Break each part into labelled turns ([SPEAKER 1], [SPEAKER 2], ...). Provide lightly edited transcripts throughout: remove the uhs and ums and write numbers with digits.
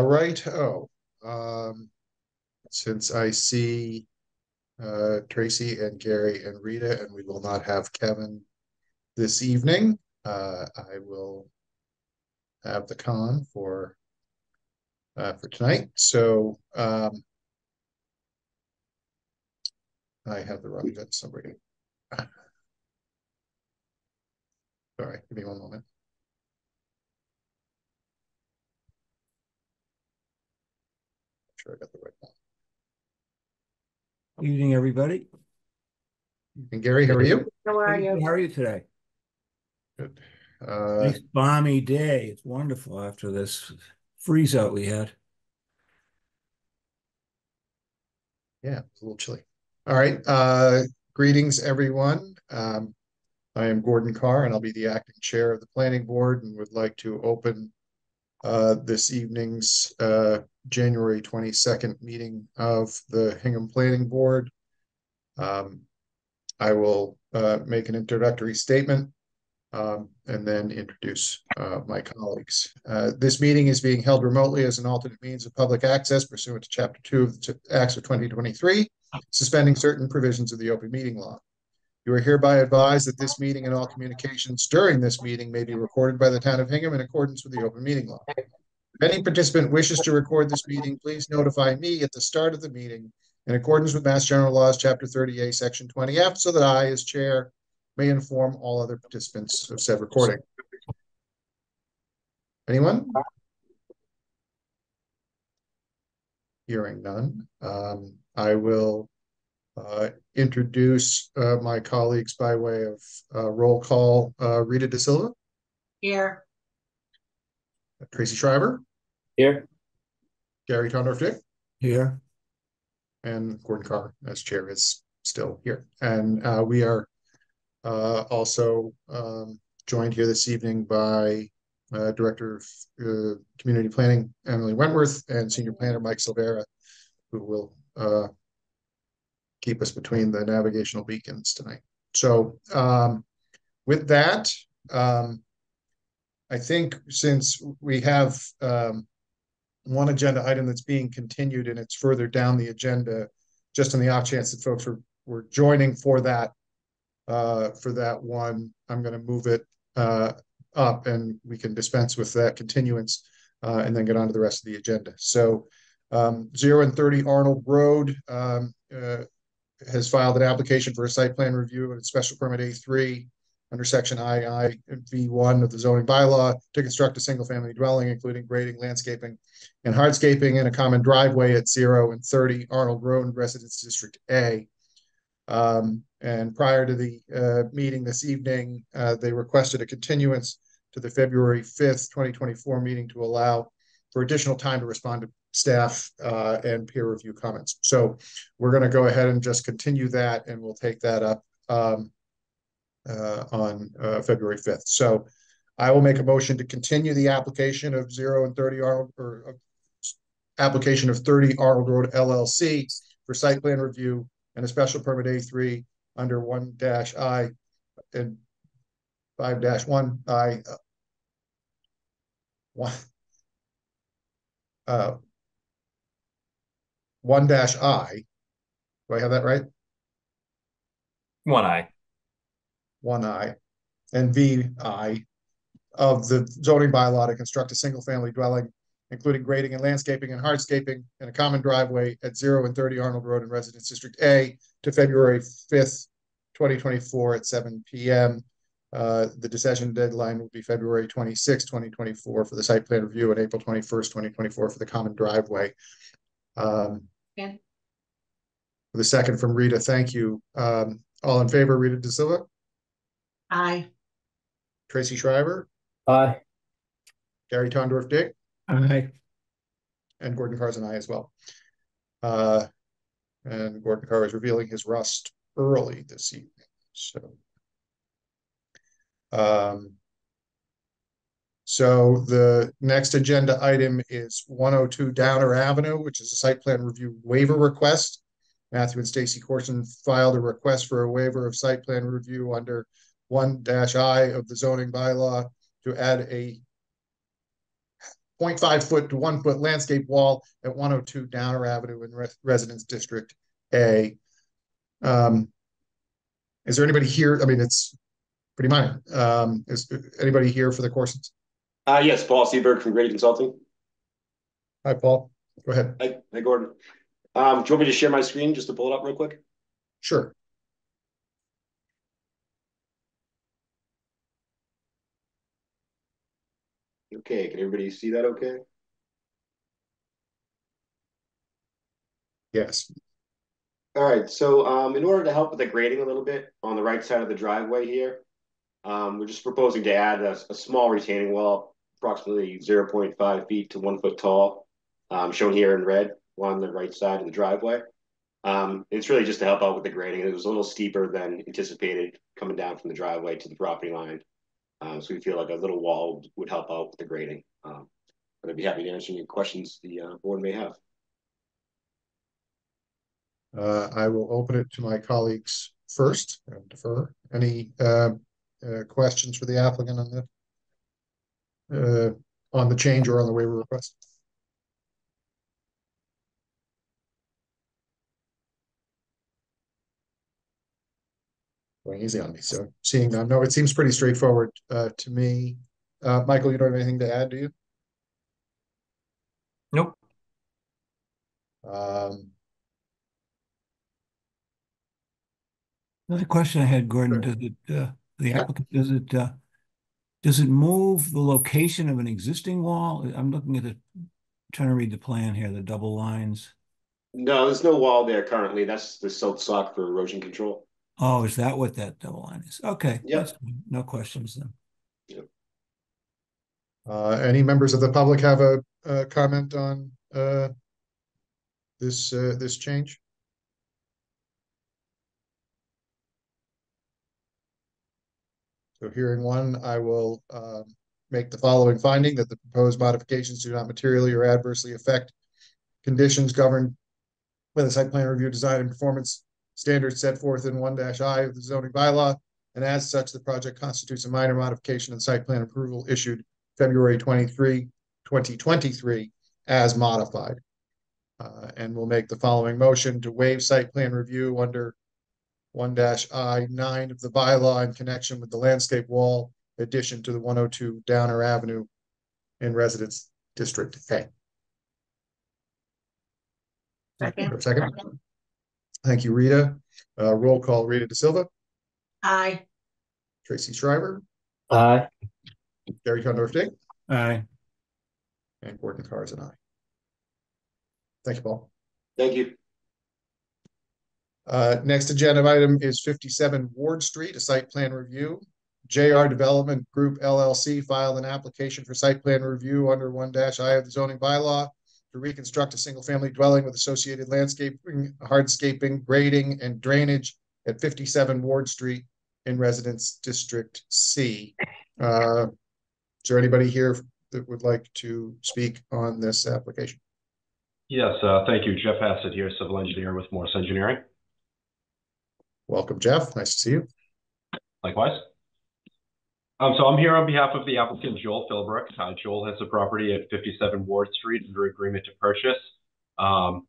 [SPEAKER 1] Right. Since I see Tracy and Gary and Rita, and we will not have Kevin this evening, I will have the con for tonight. So I have the wrong agenda. Somebody. Sorry, give me one moment. Make sure I got the right one.
[SPEAKER 2] Evening, everybody.
[SPEAKER 1] And Gary, how are you?
[SPEAKER 3] How are you?
[SPEAKER 2] How are you today?
[SPEAKER 1] Good.
[SPEAKER 2] Nice balmy day. It's wonderful after this freeze out we had.
[SPEAKER 1] Yeah, it's a little chilly. All right. Greetings, everyone. I am Gordon Carr, and I'll be the acting chair of the planning board, and would like to open this evening's January 22nd meeting of the Hingham Planning Board. I will make an introductory statement and then introduce my colleagues. This meeting is being held remotely as an alternate means of public access pursuant to Chapter 2 of the Acts of 2023, suspending certain provisions of the open meeting law. You are hereby advised that this meeting and all communications during this meeting may be recorded by the town of Hingham in accordance with the open meeting law. If any participant wishes to record this meeting, please notify me at the start of the meeting in accordance with Mass General Laws, Chapter 30A, Section 20F, so that I, as chair, may inform all other participants of said recording. Anyone? Hearing none. I will introduce my colleagues by way of roll call. Rita De Silva.
[SPEAKER 3] Here.
[SPEAKER 1] Tracy Schreiber.
[SPEAKER 4] Here.
[SPEAKER 1] Gary Tondorf-Dick.
[SPEAKER 2] Here.
[SPEAKER 1] And Gordon Carr, as chair, is still here. And we are also joined here this evening by Director of Community Planning, Emily Wentworth, and Senior Planner, Mike Silvera, who will keep us between the navigational beacons tonight. So with that, I think since we have one agenda item that's being continued and it's further down the agenda, just on the off chance that folks were joining for that one, I'm going to move it up and we can dispense with that continuance and then get on to the rest of the agenda. So 0 and 30 Arnold Road has filed an application for a site plan review and special permit A3 under section II-V1 of the zoning bylaw to construct a single family dwelling, including grading, landscaping, and hardscaping, and a common driveway at 0 and 30 Arnold Road, Residence District A. And prior to the meeting this evening, they requested a continuance to the February 5th, 2024 meeting to allow for additional time to respond to staff and peer review comments. So we're going to go ahead and just continue that, and we'll take that up on February 5th. So I will make a motion to continue the application of 0 and 30 Arnold, or application of 30 Arnold Road LLC for site plan review and a special permit A3 under 1-I and 5-1I 1-I. Do I have that right?
[SPEAKER 4] 1I.
[SPEAKER 1] 1I and VI of the zoning bylaw to construct a single family dwelling, including grading and landscaping and hardscaping, and a common driveway at 0 and 30 Arnold Road in Residence District A to February 5th, 2024 at 7 p.m. The decision deadline will be February 26th, 2024 for the site plan review, and April 21st, 2024 for the common driveway.
[SPEAKER 3] Yeah.
[SPEAKER 1] The second from Rita, thank you. All in favor, Rita De Silva?
[SPEAKER 3] Aye.
[SPEAKER 1] Tracy Schreiber?
[SPEAKER 4] Aye.
[SPEAKER 1] Gary Tondorf-Dick?
[SPEAKER 2] Aye.
[SPEAKER 1] And Gordon Carr's an aye as well. And Gordon Carr is revealing his rust early this evening. So the next agenda item is 102 Downer Avenue, which is a site plan review waiver request. Matthew and Stacy Corson filed a request for a waiver of site plan review under 1-I of the zoning bylaw to add a 0.5 foot to 1 foot landscape wall at 102 Downer Avenue in Residence District A. Is there anybody here? I mean, it's pretty minor. Is anybody here for the courses?
[SPEAKER 4] Yes, Paul Seberg from Grady Consulting.
[SPEAKER 1] Hi, Paul. Go ahead.
[SPEAKER 4] Hi, Gordon. Do you want me to share my screen just to pull it up real quick?
[SPEAKER 1] Sure.
[SPEAKER 4] Okay, can everybody see that okay?
[SPEAKER 1] Yes.
[SPEAKER 4] All right, so in order to help with the grading a little bit on the right side of the driveway here, we're just proposing to add a small retaining wall, approximately 0.5 feet to 1 foot tall, shown here in red along the right side of the driveway. It's really just to help out with the grading. It was a little steeper than anticipated coming down from the driveway to the property line. So we feel like a little wall would help out with the grading. But I'd be happy to answer any questions the board may have.
[SPEAKER 1] I will open it to my colleagues first and defer. Any questions for the applicant on the change or on the waiver request? Going easy on me. So seeing none, no, it seems pretty straightforward to me. Michael, you don't have anything to add, do you?
[SPEAKER 2] Nope. Another question I had, Gordon, does it, the applicant, does it move the location of an existing wall? I'm looking at trying to read the plan here, the double lines.
[SPEAKER 4] No, there's no wall there currently. That's the silt sock for erosion control.
[SPEAKER 2] Oh, is that what that double line is? Okay,
[SPEAKER 4] Yep.
[SPEAKER 2] No questions then.
[SPEAKER 4] Yep.
[SPEAKER 1] Any members of the public have a comment on this change? So hearing one, I will make the following finding that the proposed modifications do not materially or adversely affect conditions governed by the site plan review design and performance standards set forth in 1-I of the zoning bylaw. And as such, the project constitutes a minor modification of site plan approval issued February 23, 2023 as modified. And we'll make the following motion to waive site plan review under 1-I-9 of the bylaw in connection with the landscape wall addition to the 102 Downer Avenue in Residence District A. Second. Thank you, Rita. Roll call, Rita Da Silva.
[SPEAKER 3] Aye.
[SPEAKER 1] Tracy Schreiber.
[SPEAKER 5] Aye.
[SPEAKER 1] Gary Condorf-Dick.
[SPEAKER 2] Aye.
[SPEAKER 1] And Gordon Carr is an aye. Thank you, Paul.
[SPEAKER 4] Thank you.
[SPEAKER 1] Next agenda item is 57 Ward Street, a site plan review. JR Development Group LLC filed an application for site plan review under 1-I of the zoning bylaw to reconstruct a single-family dwelling with associated landscaping, hardscaping, grading, and drainage at 57 Ward Street in Residence District C. Is there anybody here that would like to speak on this application?
[SPEAKER 6] Yes, thank you. Jeff Hassett here, civil engineer with Morse Engineering.
[SPEAKER 1] Welcome, Jeff. Nice to see you.
[SPEAKER 6] Likewise. So I'm here on behalf of the applicant, Joel Philbrook. Joel has a property at 57 Ward Street under agreement to purchase. And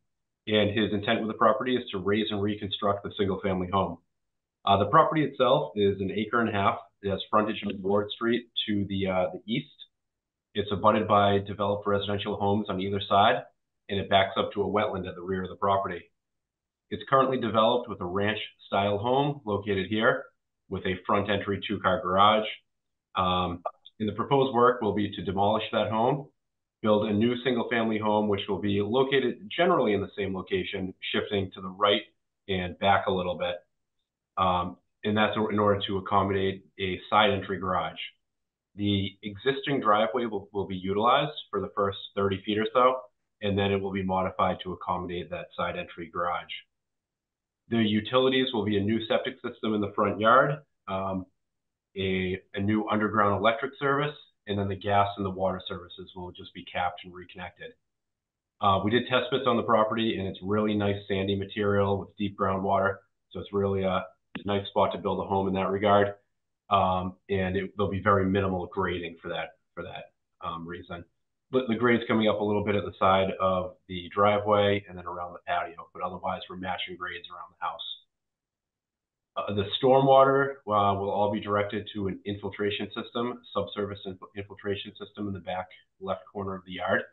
[SPEAKER 6] his intent with the property is to raise and reconstruct the single-family home. The property itself is an 1.5 acres. It has frontage on Ward Street to the east. It's abutted by developed residential homes on either side, and it backs up to a wetland at the rear of the property. It's currently developed with a ranch-style home located here with a front entry 2-car garage. And the proposed work will be to demolish that home, build a new single-family home, which will be located generally in the same location, shifting to the right and back a little bit. And that's in order to accommodate a side entry garage. The existing driveway will be utilized for the first 30 feet or so, and then it will be modified to accommodate that side entry garage. The utilities will be a new septic system in the front yard, a new underground electric service, and then the gas and the water services will just be capped and reconnected. We did test pits on the property, and it's really nice sandy material with deep groundwater, so it's really a nice spot to build a home in that regard. And there'll be very minimal grading for that reason. the grade's coming up a little bit at the side of the driveway and then around the patio, but otherwise we're matching grades around the house. The stormwater will all be directed to an infiltration system, subsurface infiltration system in the back left corner of the yard.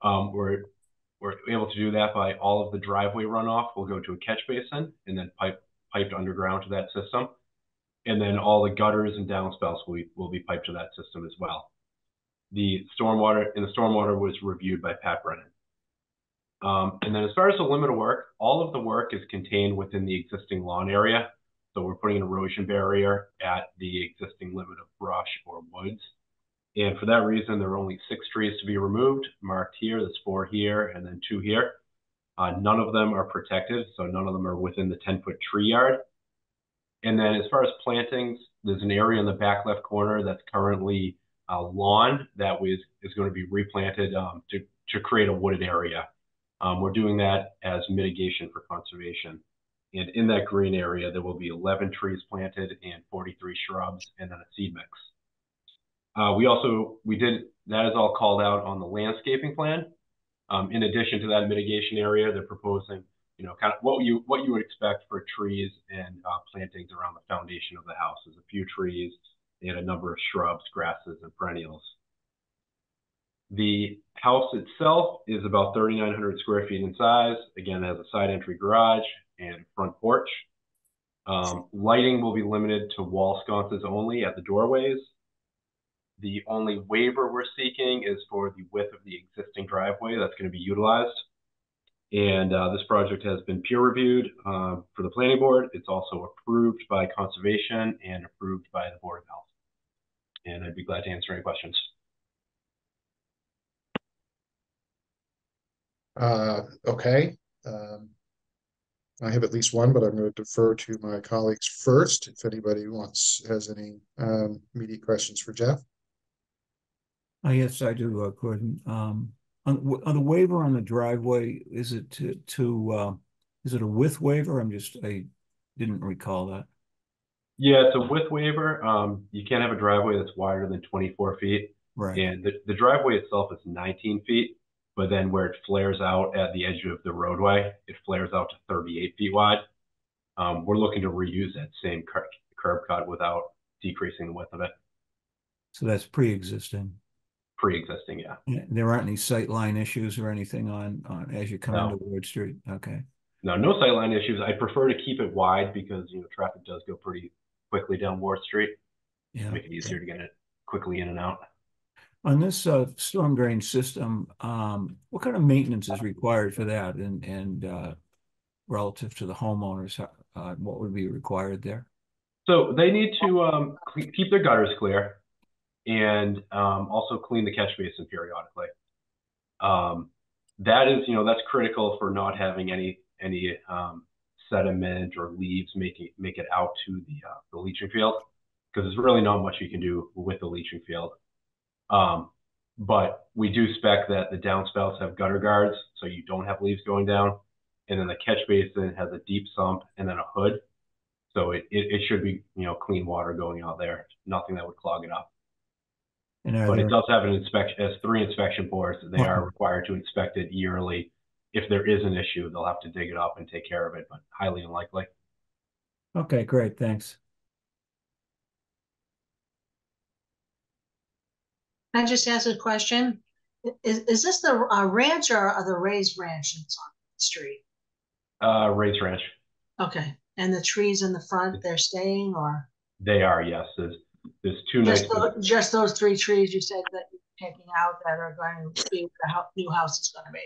[SPEAKER 6] We're able to do that by all of the driveway runoff will go to a catch basin and then piped underground to that system. And then all the gutters and downspouts will be piped to that system as well. The stormwater was reviewed by Pat Brennan. And then as far as the limit of work, all of the work is contained within the existing lawn area. So we're putting an erosion barrier at the existing limit of brush or woods. And for that reason, there are only 6 trees to be removed, marked here. There's 4 here and then 2 here. None of them are protected, so none of them are within the 10-foot tree yard. And then as far as plantings, there's an area in the back left corner that's currently lawn that is going to be replanted to create a wooded area. We're doing that as mitigation for conservation. And in that green area, there will be 11 trees planted and 43 shrubs and then a seed mix. That is all called out on the landscaping plan. In addition to that mitigation area, they're proposing, kind of what you would expect for trees and plantings around the foundation of the house. There's a few trees and a number of shrubs, grasses, and perennials. The house itself is about 3,900 square feet in size. Again, it has a side entry garage and front porch. Lighting will be limited to wall sconces only at the doorways. The only waiver we're seeking is for the width of the existing driveway that's going to be utilized. And this project has been peer reviewed for the planning board. It's also approved by conservation and approved by the Board of Health. And I'd be glad to answer any questions.
[SPEAKER 1] Okay. I have at least one, but I'm going to defer to my colleagues first. If anybody has any immediate questions for Jeff.
[SPEAKER 2] Yes, I do, Gordon. On the waiver on the driveway, is it is it a width waiver? I didn't recall that.
[SPEAKER 6] Yeah, it's a width waiver. You can't have a driveway that's wider than 24 feet.
[SPEAKER 2] Right.
[SPEAKER 6] And the driveway itself is 19 feet, but then where it flares out at the edge of the roadway, it flares out to 38 feet wide. We're looking to reuse that same curb cut without decreasing the width of it.
[SPEAKER 2] So that's pre-existing.
[SPEAKER 6] Pre-existing, yeah.
[SPEAKER 2] There aren't any sightline issues or anything on as you come into Ward Street. Okay.
[SPEAKER 6] No sightline issues. I prefer to keep it wide because traffic does go pretty quickly down Ward Street.
[SPEAKER 2] Yeah.
[SPEAKER 6] Make it easier to get it quickly in and out.
[SPEAKER 2] On this storm drain system, what kind of maintenance is required for that, and relative to the homeowners, what would be required there?
[SPEAKER 6] So they need to keep their gutters clear and also clean the catch basin periodically. That is, that's critical for not having any sediment or leaves make it out to the leaching field, because there's really not much you can do with the leaching field. But we do spec that the downspouts have gutter guards, so you don't have leaves going down. And then the catch basin has a deep sump and then a hood. So it should be, clean water going out there, nothing that would clog it up. But it does have an inspection, as 3 inspection boards. They are required to inspect it yearly. If there is an issue, they'll have to dig it up and take care of it, but highly unlikely.
[SPEAKER 2] Okay, great. Thanks.
[SPEAKER 3] Can I just ask a question? Is this the ranch or are the raised ranch that's on the street?
[SPEAKER 6] Raised ranch.
[SPEAKER 3] Okay. And the trees in the front, they're staying, or?
[SPEAKER 6] They are, yes. There's 2 nice.
[SPEAKER 3] Just those 3 trees you said that you're taking out that are going to be where the new house is going to be.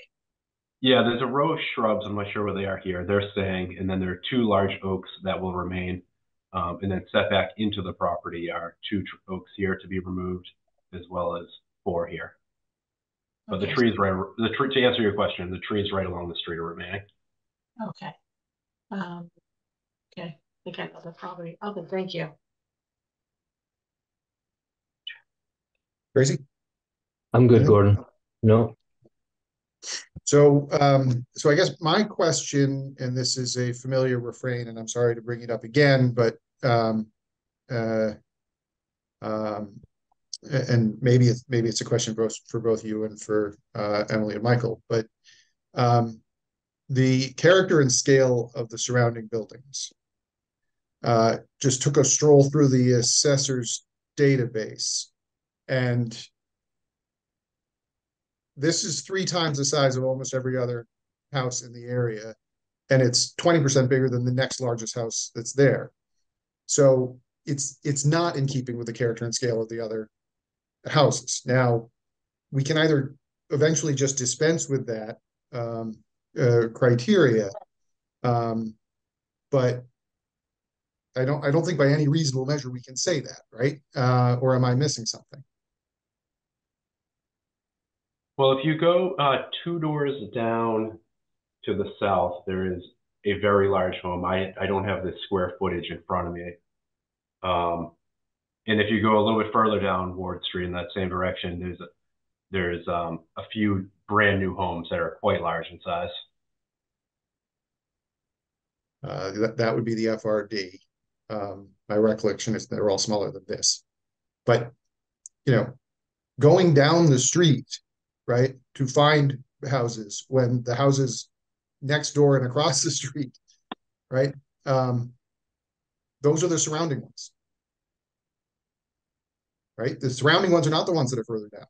[SPEAKER 6] Yeah, there's a row of shrubs. I'm not sure where they are here. They're staying, and then there are 2 large oaks that will remain. And then set back into the property are 2 oaks here to be removed, as well as 4 here. But okay. To answer your question, the trees right along the street are remaining.
[SPEAKER 3] Okay. Okay. I think I know the property. Okay, thank you.
[SPEAKER 1] Tracy?
[SPEAKER 5] I'm good, Gordon. No.
[SPEAKER 1] So I guess my question, and this is a familiar refrain, and I'm sorry to bring it up again, but and maybe it's a question both for both you and for Emily and Michael, but the character and scale of the surrounding buildings. Just took a stroll through the assessor's database, and this is 3 times the size of almost every other house in the area, and it's 20% bigger than the next largest house that's there. So it's not in keeping with the character and scale of the other houses. Now, we can either eventually just dispense with that criteria, but I don't think by any reasonable measure we can say that, right? Or am I missing something?
[SPEAKER 6] Well, if you go 2 doors down to the south, there is a very large home. I don't have the square footage in front of me. And if you go a little bit further down Ward Street in that same direction, there's a few brand new homes that are quite large in size.
[SPEAKER 1] That would be the FRD. My recollection is they're all smaller than this. But, going down the street, right, to find houses when the houses next door and across the street, right, those are the surrounding ones, right? The surrounding ones are not the ones that are further down.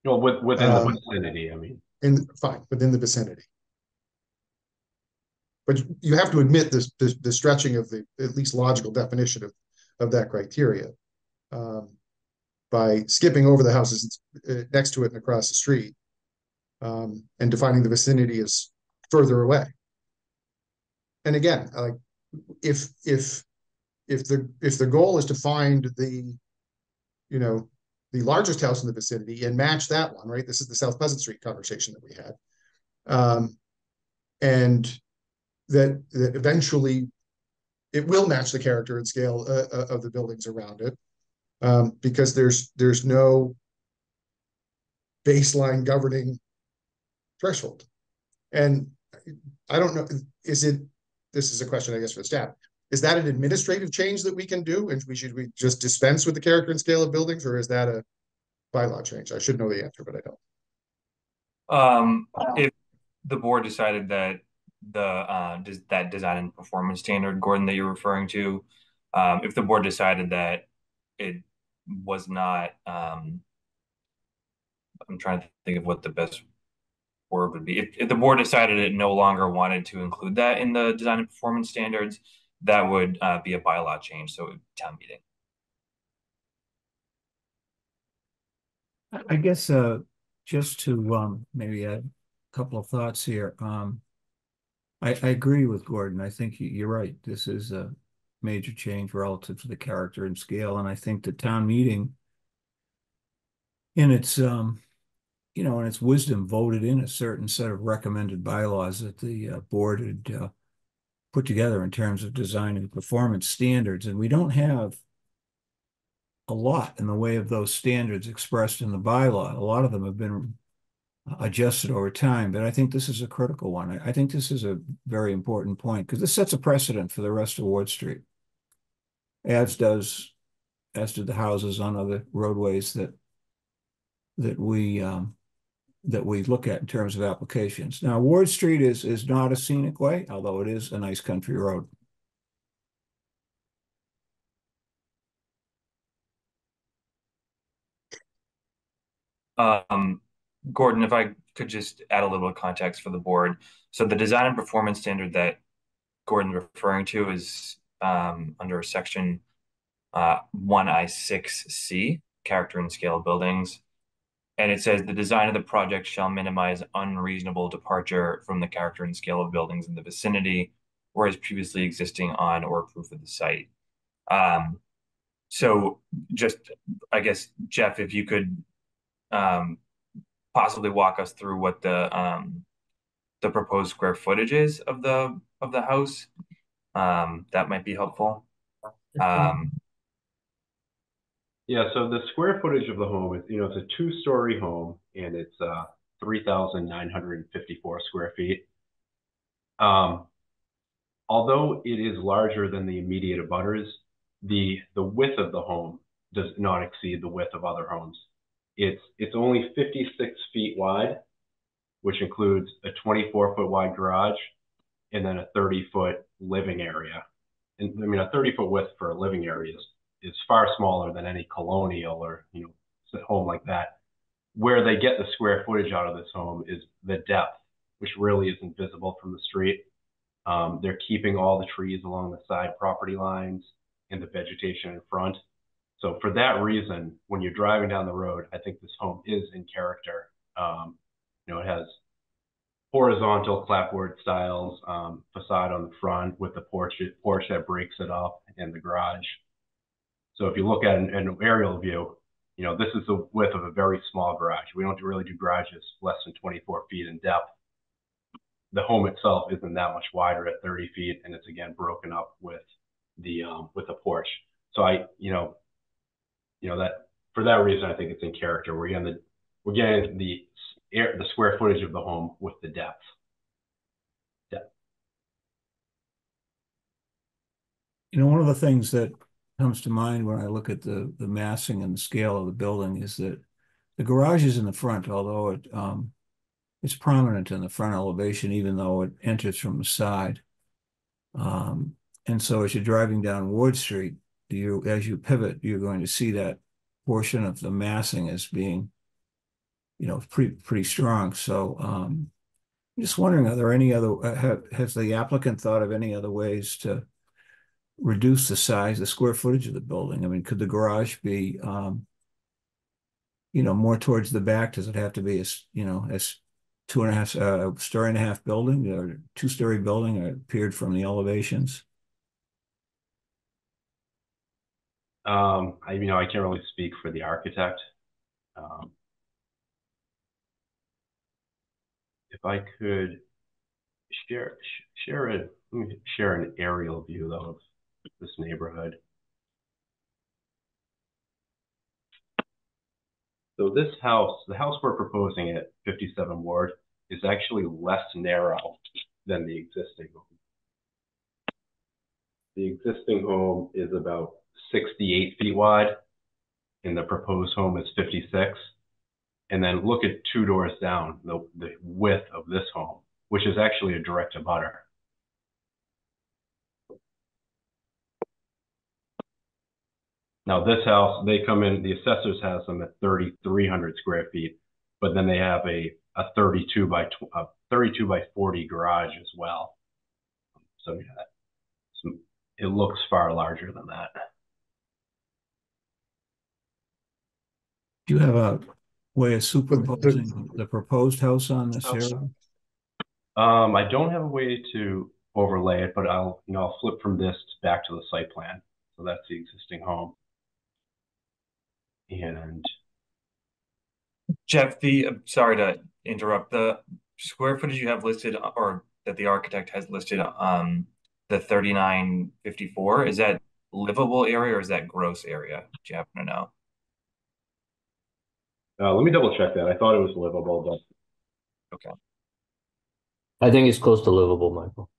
[SPEAKER 6] No, within the vicinity, I mean.
[SPEAKER 1] Fine, within the vicinity. But you have to admit the stretching of the at least logical definition of that criteria by skipping over the houses next to it and across the street, and defining the vicinity as further away. And again, like if the goal is to find the largest house in the vicinity and match that one, right? This is the South Pleasant Street conversation that we had, and that eventually it will match the character and scale of the buildings around it, because there's no baseline governing threshold. And I don't know, this is a question, I guess, for the staff. Is that an administrative change that we can do, and should we just dispense with the character and scale of buildings, or is that a bylaw change? I should know the answer, but I
[SPEAKER 7] don't. If the board decided that that design and performance standard, Gordon, that you're referring to, if the board decided that it was not, I'm trying to think of what the best word would be. If the board decided it no longer wanted to include that in the design and performance standards, that would be a bylaw change, so town meeting.
[SPEAKER 2] I guess just to maybe add a couple of thoughts here. I agree with Gordon. I think you're right. This is a major change relative to the character and scale, and I think the town meeting, in its in its wisdom, voted in a certain set of recommended bylaws that the board had put together in terms of design and performance standards, and we don't have a lot in the way of those standards expressed in the bylaw. A lot of them have been adjusted over time, but I think this is a critical one. I think this is a very important point because this sets a precedent for the rest of Ward Street, as did the houses on other roadways that we look at in terms of applications. Now, Ward Street is not a scenic way, although it is a nice country road.
[SPEAKER 7] Gordon, if I could just add a little context for the board. So the design and performance standard that Gordon's referring to is under section 1I6C, character and scale of buildings. And it says the design of the project shall minimize unreasonable departure from the character and scale of buildings in the vicinity or as previously existing on or approved of the site. So just, I guess, Jeff, if you could possibly walk us through what the proposed square footage is of the house, that might be helpful.
[SPEAKER 6] Yeah, so the square footage of the home is, it's a 2-story home, and it's 3,954 square feet. Although it is larger than the immediate abutters, the width of the home does not exceed the width of other homes. It's only 56 feet wide, which includes a 24-foot wide garage and then a 30-foot living area. And I mean, a 30-foot width for a living area is far smaller than any colonial or, home like that. Where they get the square footage out of this home is the depth, which really isn't visible from the street. They're keeping all the trees along the side property lines and the vegetation in front. So for that reason, when you're driving down the road, I think this home is in character. It has horizontal clapboard styles, facade on the front with the porch that breaks it up, and the garage. So if you look at an aerial view, this is the width of a very small garage. We don't really do garages less than 24 feet in depth. The home itself isn't that much wider at 30 feet, and it's again broken up with the porch. So that for that reason, I think it's in character. We're getting the square footage of the home with the depth.
[SPEAKER 2] One of the things that comes to mind when I look at the massing and the scale of the building is that the garage is in the front, although it's prominent in the front elevation, even though it enters from the side. And so as you're driving down Ward Street, as you pivot, you're going to see that portion of the massing as being, pretty strong. So I'm just wondering, are there any other, has the applicant thought of any other ways to reduce the size, the square footage of the building? I mean, could the garage be, more towards the back? Does it have to be as 2.5 story and a half building or 2-story building appeared from the elevations?
[SPEAKER 6] I can't really speak for the architect. If I could share an aerial view though of this neighborhood. So this house, the house we're proposing at 57 Ward, is actually less narrow than the existing home. The existing home is about 68 feet wide, and the proposed home is 56. And then look at 2 doors down, the width of this home, which is actually a direct abutter. Now this house, they come in, the assessors has them at 3,300 square feet, but then they have a 32 by 40 garage as well. So it looks far larger than that.
[SPEAKER 2] Do you have a way of superimposing the proposed house on this area?
[SPEAKER 6] I don't have a way to overlay it, but I'll flip from this back to the site plan. So that's the existing home. And
[SPEAKER 7] Jeff, sorry to interrupt, the square footage you have listed, or that the architect has listed, the 3954, is that livable area or is that gross area? Do you happen to know?
[SPEAKER 6] let me double check that. I thought it was livable, but
[SPEAKER 7] Okay.
[SPEAKER 5] I think it's close to livable, Michael.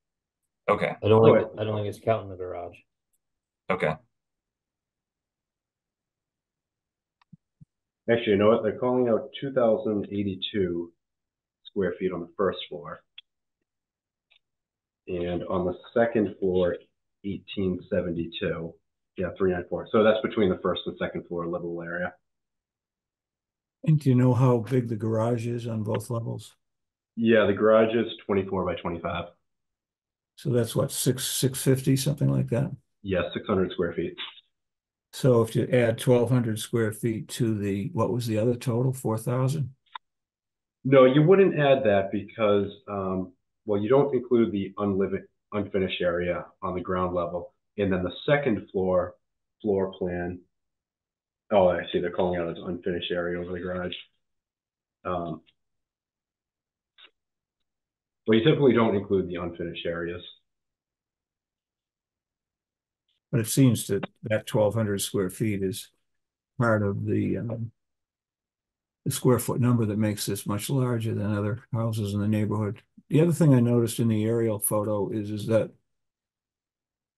[SPEAKER 7] Okay.
[SPEAKER 5] I don't think it's counting the garage.
[SPEAKER 7] Okay.
[SPEAKER 6] actually, you know what? They're calling out 2,082 square feet on the first floor. And on the second floor, 1872. Yeah, 394. So that's between the first and second floor livable area.
[SPEAKER 2] And do you know how big the garage is on both levels?
[SPEAKER 6] Yeah, the garage is 24 by 25.
[SPEAKER 2] So that's what, 650, something like that?
[SPEAKER 6] Yeah, 600 square feet.
[SPEAKER 2] So if you add 1,200 square feet to what was the other total, 4,000?
[SPEAKER 6] No, you wouldn't add that because, well, you don't include the unfinished area on the ground level. And then the second floor plan. Oh, I see. They're calling out as unfinished area over the garage. Well, you typically don't include the unfinished areas.
[SPEAKER 2] But it seems that 1,200 square feet is part of the square foot number that makes this much larger than other houses in the neighborhood. The other thing I noticed in the aerial photo is that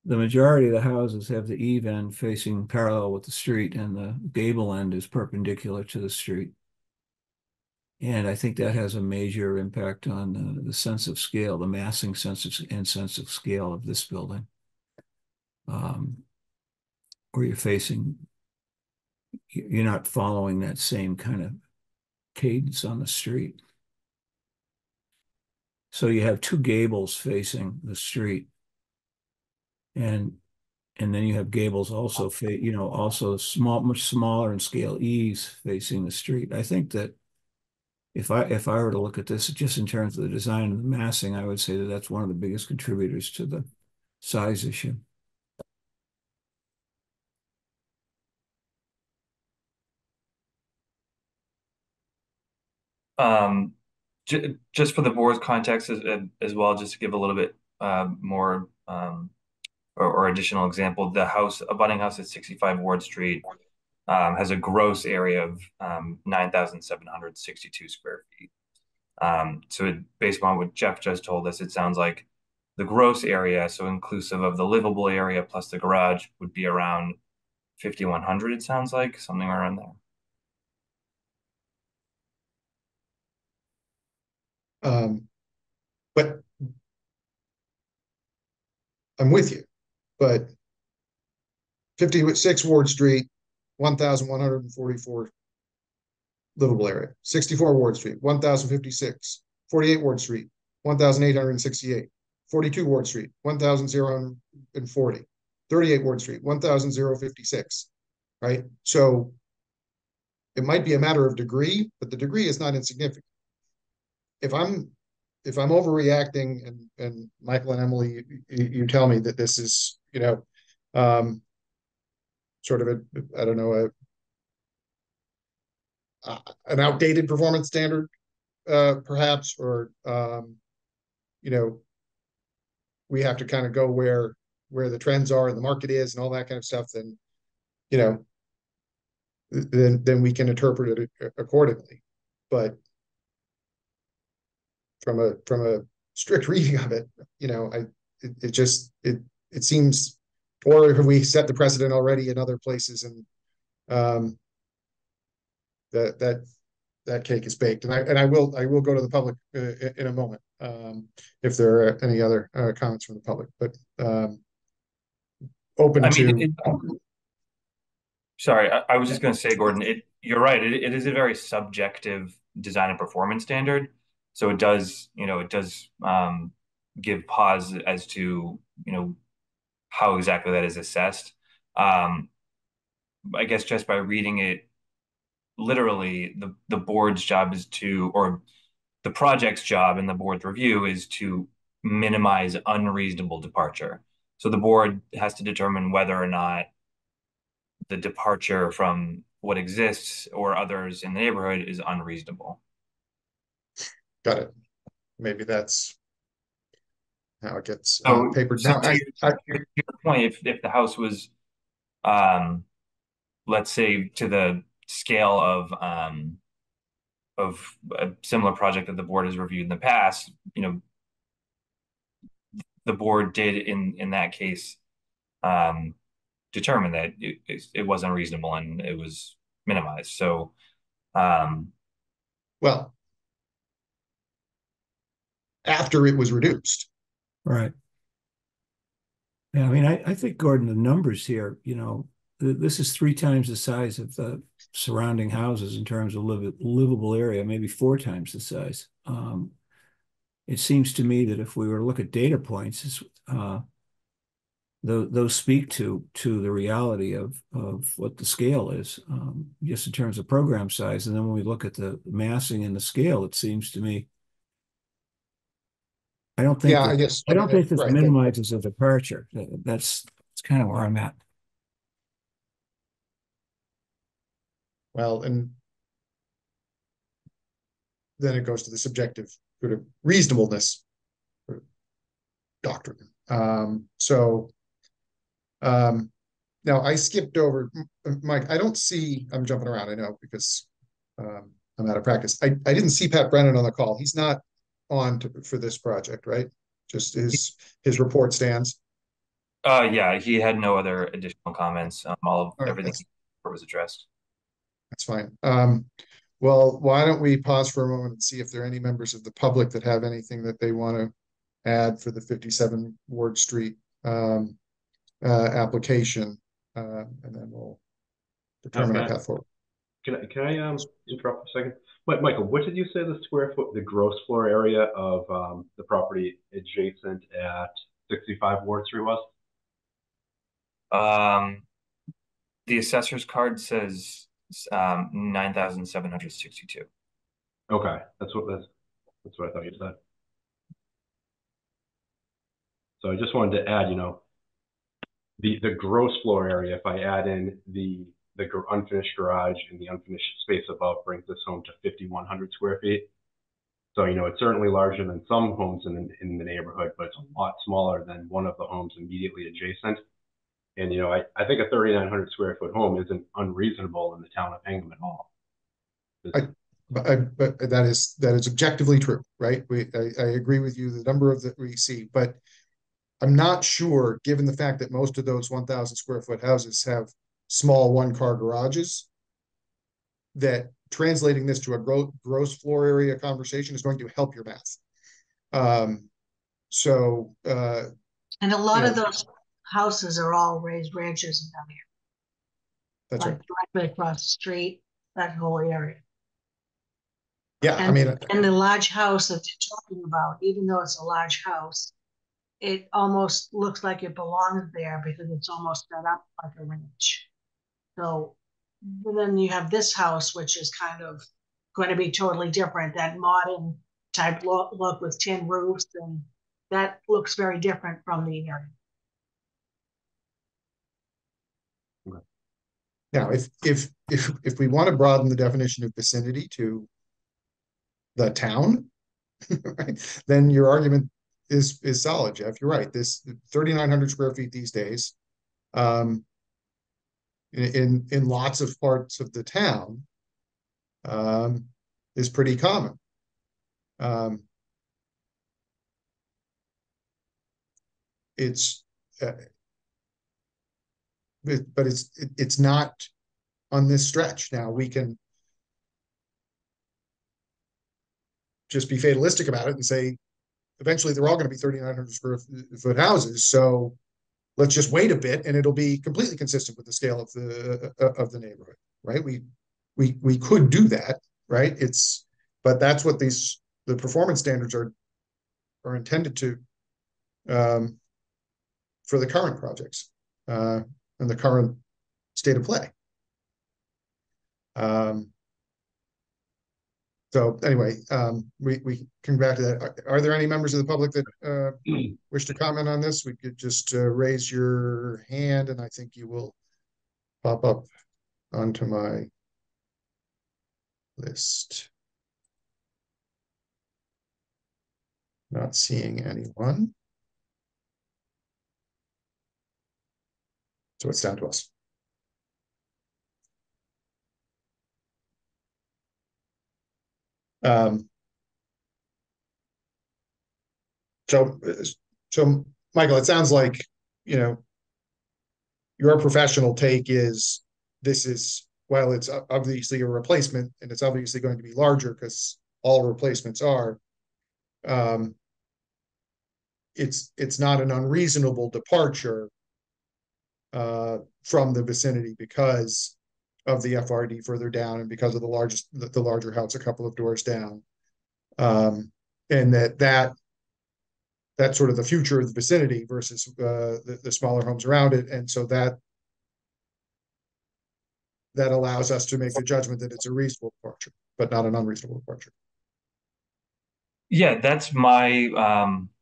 [SPEAKER 2] the majority of the houses have the eave end facing parallel with the street, and the gable end is perpendicular to the street. And I think that has a major impact on the sense of scale, the massing sense of scale of this building. Where you're facing, you're not following that same kind of cadence on the street. So you have two gables facing the street, and then you have gables also, also much smaller in scale eaves facing the street. I think that if I were to look at this just in terms of the design and the massing, I would say that that's one of the biggest contributors to the size issue.
[SPEAKER 7] Just for the board's context as well, just to give a little bit more or additional example, the abutting house at 65 Ward Street has a gross area of 9,762 square feet. So based on what Jeff just told us, it sounds like the gross area, so inclusive of the livable area plus the garage, would be around 5,100, it sounds like, something around there.
[SPEAKER 1] But I'm with you, but 56 Ward Street, 1,144 livable area. 64 Ward Street, 1,056. 48 Ward Street, 1,868. 42 Ward Street, 1,040. 38 Ward Street, 1,056. Right? So it might be a matter of degree, but the degree is not insignificant. If I'm overreacting, and Michael and Emily, you tell me that this is, sort of I don't know, an outdated performance standard, perhaps, or we have to kind of go where the trends are and the market is and all that kind of stuff. Then, then we can interpret it accordingly. But from a strict reading of it, it seems, or have we set the precedent already in other places, and that cake is baked. And I will go to the public in a moment if there are any other comments from the public, but open to.
[SPEAKER 7] Sorry, I was just going to say, Gordon, you're right. It is a very subjective design and performance standard. So it does give pause as to, how exactly that is assessed. I guess just by reading it literally, the board's job is to, or the project's job in the board's review is to minimize unreasonable departure. So the board has to determine whether or not the departure from what exists or others in the neighborhood is unreasonable.
[SPEAKER 1] Got it. Maybe that's how it gets papered
[SPEAKER 7] down.
[SPEAKER 1] To
[SPEAKER 7] your point, if the house was, let's say, to the scale of a similar project that the board has reviewed in the past, the board did in that case determine that it wasn't reasonable and it was minimized. So,
[SPEAKER 1] well, after it was reduced.
[SPEAKER 2] Right. Yeah, I mean, I think, Gordon, the numbers here, this is 3 times the size of the surrounding houses in terms of livable area, maybe 4 times the size. It seems to me that if we were to look at data points, those speak to the reality of what the scale is, just in terms of program size. And then when we look at the massing and the scale, it seems to me, I don't think this right, minimizes a departure. That's kind of where I'm at.
[SPEAKER 1] Well, and then it goes to the subjective sort of reasonableness doctrine. Now I skipped over, Mike. I don't see, I'm jumping around, I know, because I'm out of practice. I didn't see Pat Brennan on the call. He's not on for this project, right? Just his report stands.
[SPEAKER 7] Yeah, he had no other additional comments. All of
[SPEAKER 1] All right,
[SPEAKER 7] everything was addressed.
[SPEAKER 1] that's fine. Well, why don't we pause for a moment and see if there are any members of the public that have anything that they want to add for the 57 Ward Street application, and then we'll determine our
[SPEAKER 6] Okay.
[SPEAKER 1] path forward.
[SPEAKER 6] Can I interrupt for a second? Michael, what did you say the square foot, the gross floor area of the property adjacent at 65 Ward Street was?
[SPEAKER 7] The assessor's card says 9,762.
[SPEAKER 6] Okay, that's what I thought you said. So I just wanted to add, the gross floor area, if I add in the unfinished garage and the unfinished space above, brings this home to 5,100 square feet. So, it's certainly larger than some homes in the neighborhood, but it's a lot smaller than one of the homes immediately adjacent. And, I think a 3,900 square foot home isn't unreasonable in the town of Hingham at all.
[SPEAKER 1] But that is objectively true, right? I agree with you, the number of that we see, but I'm not sure, given the fact that most of those 1,000 square foot houses have small one-car garages, that translating this to a gross floor area conversation is going to help your math.
[SPEAKER 3] And a lot of those houses are all raised ranches down here.
[SPEAKER 1] That's
[SPEAKER 3] like
[SPEAKER 1] right.
[SPEAKER 3] directly across the street, that whole area.
[SPEAKER 1] Yeah,
[SPEAKER 3] and, and the large house that you're talking about, even though it's a large house, it almost looks like it belongs there because it's almost set up like a ranch. So then you have this house, which is kind of going to be totally different, that modern type look with tin roofs, and that looks very different from the area.
[SPEAKER 1] Now, if we want to broaden the definition of vicinity to the town, right, then your argument is solid, Jeff. You're right. This 3,900 square feet these days, in lots of parts of the town, is pretty common. It's but it's not on this stretch. Now we can just be fatalistic about it and say eventually they're all going to be 3,900 square foot houses, so let's just wait a bit and it'll be completely consistent with the scale of the neighborhood, right? We could do that, right? But that's what the performance standards are intended to, for the current projects and the current state of play. So anyway, we come back to that. Are there any members of the public that wish to comment on this? We could just raise your hand and I think you will pop up onto my list. Not seeing anyone. So it's down to us. So Michael, it sounds like, your professional take is this is, while it's obviously a replacement and it's obviously going to be larger because all replacements are, it's not an unreasonable departure from the vicinity because of the FRD further down and because of the larger house a couple of doors down, and that's sort of the future of the vicinity versus the smaller homes around it, and so that allows us to make the judgment that it's a reasonable departure, but not an unreasonable departure.
[SPEAKER 7] Yeah, that's my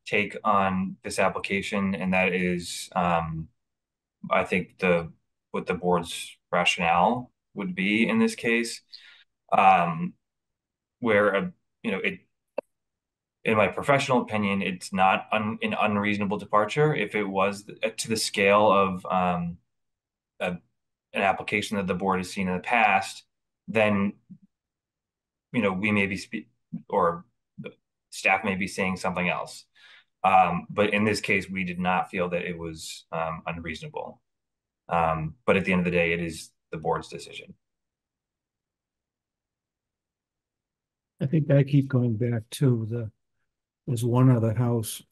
[SPEAKER 7] take on this application, and that is, I think what the board's rationale would be in this case, where it, in my professional opinion, it's not an unreasonable departure. If it was to the scale of an application that the board has seen in the past, then we may be or the staff may be saying something else. But in this case, we did not feel that it was unreasonable. But at the end of the day, it is the board's decision.
[SPEAKER 2] I think I keep going back to there's one other house,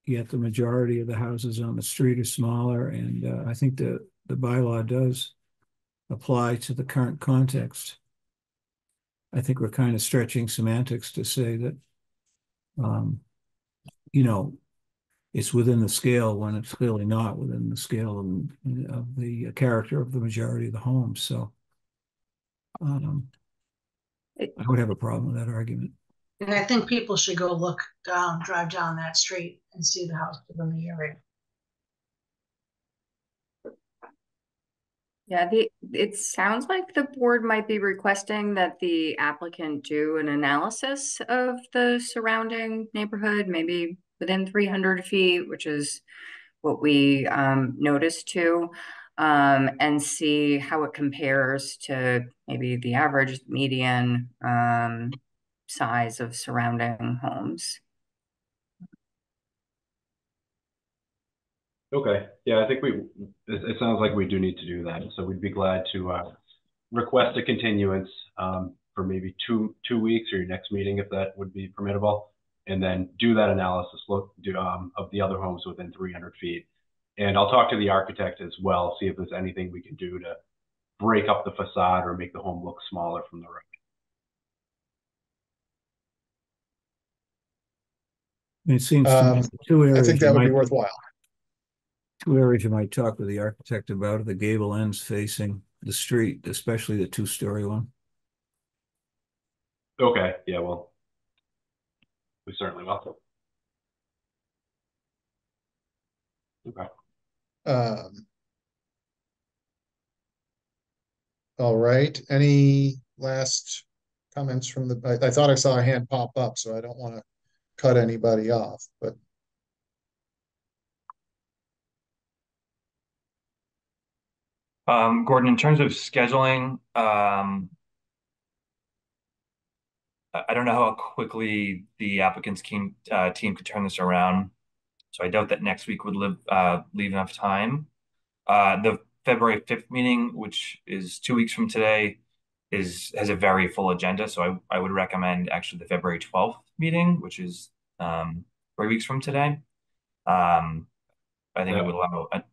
[SPEAKER 2] yet the majority of the houses on the street are smaller, and I think the bylaw does apply to the current context. I think we're kind of stretching semantics to say that, you know, it's within the scale when it's clearly not within the scale of the character of the majority of the homes. So I would have a problem with that argument.
[SPEAKER 3] And I think people should go drive down that street and see the house within the area.
[SPEAKER 8] Yeah, it sounds like the board might be requesting that the applicant do an analysis of the surrounding neighborhood, maybe within 300 feet, which is what we noticed too, and see how it compares to maybe the average median size of surrounding homes.
[SPEAKER 6] Okay, yeah, I think it sounds like we do need to do that. So we'd be glad to request a continuance for maybe two weeks or your next meeting, if that would be permissible, and then do that analysis, of the other homes within 300 feet. And I'll talk to the architect as well, see if there's anything we can do to break up the facade or make the home look smaller from the road.
[SPEAKER 2] It seems to me two areas.
[SPEAKER 1] I think that would be worthwhile.
[SPEAKER 2] Two areas you might talk with the architect about are the gable ends facing the street, especially the two-story one.
[SPEAKER 6] Okay, yeah, well, we certainly will. Okay.
[SPEAKER 1] All right. Any last comments from I thought I saw a hand pop up, so I don't want to cut anybody off, but
[SPEAKER 7] Gordon, in terms of scheduling, I don't know how quickly the applicant's team could turn this around. So I doubt that next week would leave enough time. The February 5th meeting, which is 2 weeks from today, has a very full agenda. So I would recommend actually the February 12th meeting, which is 3 weeks from today. I think it would allow a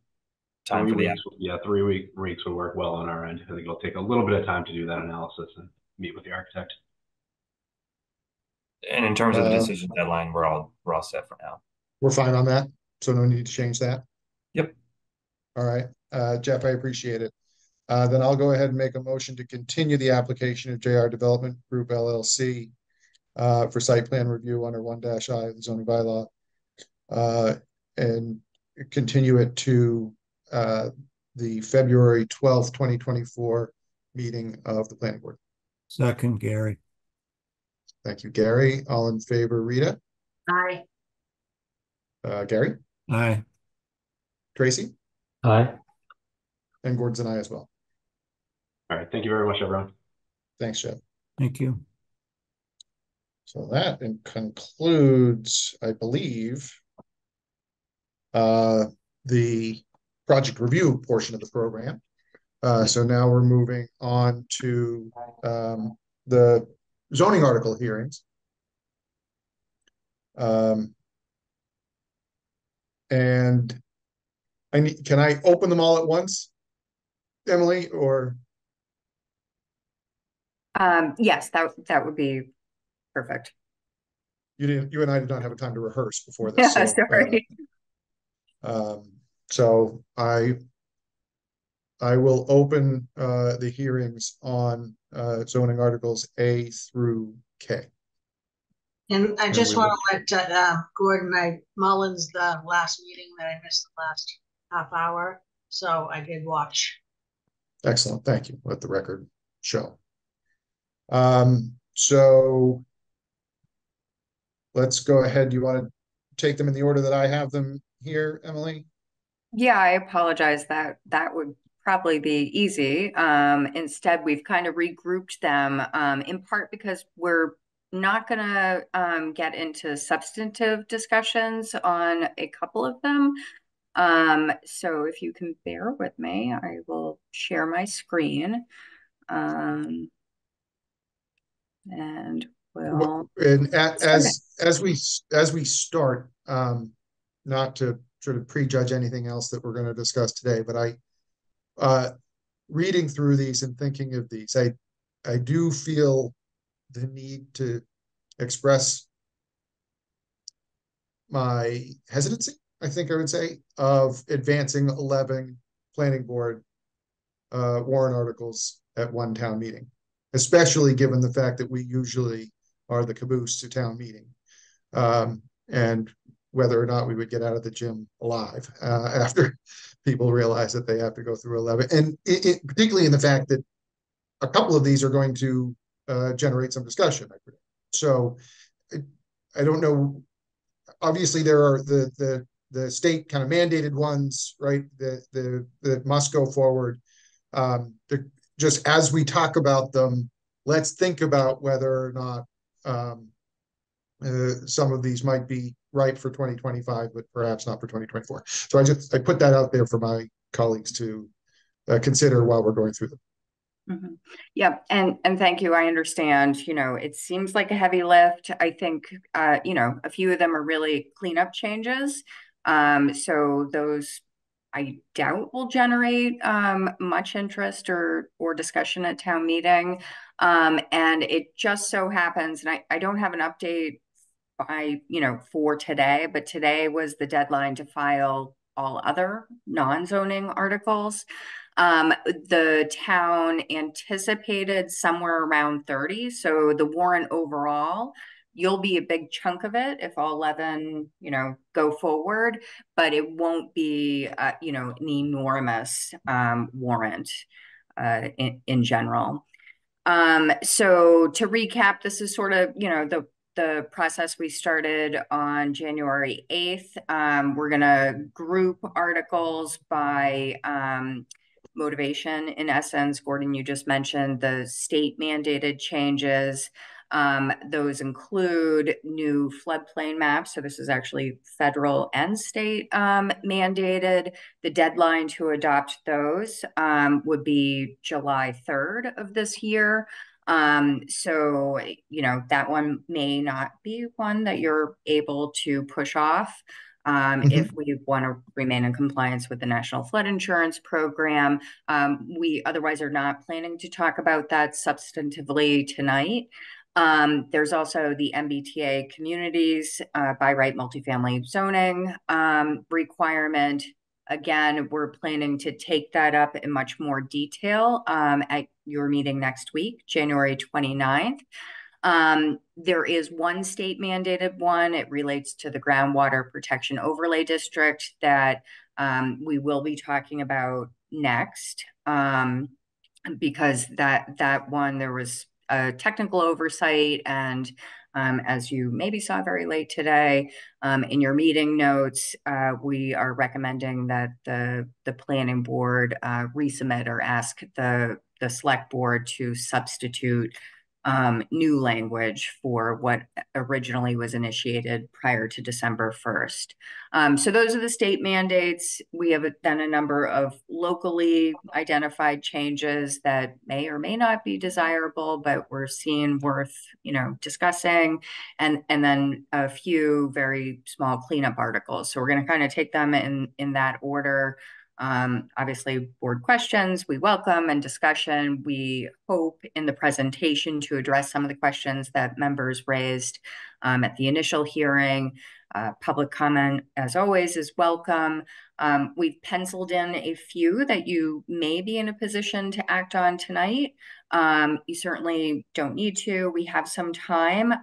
[SPEAKER 7] time for the
[SPEAKER 6] 3 weeks would work well on our end. I think it'll take a little bit of time to do that analysis and meet with the architect.
[SPEAKER 7] And in terms of the decision deadline, we're all set for now.
[SPEAKER 1] We're fine on that, so no need to change that.
[SPEAKER 7] Yep.
[SPEAKER 1] All right, Jeff, I appreciate it. Then I'll go ahead and make a motion to continue the application of JR Development Group LLC for site plan review under 1-I of the zoning bylaw, and continue it to the February 12th, 2024 meeting of the planning board.
[SPEAKER 2] Second, Gary.
[SPEAKER 1] Thank you, Gary. All in favor, Rita?
[SPEAKER 3] Aye.
[SPEAKER 1] Gary?
[SPEAKER 2] Aye.
[SPEAKER 1] Tracy?
[SPEAKER 5] Aye.
[SPEAKER 1] And Gordon's and I as well.
[SPEAKER 6] All right, thank you very much, everyone.
[SPEAKER 1] Thanks, Jeff.
[SPEAKER 2] Thank you.
[SPEAKER 1] So that concludes, I believe, the project review portion of the program. So now we're moving on to the zoning article hearings. And can I open them all at once, Emily, or?
[SPEAKER 8] Yes, that would be perfect.
[SPEAKER 1] You and I did not have a time to rehearse before this.
[SPEAKER 8] Yeah,
[SPEAKER 1] so,
[SPEAKER 8] sorry.
[SPEAKER 1] So I will open the hearings on zoning articles A through K.
[SPEAKER 3] And I just want to let Gordon, Mullins, the last meeting that I missed the last half hour, so I did watch.
[SPEAKER 1] Excellent, thank you. Let the record show. So let's go ahead. Do you want to take them in the order that I have them here, Emily?
[SPEAKER 8] Yeah, I apologize. That would probably be easy. Instead, we've kind of regrouped them in part because we're not gonna get into substantive discussions on a couple of them. So if you can bear with me, I will share my screen. And we'll
[SPEAKER 1] And
[SPEAKER 8] start it.
[SPEAKER 1] as we start, not to sort of prejudge anything else that we're going to discuss today, but reading through these and thinking of these, I do feel the need to express my hesitancy, I think I would say, of advancing 11 planning board warrant articles at one town meeting, especially given the fact that we usually are the caboose to town meeting. And whether or not we would get out of the gym alive after people realize that they have to go through 11. And particularly in the fact that a couple of these are going to generate some discussion. So I don't know. Obviously, there are the state kind of mandated ones, right? That must go forward. Just as we talk about them, let's think about whether or not some of these might be right for 2025, but perhaps not for 2024. So I put that out there for my colleagues to consider while we're going through them.
[SPEAKER 8] Mm-hmm. Yeah, and thank you. I understand, it seems like a heavy lift. I think, a few of them are really cleanup changes. So those I doubt will generate much interest or discussion at town meeting. And it just so happens, and I don't have an update for today, but today was the deadline to file all other non-zoning articles. The town anticipated somewhere around 30. So the warrant overall, you'll be a big chunk of it if all 11, go forward, but it won't be, an enormous warrant in general. So to recap, this is sort of, the process we started on January 8th. We're going to group articles by motivation. In essence, Gordon, you just mentioned the state mandated changes. Those include new floodplain maps. So this is actually federal and state mandated. The deadline to adopt those would be July 3rd of this year. So, that one may not be one that you're able to push off. If we want to remain in compliance with the National Flood Insurance Program. We otherwise are not planning to talk about that substantively tonight. There's also the MBTA communities by right multifamily zoning requirement. Again, we're planning to take that up in much more detail at your meeting next week, January 29th. There is one state mandated one. It relates to the groundwater protection overlay district that we will be talking about next because that one, there was a technical oversight and as you maybe saw very late today in your meeting notes, we are recommending that the planning board resubmit or ask the select board to substitute new language for what originally was initiated prior to December 1st. So those are the state mandates. We have then a number of locally identified changes that may or may not be desirable, but we're seeing worth, discussing, and then a few very small cleanup articles. So we're going to kind of take them in that order. Obviously, board questions we welcome and discussion. We hope in the presentation to address some of the questions that members raised at the initial hearing. Public comment, as always, is welcome. We've penciled in a few that you may be in a position to act on tonight. You certainly don't need to. We have some time,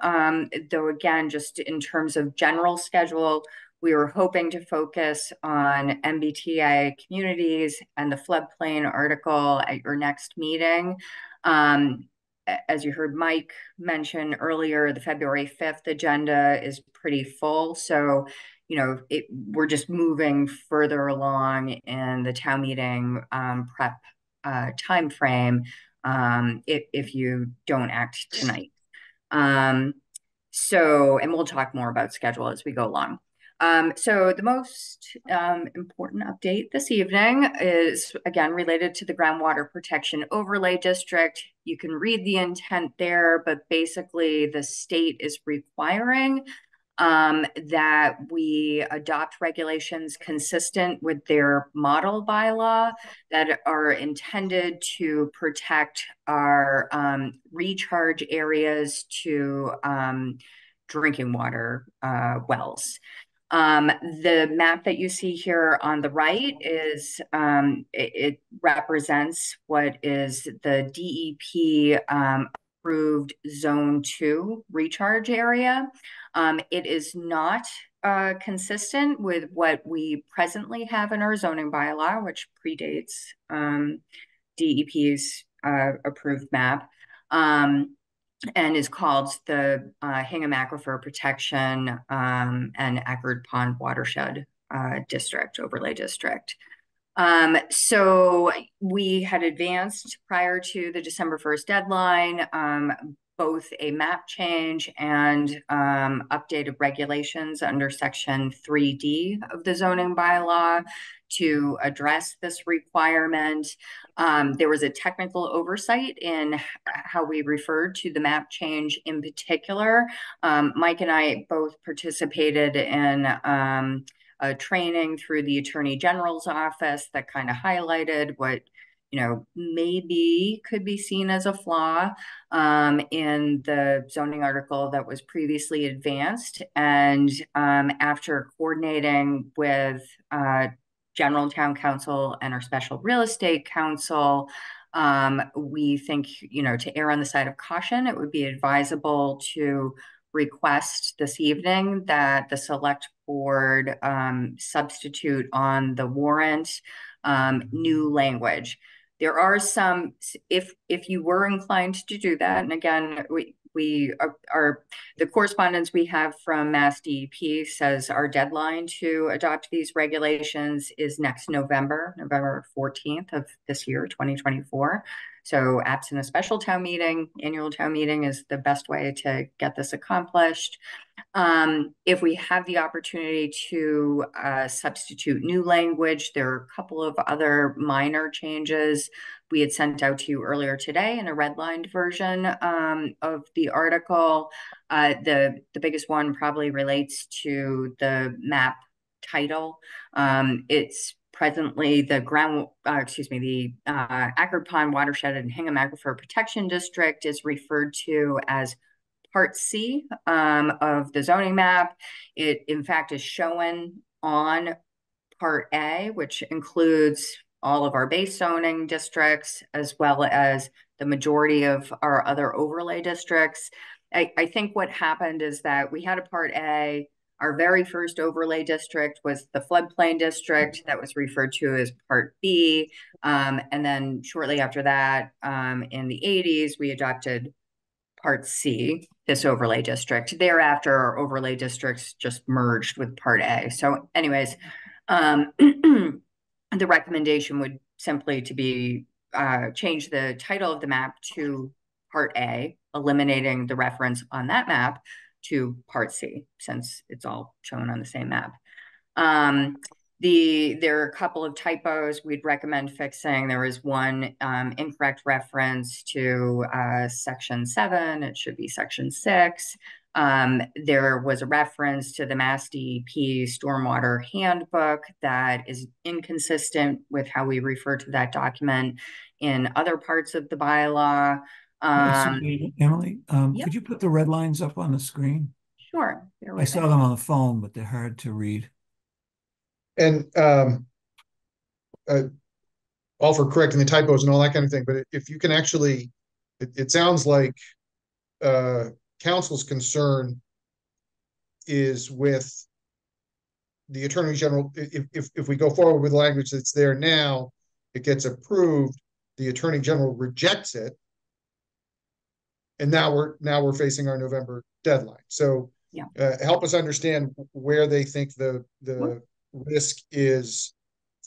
[SPEAKER 8] though, again, just in terms of general schedule, we were hoping to focus on MBTA communities and the floodplain article at your next meeting. As you heard Mike mention earlier, the February 5th agenda is pretty full. So, we're just moving further along in the town meeting prep timeframe if you don't act tonight. And we'll talk more about schedule as we go along. So the most important update this evening is, again, related to the Groundwater Protection Overlay District. You can read the intent there, but basically the state is requiring that we adopt regulations consistent with their model bylaw that are intended to protect our recharge areas to drinking water wells. The map that you see here on the right is it represents what is the DEP approved Zone 2 recharge area. It is not consistent with what we presently have in our zoning bylaw, which predates DEP's approved map. And is called the Hingham Aquifer Protection and Eckerd Pond Watershed District, Overlay District. So we had advanced prior to the December 1st deadline, both a map change and updated regulations under Section 3D of the zoning bylaw to address this requirement. There was a technical oversight in how we referred to the map change in particular. Mike and I both participated in a training through the Attorney General's office that kind of highlighted what maybe could be seen as a flaw in the zoning article that was previously advanced. And after coordinating with General Town Council and our special real estate counsel, we think, to err on the side of caution, it would be advisable to request this evening that the select board substitute on the warrant new language. There are some, if you were inclined to do that, and again, we are the correspondence we have from Mass DEP says our deadline to adopt these regulations is next November 14th of this year, 2024. So absent a special town meeting, annual town meeting is the best way to get this accomplished. If we have the opportunity to substitute new language, there are a couple of other minor changes we had sent out to you earlier today in a redlined version of the article. The biggest one probably relates to the map title. It's presently the Eckerd Pond Watershed and Hingham Aquifer Protection District is referred to as Part C of the zoning map. It, in fact, is shown on Part A, which includes all of our base zoning districts, as well as the majority of our other overlay districts. I think what happened is that we had a Part A. Our very first overlay district was the floodplain district that was referred to as Part B. And then shortly after that, in the 80s, we adopted Part C, this overlay district. Thereafter, our overlay districts just merged with Part A. So anyways, the recommendation would simply to be change the title of the map to Part A, eliminating the reference on that map to Part C, since it's all shown on the same map. There are a couple of typos we'd recommend fixing. There is one incorrect reference to Section 7. It should be Section 6. There was a reference to the Mass DEP Stormwater Handbook that is inconsistent with how we refer to that document in other parts of the bylaw.
[SPEAKER 2] Emily,
[SPEAKER 8] Yep.
[SPEAKER 2] Could you put the red lines up on the screen?
[SPEAKER 8] Sure.
[SPEAKER 2] I saw them on the phone, but they're hard to read.
[SPEAKER 1] And all for correcting the typos and all that kind of thing. But if you can actually, it sounds like council's concern is with the Attorney General. If we go forward with language that's there now, it gets approved, the Attorney General rejects it, and now we're facing our November deadline. So
[SPEAKER 8] yeah.
[SPEAKER 1] Help us understand where they think the risk is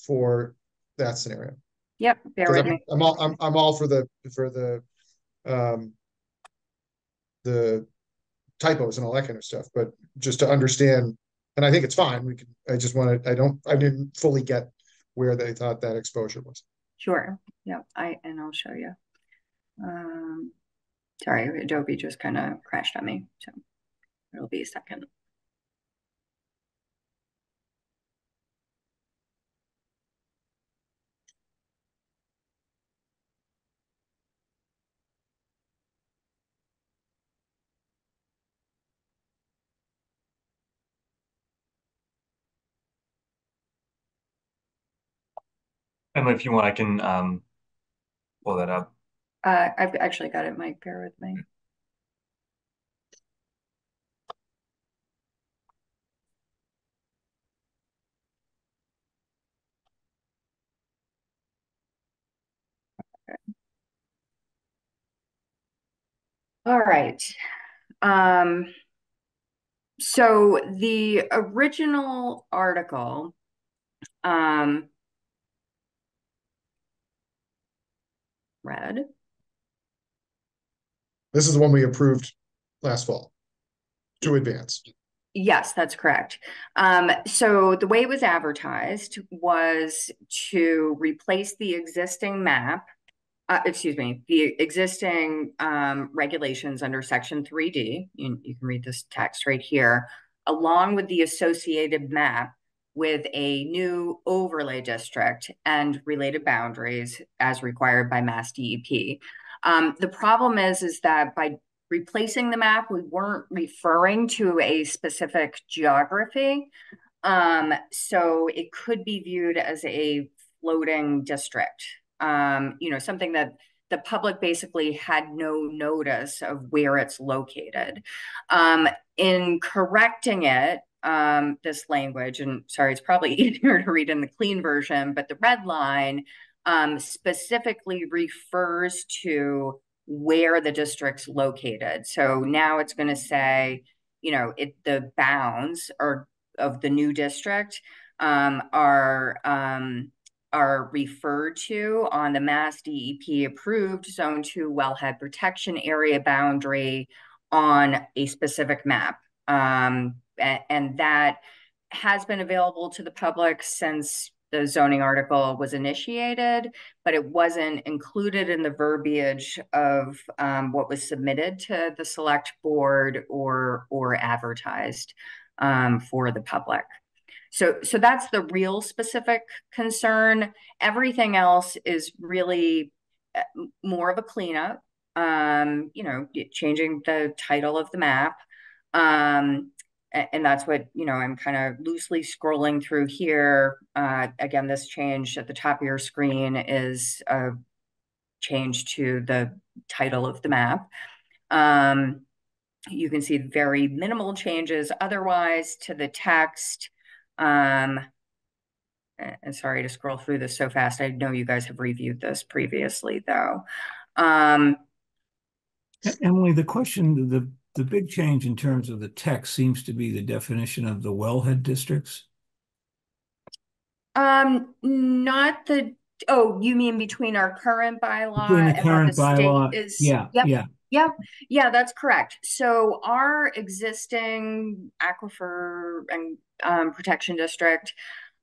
[SPEAKER 1] for that scenario.
[SPEAKER 8] Yep, bear with me.
[SPEAKER 1] I'm all for the typos and all that kind of stuff, but just to understand, and I think it's fine. I didn't fully get where they thought that exposure was.
[SPEAKER 8] Sure. Yeah, I'll show you. Sorry, Adobe just kind of crashed on me, so it'll be a second.
[SPEAKER 7] Emily, if you want, I can pull that up.
[SPEAKER 8] I've actually got it, Mike, bear with me. All right. So the original article, read.
[SPEAKER 1] This is the one we approved last fall to advance.
[SPEAKER 8] Yes, that's correct. So the way it was advertised was to replace the existing map, the existing regulations under Section 3D. You can read this text right here, along with the associated map with a new overlay district and related boundaries as required by Mass DEP. The problem is that by replacing the map, we weren't referring to a specific geography. So it could be viewed as a floating district, something that the public basically had no notice of where it's located. In correcting it, this language, and sorry, it's probably easier to read in the clean version, but the red line specifically refers to where the district's located. So now it's going to say, the bounds of the new district are referred to on the Mass DEP approved Zone 2 wellhead protection area boundary on a specific map. And that has been available to the public since the zoning article was initiated, but it wasn't included in the verbiage of what was submitted to the select board or advertised for the public. So that's the real specific concern. Everything else is really more of a cleanup, changing the title of the map. And that's what, I'm kind of loosely scrolling through here. Again, this change at the top of your screen is a change to the title of the map. You can see very minimal changes otherwise to the text. And sorry to scroll through this so fast. I know you guys have reviewed this previously, though.
[SPEAKER 2] Emily, the big change in terms of the text seems to be the definition of the wellhead districts.
[SPEAKER 8] Not the, oh, you mean between our current bylaw
[SPEAKER 2] Between the
[SPEAKER 8] and
[SPEAKER 2] current
[SPEAKER 8] what the
[SPEAKER 2] bylaw,
[SPEAKER 8] state is?
[SPEAKER 2] yeah,
[SPEAKER 8] Yep. Yeah, that's correct. So our existing aquifer and protection district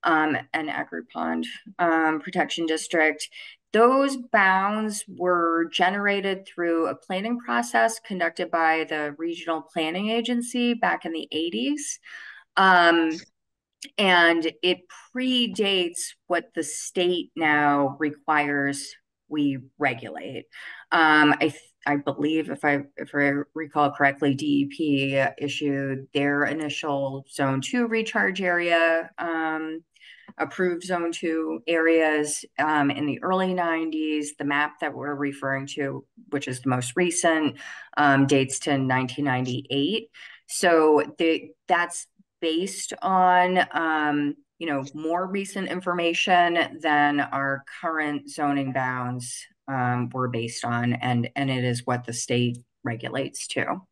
[SPEAKER 8] and Agri Pond protection district, those bounds were generated through a planning process conducted by the Regional Planning Agency back in the 80s. And it predates what the state now requires we regulate. I believe, if I recall correctly, DEP issued their initial Zone 2 recharge area, approved Zone 2 areas in the early 90s. The map that we're referring to, which is the most recent, dates to 1998. So that's based on more recent information than our current zoning bounds were based on, and it is what the state regulates too.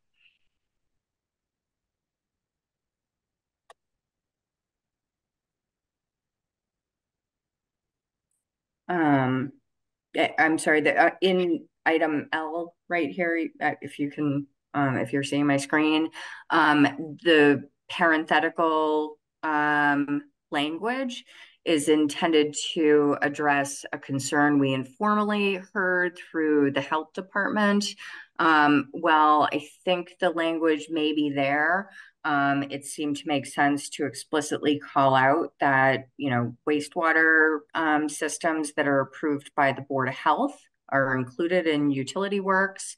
[SPEAKER 8] I'm sorry, that in item L right here, if you can if you're seeing my screen. The parenthetical language is intended to address a concern we informally heard through the health department. While I think the language may be there, it seemed to make sense to explicitly call out that, wastewater systems that are approved by the Board of Health are included in utility works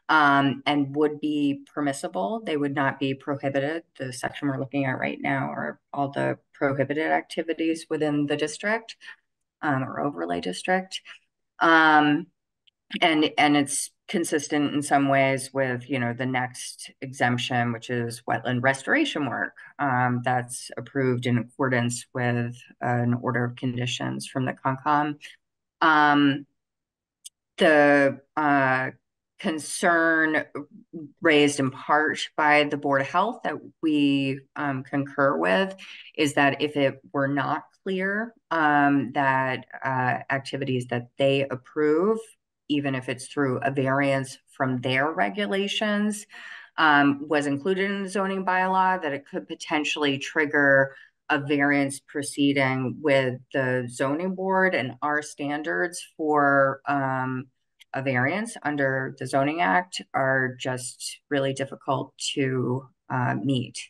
[SPEAKER 8] and would be permissible. They would not be prohibited. The section we're looking at right now are all the prohibited activities within the district or overlay district. And it's consistent in some ways with, the next exemption, which is wetland restoration work that's approved in accordance with an order of conditions from the Concom. The concern raised in part by the Board of Health that we concur with is that if it were not clear that activities that they approve, even if it's through a variance from their regulations, was included in the zoning bylaw, that it could potentially trigger a variance proceeding with the zoning board, and our standards for a variance under the Zoning Act are just really difficult to meet.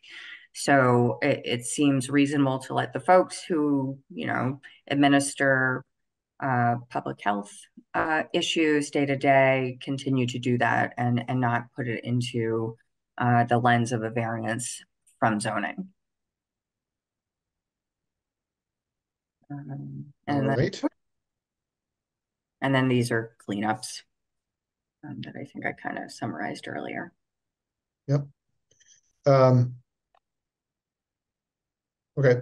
[SPEAKER 8] So it seems reasonable to let the folks who, administer public health issues day to day continue to do that and not put it into the lens of a variance from zoning. And then these are cleanups that I think I kind of summarized earlier.
[SPEAKER 1] Yep. Okay.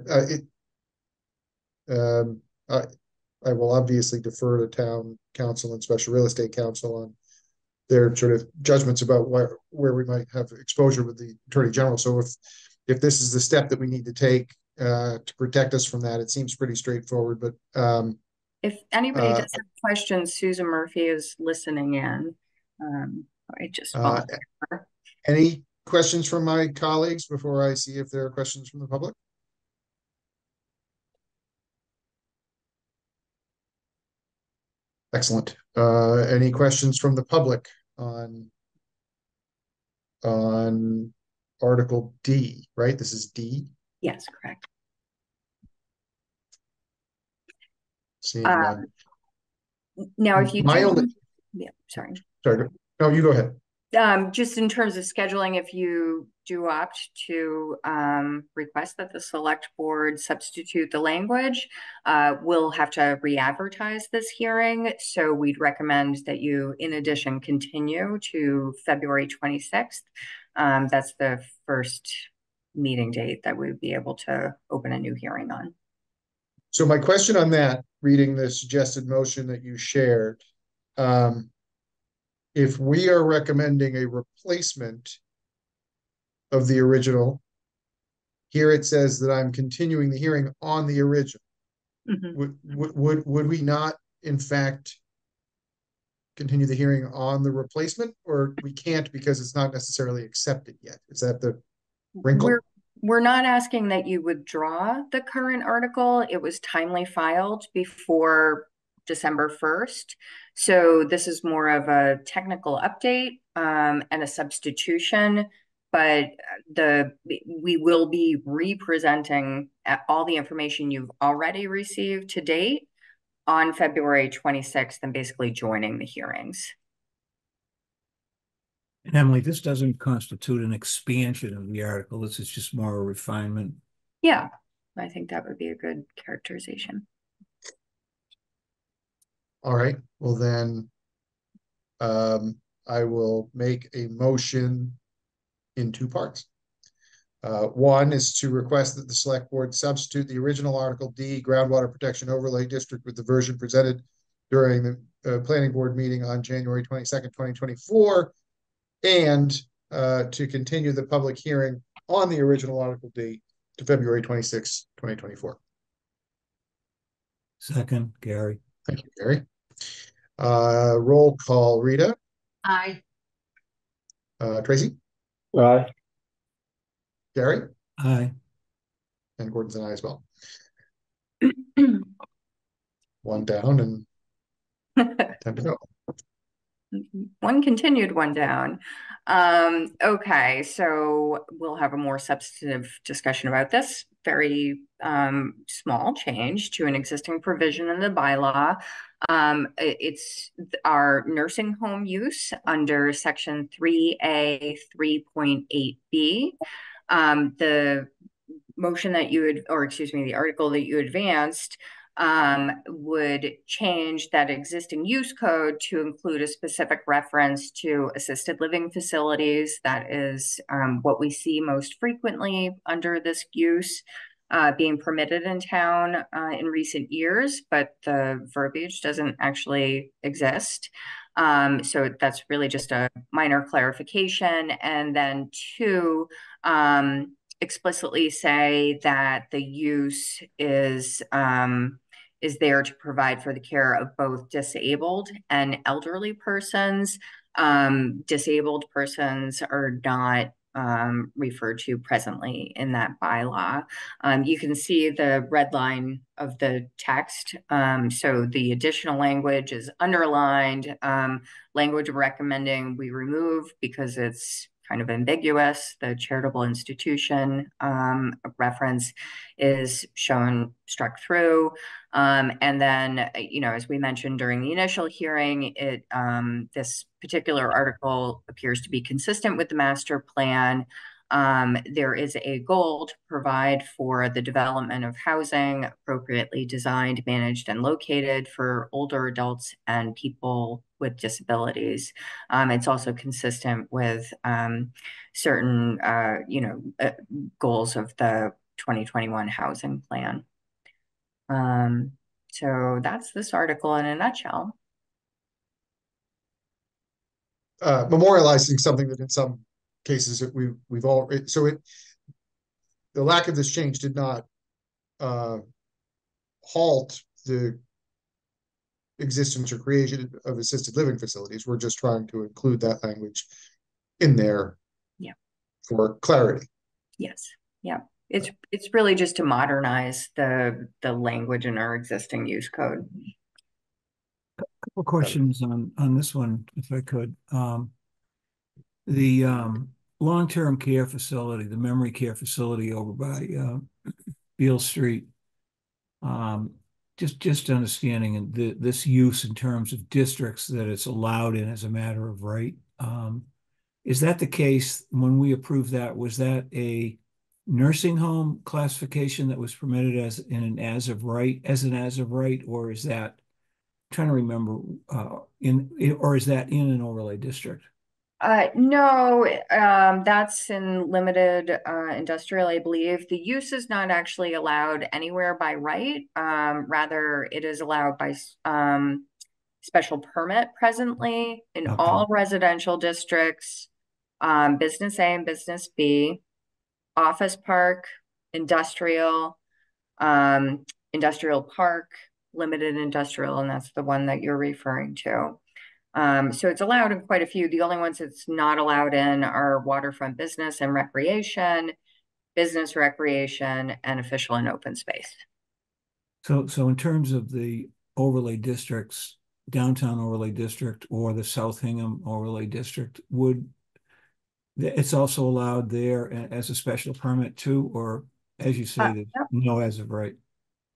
[SPEAKER 1] I will obviously defer to town council and special real estate council on their sort of judgments about where we might have exposure with the attorney general. So if this is the step that we need to take to protect us from that, it seems pretty straightforward. But
[SPEAKER 8] if anybody does have questions, Susan Murphy is listening in. I just
[SPEAKER 1] any questions from my colleagues before I see if there are questions from the public? Excellent. Any questions from the public on Article D, right? This is D?
[SPEAKER 8] Yes, correct.
[SPEAKER 1] Seeing none.
[SPEAKER 8] Now, if you sorry.
[SPEAKER 1] No, you go ahead.
[SPEAKER 8] Just in terms of scheduling, if you do opt to request that the select board substitute the language, we'll have to re-advertise this hearing. So we'd recommend that you, in addition, continue to February 26th. That's the first meeting date that we'd be able to open a new hearing on.
[SPEAKER 1] So my question on that, reading the suggested motion that you shared, if we are recommending a replacement of the original, here it says that I'm continuing the hearing on the original. Mm-hmm. Would we not, in fact, continue the hearing on the replacement, or we can't because it's not necessarily accepted yet? Is that the wrinkle?
[SPEAKER 8] We're not asking that you withdraw the current article. It was timely filed before December 1st. So this is more of a technical update and a substitution, but we will be representing all the information you've already received to date on February 26th and basically joining the hearings.
[SPEAKER 2] And Emily, this doesn't constitute an expansion of the article. This is just more a refinement.
[SPEAKER 8] Yeah, I think that would be a good characterization.
[SPEAKER 1] All right. Well, then I will make a motion in two parts. One is to request that the select board substitute the original Article D groundwater protection overlay district with the version presented during the planning board meeting on January 22nd, 2024, and to continue the public hearing on the original Article D to February 26th, 2024.
[SPEAKER 2] Second, Gary.
[SPEAKER 1] Thank you, Gary. Roll call, Rita.
[SPEAKER 3] Aye.
[SPEAKER 1] Tracy,
[SPEAKER 5] Aye.
[SPEAKER 1] Gary,
[SPEAKER 2] Aye.
[SPEAKER 1] and Gordon's an aye as well. One down and 10 to go.
[SPEAKER 8] One continued, one down. Okay, so we'll have a more substantive discussion about this very small change to an existing provision in the bylaw. It's our nursing home use under section 3A 3.8B. The motion that you had, or excuse me, the article that you advanced would change that existing use code to include a specific reference to assisted living facilities. That is what we see most frequently under this use being permitted in town in recent years, but the verbiage doesn't actually exist. So that's really just a minor clarification. And then two, explicitly say that the use is there to provide for the care of both disabled and elderly persons. Disabled persons are not referred to presently in that bylaw. You can see the red line of the text. So the additional language is underlined. Language recommending we remove because it's kind of ambiguous. The charitable institution reference is shown struck through. And then, as we mentioned during the initial hearing, this particular article appears to be consistent with the master plan. There is a goal to provide for the development of housing appropriately designed, managed, and located for older adults and people with disabilities. It's also consistent with certain, goals of the 2021 housing plan. So that's this article in a nutshell.
[SPEAKER 1] Memorializing something that in some cases that we've all, the lack of this change did not halt the existence or creation of assisted living facilities. We're just trying to include that language in there,
[SPEAKER 8] yeah,
[SPEAKER 1] for clarity.
[SPEAKER 8] Yes, yeah. It's really just to modernize the language in our existing use code.
[SPEAKER 2] Couple questions on this one, if I could. The long-term care facility, the memory care facility over by Beale Street. Just understanding this use in terms of districts that it's allowed in as a matter of right. Is that the case when we approved that? Was that a nursing home classification that was permitted as an as of right, or is that, I'm trying to remember, or is that in an overlay district?
[SPEAKER 8] No, that's in limited industrial, I believe. The use is not actually allowed anywhere by right. Rather, it is allowed by special permit presently in all residential districts, business A and business B, office park, industrial, industrial park, limited industrial, and that's the one that you're referring to. So it's allowed in quite a few. The only ones it's not allowed in are waterfront business and recreation, business recreation, and official and open space.
[SPEAKER 2] So in terms of the overlay districts, downtown overlay district or the South Hingham overlay district, it's also allowed there as a special permit too, or as you say,
[SPEAKER 8] Yep.
[SPEAKER 2] no as of right?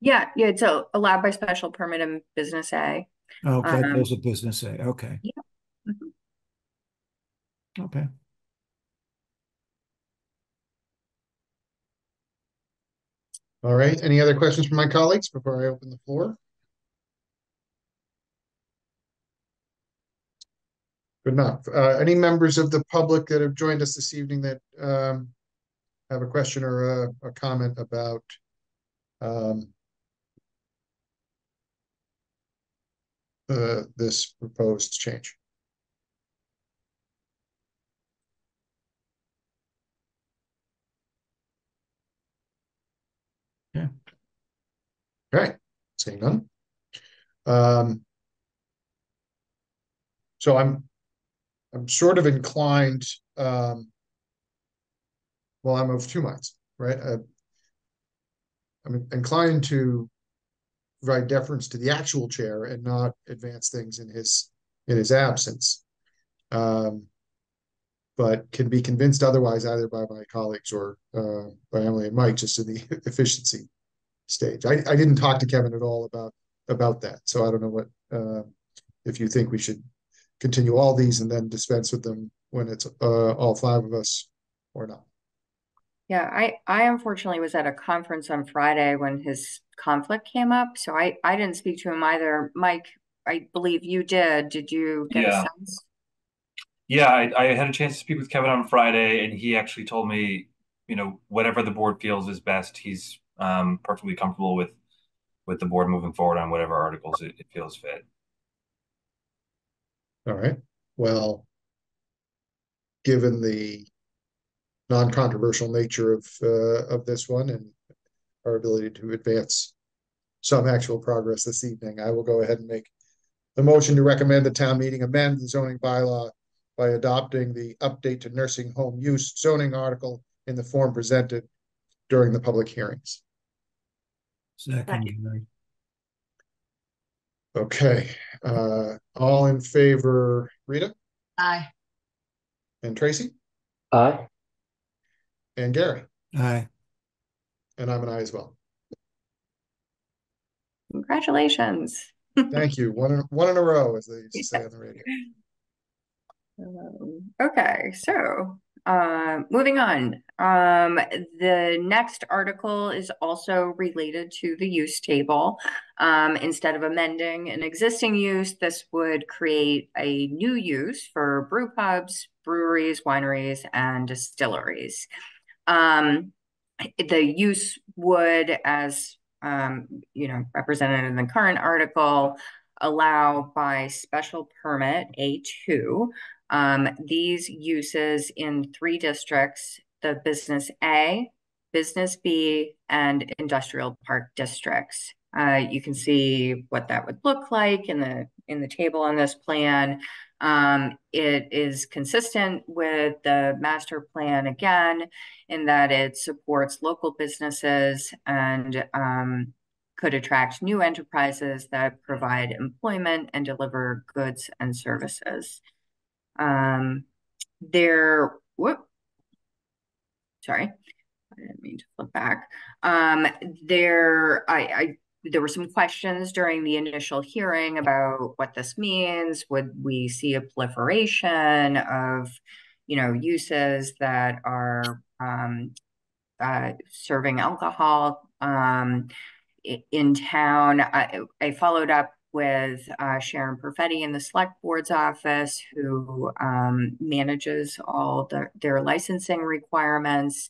[SPEAKER 8] Yeah, it's allowed by special permit in business A.
[SPEAKER 2] Oh, those are business A. Okay.
[SPEAKER 8] Yeah. Mm-hmm.
[SPEAKER 2] Okay.
[SPEAKER 1] All right. Any other questions from my colleagues before I open the floor? Good enough. Any members of the public that have joined us this evening that have a question or a comment about this proposed change?
[SPEAKER 2] Yeah.
[SPEAKER 1] All right. Seeing none. So I'm sort of inclined well, I'm of two minds, right? I'm inclined to provide deference to the actual chair and not advance things in his absence. But can be convinced otherwise either by my colleagues or by Emily and Mike, just in the efficiency stage. I didn't talk to Kevin at all about that, so I don't know what if you think we should continue all these and then dispense with them when it's all five of us or not.
[SPEAKER 8] Yeah, I unfortunately was at a conference on Friday when his conflict came up, so I didn't speak to him either. Mike, I believe you did. Did you get a
[SPEAKER 7] Yeah.
[SPEAKER 8] sense?
[SPEAKER 7] Yeah, I had a chance to speak with Kevin on Friday, and he actually told me, whatever the board feels is best, he's perfectly comfortable with the board moving forward on whatever articles it feels fit.
[SPEAKER 1] All right. Well, given the non-controversial nature of this one and our ability to advance some actual progress this evening, I will go ahead and make the motion to recommend the town meeting amend the zoning bylaw by adopting the update to nursing home use zoning article in the form presented during the public hearings.
[SPEAKER 2] Second, Gary.
[SPEAKER 1] Okay. All in favor, Rita
[SPEAKER 3] Aye.
[SPEAKER 1] and Tracy
[SPEAKER 5] Aye.
[SPEAKER 1] and Gary,
[SPEAKER 2] Aye.
[SPEAKER 1] and I'm an aye as well.
[SPEAKER 8] Congratulations.
[SPEAKER 1] Thank you. One in a row, as they used to say on the radio.
[SPEAKER 8] Okay, so moving on. The next article is also related to the use table. Instead of amending an existing use, this would create a new use for brew pubs, breweries, wineries, and distilleries. The use would, as represented in the current article, allow by special permit A2 these uses in three districts: the business A, business B, and industrial park districts. You can see what that would look like in the table on this plan. It is consistent with the master plan again, in that it supports local businesses and could attract new enterprises that provide employment and deliver goods and services. Sorry, I didn't mean to flip back. There were some questions during the initial hearing about what this means. Would we see a proliferation of, uses that are serving alcohol in town? I followed up with Sharon Perfetti in the select board's office, who manages all their licensing requirements.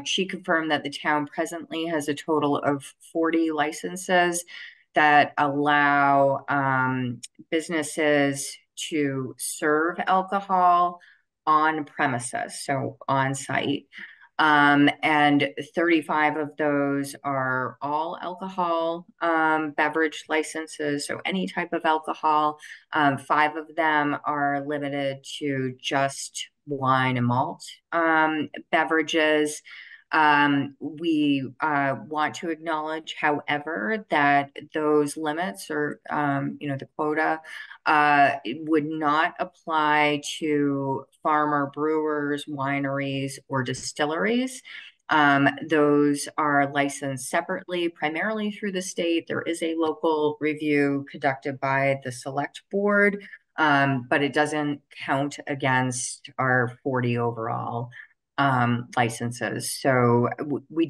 [SPEAKER 8] She confirmed that the town presently has a total of 40 licenses that allow businesses to serve alcohol on premises, so on site. And 35 of those are all alcohol beverage licenses, so any type of alcohol. 5 of them are limited to just wine and malt beverages. We want to acknowledge, however, that those limits, or the quota, would not apply to farmer brewers, wineries, or distilleries. Those are licensed separately, primarily through the state. There is a local review conducted by the select board, but it doesn't count against our 40 overall licenses. So we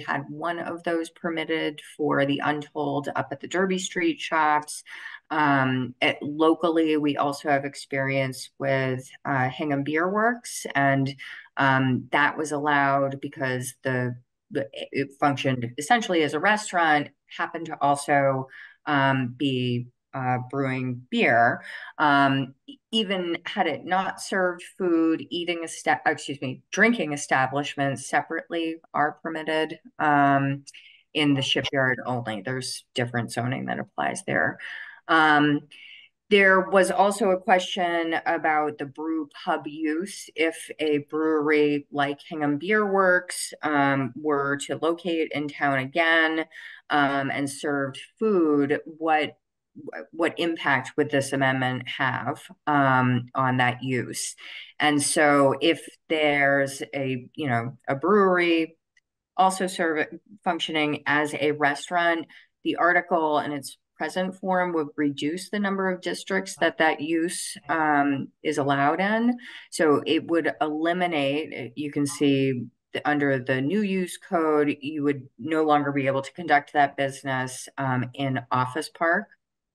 [SPEAKER 8] had one of those permitted for the Untold up at the Derby Street shops. Locally, we also have experience with Hingham Beer Works, and that was allowed because it functioned essentially as a restaurant, happened to also be brewing beer. Even had it not served food, drinking establishments separately are permitted in the shipyard only. There's different zoning that applies there. There was also a question about the brew pub use. If a brewery like Hingham Beer Works were to locate in town again and served food, what impact would this amendment have on that use? And so if there's a brewery also functioning as a restaurant, the article in its present form would reduce the number of districts that use is allowed in. So it would eliminate, you can see under the new use code, you would no longer be able to conduct that business in Office Park,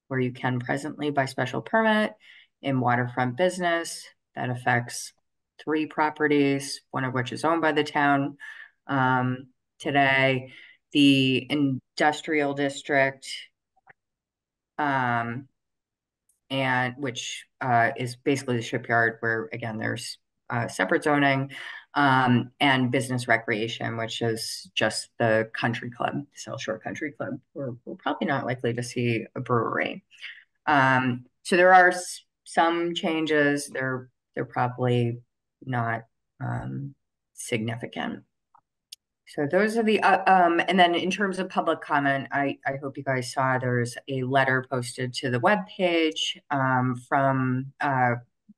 [SPEAKER 8] where you can presently by special permit, in waterfront business. That affects 3 properties, one of which is owned by the town today. The industrial district, and which is basically the shipyard, where again there's separate zoning, and business recreation, which is just the country club, South Shore Country Club. We're probably not likely to see a brewery. So there are some changes. They're probably not significant. So those are the and then in terms of public comment, I hope you guys saw there's a letter posted to the webpage from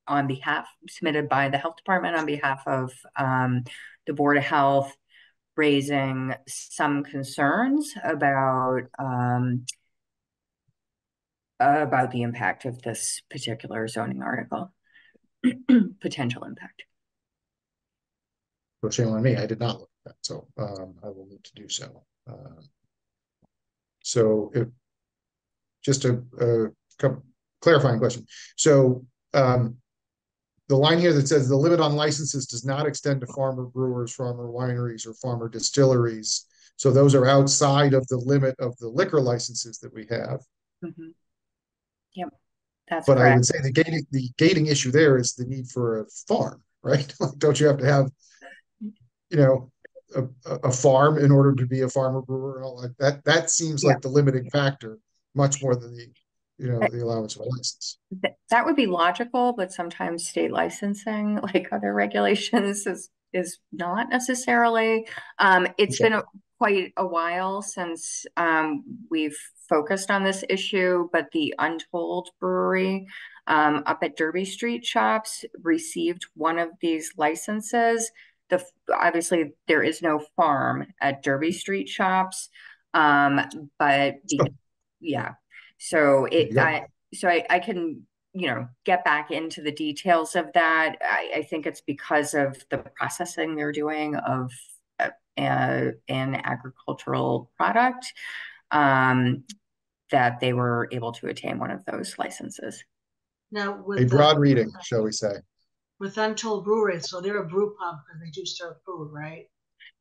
[SPEAKER 8] on behalf submitted by the health department on behalf of the Board of Health, raising some concerns about the impact of this particular zoning article, potential impact.
[SPEAKER 1] So shame on me, I did not look at that, so I will need to do so. Just a clarifying question. So the line here that says the limit on licenses does not extend to farmer brewers, farmer wineries, or farmer distilleries. So those are outside of the limit of the liquor licenses that we have.
[SPEAKER 8] Mm-hmm. Yep, that's
[SPEAKER 1] but
[SPEAKER 8] correct.
[SPEAKER 1] I would say the gating issue there is the need for a farm, right? Like, don't you have to have, a farm in order to be a farmer brewer and all like that? That seems like the limiting factor, much more than the allowance of a license.
[SPEAKER 8] That would be logical, but sometimes state licensing, like other regulations, is not necessarily. It's been quite a while since we've focused on this issue, but the Untold Brewery up at Derby Street Shops received one of these licenses. Obviously there is no farm at Derby Street Shops, but yeah. So I can, get back into the details of that. I think it's because of the processing they're doing of an agricultural product that they were able to attain one of those licenses.
[SPEAKER 3] Now,
[SPEAKER 1] a broad reading, shall we say.
[SPEAKER 3] With Untold Brewery, so they're a brew pub because they do serve food, right?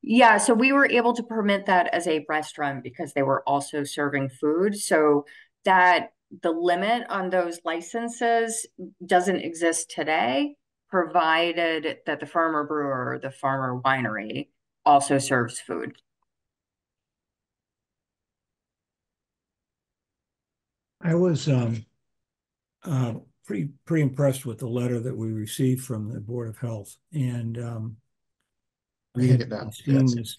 [SPEAKER 8] Yeah, so we were able to permit that as a restaurant because they were also serving food. So that the limit on those licenses doesn't exist today, provided that the farmer brewer or the farmer winery also serves food.
[SPEAKER 2] I was pretty impressed with the letter that we received from the Board of Health, and we had seen this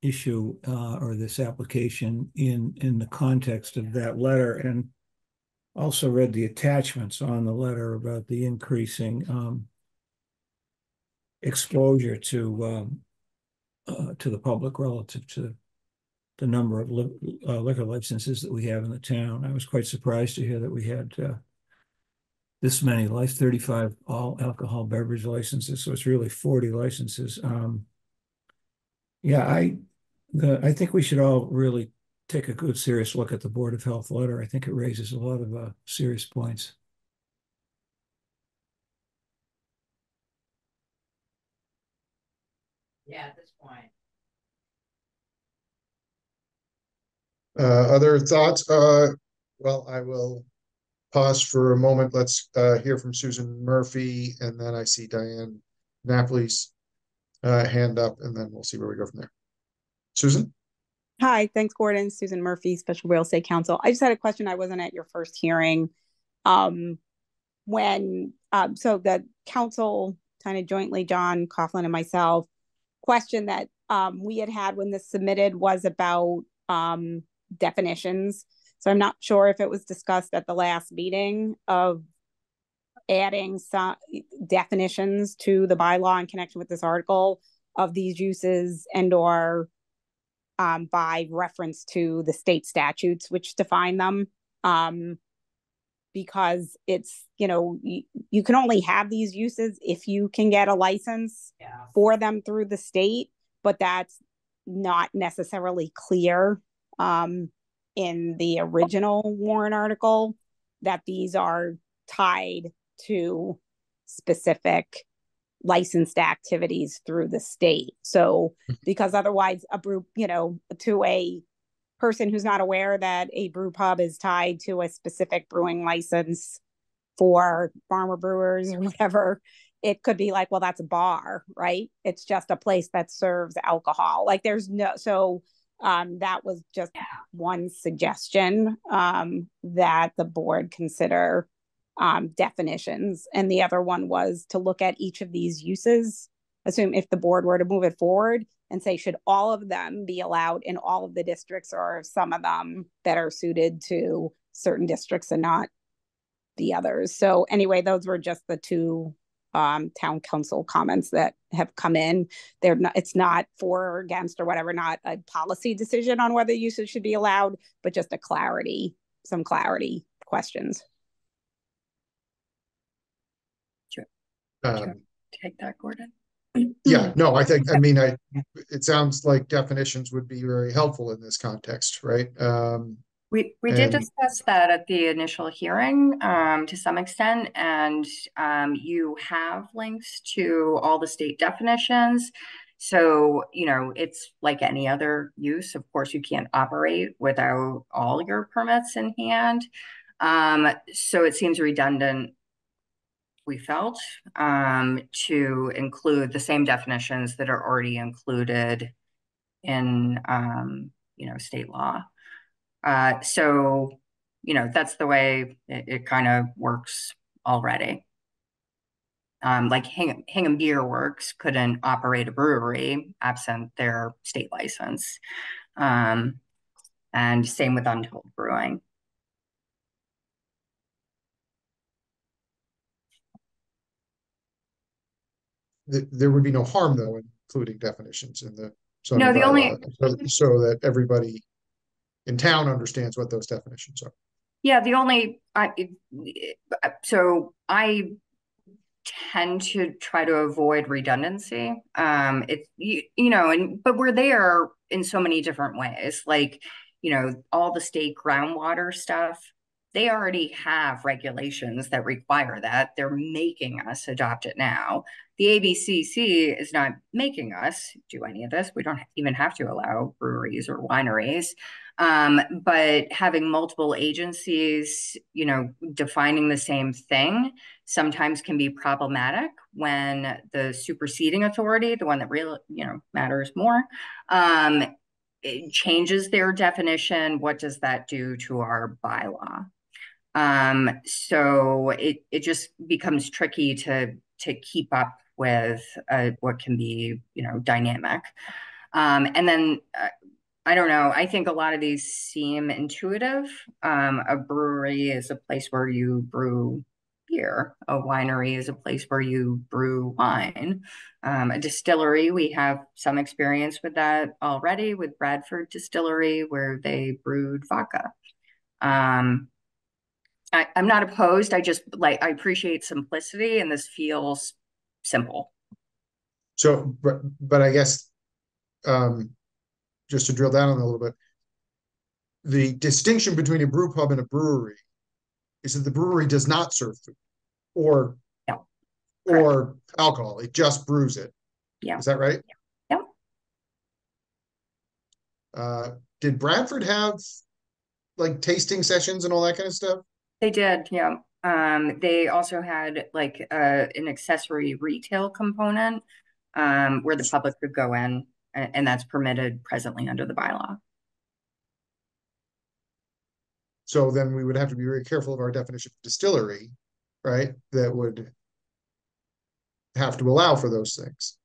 [SPEAKER 2] issue or this application in the context of that letter, and also read the attachments on the letter about the increasing exposure to the public relative to the number of liquor licenses that we have in the town. I was quite surprised to hear that we had this many, 35 all alcohol beverage licenses. So it's really 40 licenses. Yeah, I think we should all really take a good, serious look at the Board of Health letter. I think it raises a lot of serious points.
[SPEAKER 8] Yeah, at this point.
[SPEAKER 1] Other thoughts? Well, I will pause for a moment. Let's hear from Susan Murphy, and then I see Diane Napoli's hand up, and then we'll see where we go from there. Susan?
[SPEAKER 9] Hi, thanks, Gordon. Susan Murphy, Special Real Estate Counsel. I just had a question. I wasn't at your first hearing. So the council kind of jointly, John Coughlin and myself, question that we had when this submitted was about definitions. So I'm not sure if it was discussed at the last meeting of adding some definitions to the bylaw in connection with this article of these uses, and or by reference to the state statutes which define them. Because it's, you can only have these uses if you can get a license for them through the state, but that's not necessarily clear in the original warrant article, that these are tied to specific licensed activities through the state. So because otherwise to a person who's not aware that a brew pub is tied to a specific brewing license for farmer brewers or whatever, it could be like, well, that's a bar, right? It's just a place that serves alcohol. Like there's no, so that was just one suggestion that the board consider definitions. And the other one was to look at each of these uses, assume if the board were to move it forward and say, should all of them be allowed in all of the districts, or some of them that are suited to certain districts and not the others. So anyway, those were just the two town council comments that have come in. They're not, it's not for or against or whatever, not a policy decision on whether usage should be allowed, but just some clarity questions.
[SPEAKER 8] Take that, Gordon.
[SPEAKER 1] Yeah, no, it sounds like definitions would be very helpful in this context, right?
[SPEAKER 8] We did discuss that at the initial hearing to some extent, and you have links to all the state definitions. So, it's like any other use. Of course, you can't operate without all your permits in hand. So it seems redundant, we felt, to include the same definitions that are already included in, state law. So, that's the way it kind of works already. Like Hingham Beer Works couldn't operate a brewery absent their state license. And same with Untold Brewing.
[SPEAKER 1] There would be no harm, though, in including definitions in the zoning
[SPEAKER 8] No, the
[SPEAKER 1] bylaw,
[SPEAKER 8] only
[SPEAKER 1] so that everybody in town understands what those definitions are.
[SPEAKER 8] Yeah, so I tend to try to avoid redundancy. But we're there in so many different ways. Like, all the state groundwater stuff, they already have regulations that require that. They're making us adopt it now. The ABCC is not making us do any of this. We don't even have to allow breweries or wineries. But having multiple agencies, defining the same thing sometimes can be problematic when the superseding authority, the one that really, matters more, it changes their definition. What does that do to our bylaw? So it just becomes tricky to keep up with what can be, dynamic. And then I don't know. I think a lot of these seem intuitive. A brewery is a place where you brew beer. A winery is a place where you brew wine. A distillery, we have some experience with that already with Bradford Distillery, where they brewed vodka. I'm not opposed. I appreciate simplicity, and this feels simple.
[SPEAKER 1] So, but I guess, just to drill down on it a little bit, the distinction between a brew pub and a brewery is that the brewery does not serve food or alcohol. It just brews it.
[SPEAKER 8] Yeah.
[SPEAKER 1] Is that right?
[SPEAKER 8] Yeah.
[SPEAKER 1] Did Bradford have like tasting sessions and all that kind of stuff?
[SPEAKER 8] They did, yeah. They also had like an accessory retail component where the public could go in, and that's permitted presently under the bylaw.
[SPEAKER 1] So then we would have to be very careful of our definition of distillery, right? That would have to allow for those things.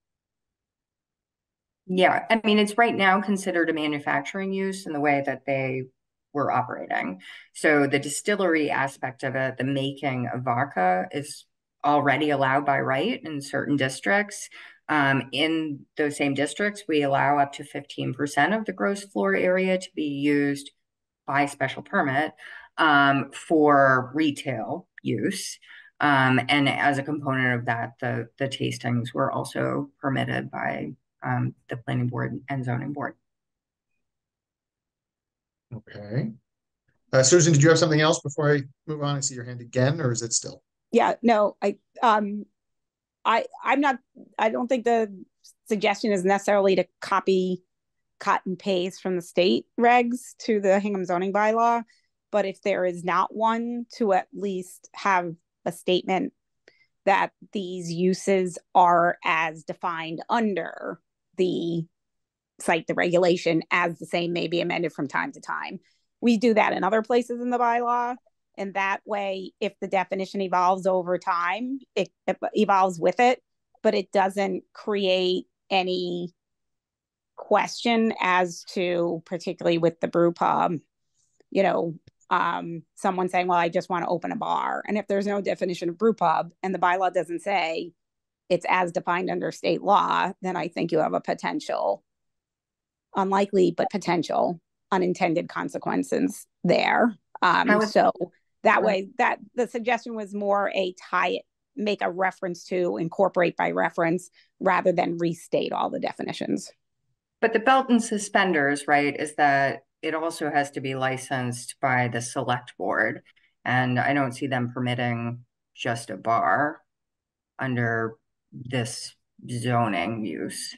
[SPEAKER 8] Yeah, I mean, it's right now considered a manufacturing use in the way that they were operating. So the distillery aspect of it, the making of vodka, is already allowed by right in certain districts. In those same districts, we allow up to 15% of the gross floor area to be used by special permit for retail use. And as a component of that, the tastings were also permitted by the planning board and zoning board.
[SPEAKER 1] Okay. Susan, did you have something else before I move on? I see your hand again, or is it still?
[SPEAKER 9] Yeah, no, I'm not, I don't think the suggestion is necessarily to copy, cut and paste from the state regs to the Hingham zoning bylaw, but if there is not one, to at least have a statement that these uses are as defined under the cite the regulation as the same may be amended from time to time. We do that in other places in the bylaw. And that way, if the definition evolves over time, it evolves with it, but it doesn't create any question as to, particularly with the brew pub, you know, someone saying, well, I just want to open a bar. And if there's no definition of brew pub and the bylaw doesn't say it's as defined under state law, then I think you have a potential, unlikely, but potential unintended consequences there. So that way, that the suggestion was more a tie, make a reference to, incorporate by reference, rather than restate all the definitions.
[SPEAKER 8] But the belt and suspenders, right, is that it also has to be licensed by the select board. And I don't see them permitting just a bar under this zoning use.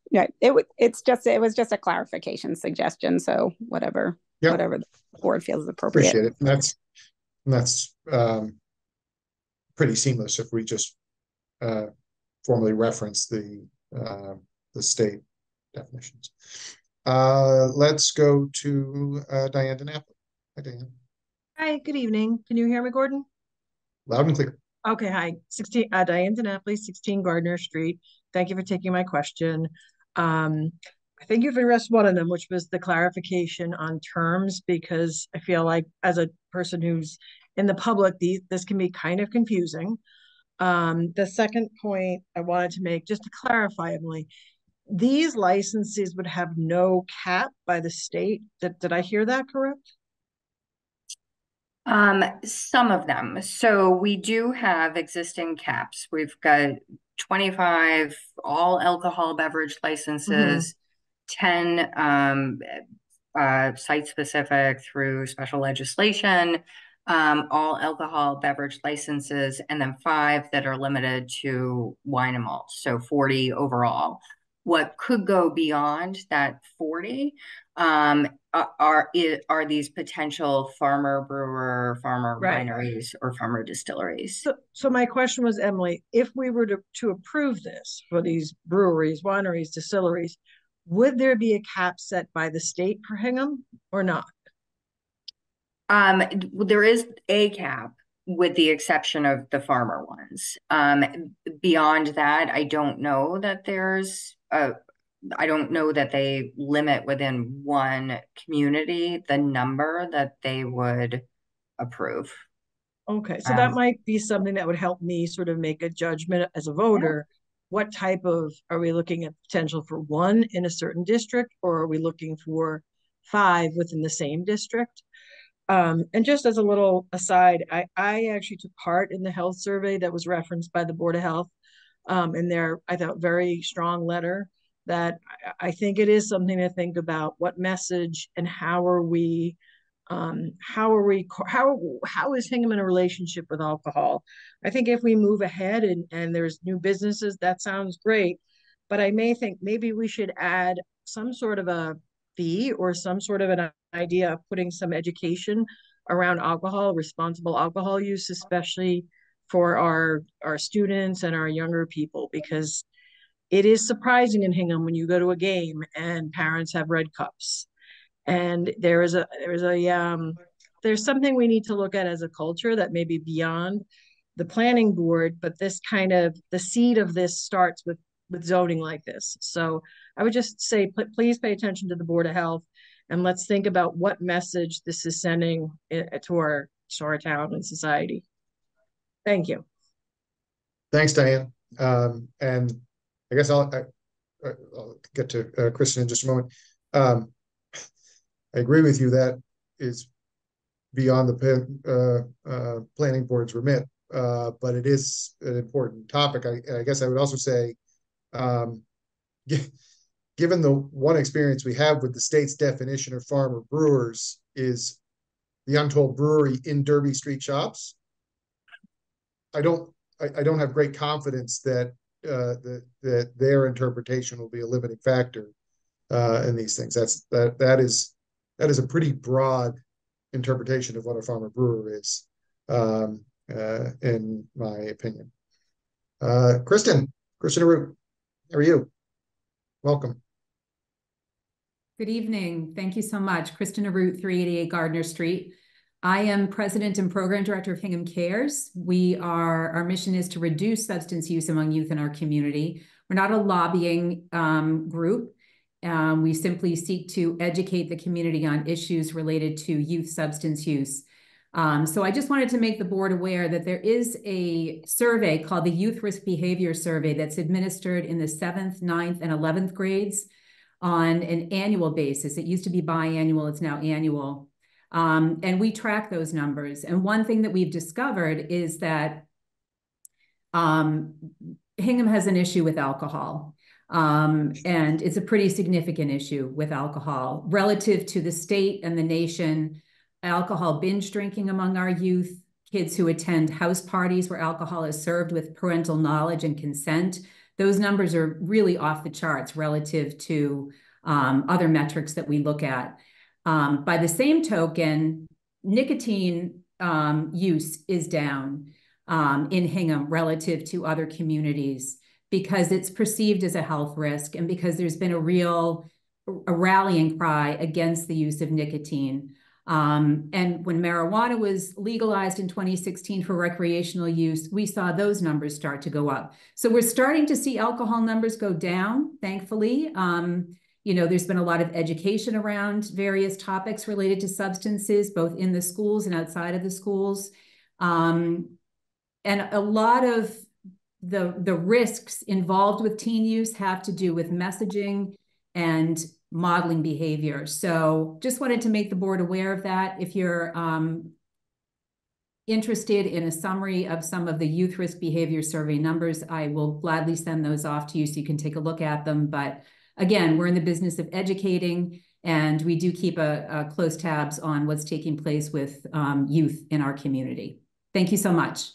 [SPEAKER 9] Yeah, it was just a clarification suggestion. So whatever the board feels appropriate.
[SPEAKER 1] Appreciate it. And that's pretty seamless if we just formally reference the state definitions. Let's go to Diane DiNapoli. Hi, Diane.
[SPEAKER 10] Hi, good evening. Can you hear me, Gordon?
[SPEAKER 1] Loud and clear.
[SPEAKER 10] Okay, hi. Diane DiNapoli, 16 Gardner Street. Thank you for taking my question. I think you've addressed one of them, which was the clarification on terms, because I feel like as a person who's in the public, this can be kind of confusing. The second point I wanted to make, just to clarify, Emily, these licenses would have no cap by the state. Did I hear that correct?
[SPEAKER 8] Some of them. So we do have existing caps. We've got 25 all alcohol beverage licenses, 10 site specific through special legislation, all alcohol beverage licenses, and then 5 that are limited to wine and malt. So 40 overall. What could go beyond that 40 are these potential farmer brewer, farmer wineries, or farmer distilleries.
[SPEAKER 10] So my question was, Emily, if we were to approve this for these breweries, wineries, distilleries, would there be a cap set by the state for Hingham or not?
[SPEAKER 8] There is a cap, with the exception of the farmer ones. Beyond that, I don't know that I don't know that they limit within one community the number that they would approve.
[SPEAKER 10] Okay, so that might be something that would help me sort of make a judgment as a voter. Yeah. What type of, are we looking at potential for 1 in a certain district, or are we looking for 5 within the same district? And just as a little aside, I actually took part in the health survey that was referenced by the Board of Health in their, I thought, very strong letter, that I think it is something to think about. What message and how is Hingham in a relationship with alcohol? I think if we move ahead and there's new businesses, that sounds great. But I may think maybe we should add some sort of a fee or some sort of an idea of putting some education around alcohol, responsible alcohol use, especially for our students and our younger people, because it is surprising in Hingham when you go to a game and parents have red cups. And there is a there's something we need to look at as a culture that may be beyond the planning board, but this kind of, the seed of this starts with zoning like this. So I would just say, please pay attention to the Board of Health, and let's think about what message this is sending to our town and society. Thank you.
[SPEAKER 1] Thanks, Diane. And I guess I'll get to Kristen in just a moment. I agree with you. That is beyond the planning board's remit, but it is an important topic. I guess I would also say, given the one experience we have with the state's definition of farmer brewers is the untold brewery in Derby Street shops, I don't have great confidence that that their interpretation will be a limiting factor in these things. That is a pretty broad interpretation of what a farmer brewer is, in my opinion. Kristen Root, how are you? Welcome.
[SPEAKER 11] Good evening. Thank you so much. Kristen Root, 388 Gardner Street. I am president and program director of Hingham Cares. Our mission is to reduce substance use among youth in our community. We're not a lobbying group. We simply seek to educate the community on issues related to youth substance use. So I just wanted to make the board aware that there is a survey called the Youth Risk Behavior Survey that's administered in the 7th, 9th, and 11th grades on an annual basis. It used to be biannual, it's now annual. And we track those numbers. And one thing that we've discovered is that Hingham has an issue with alcohol. And it's a pretty significant issue with alcohol relative to the state and the nation. Alcohol binge drinking among our youth, kids who attend house parties where alcohol is served with parental knowledge and consent. Those numbers are really off the charts relative to other metrics that we look at. By the same token, nicotine use is down in Hingham relative to other communities because it's perceived as a health risk and because there's been a rallying cry against the use of nicotine. And when marijuana was legalized in 2016 for recreational use, we saw those numbers start to go up. So we're starting to see alcohol numbers go down, thankfully. There's been a lot of education around various topics related to substances, both in the schools and outside of the schools. And a lot of the risks involved with teen use have to do with messaging and modeling behavior. So just wanted to make the board aware of that. If you're interested in a summary of some of the Youth Risk Behavior Survey numbers, I will gladly send those off to you so you can take a look at them. But again, we're in the business of educating, and we do keep a close tabs on what's taking place with youth in our community. Thank you so much.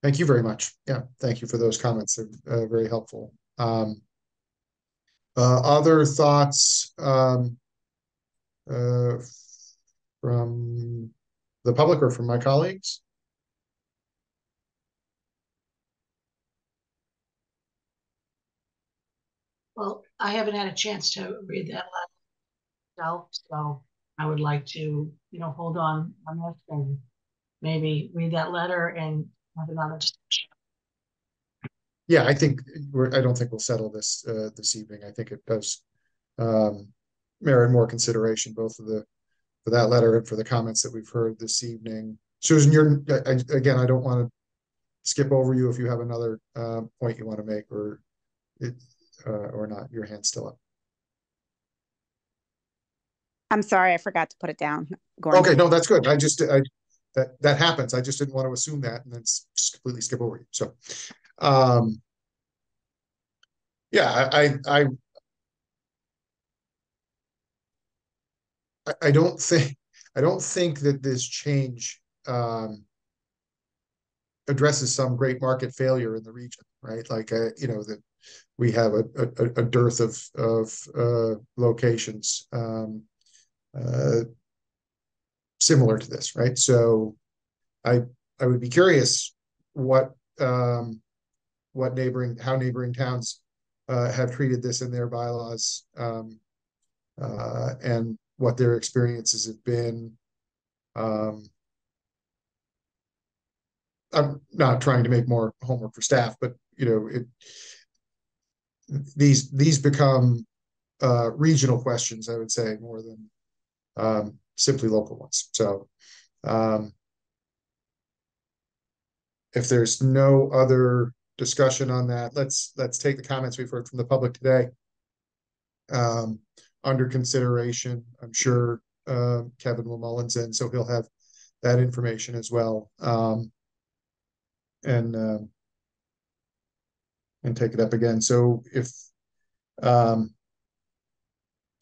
[SPEAKER 1] Thank you very much. Yeah, thank you for those comments. They're very helpful. Other thoughts from the public or from my colleagues?
[SPEAKER 3] Well, I haven't had a chance to read that letter, so I would like to, hold on this and maybe read that letter and have another discussion.
[SPEAKER 1] Yeah, I don't think we'll settle this this evening. I think it does merit more consideration, both for that letter and for the comments that we've heard this evening. Susan, again, I don't want to skip over you if you have another point you want to make or not. Your hand's still up.
[SPEAKER 9] I'm sorry, I forgot to put it down. Gordon.
[SPEAKER 1] Okay, no, that's good. That happens. I just didn't want to assume that and then just completely skip over you. So, yeah, I don't think that this change addresses some great market failure in the region, right? Like, that we have a dearth of locations similar to this, right? So I would be curious how neighboring towns have treated this in their bylaws, and what their experiences have been. I'm not trying to make more homework for staff, but these become regional questions, I would say, more than simply local ones. So if there's no other discussion on that, let's take the comments we've heard from the public today under consideration. I'm sure Kevin will Mullins in, so he'll have that information as well, and take it up again. So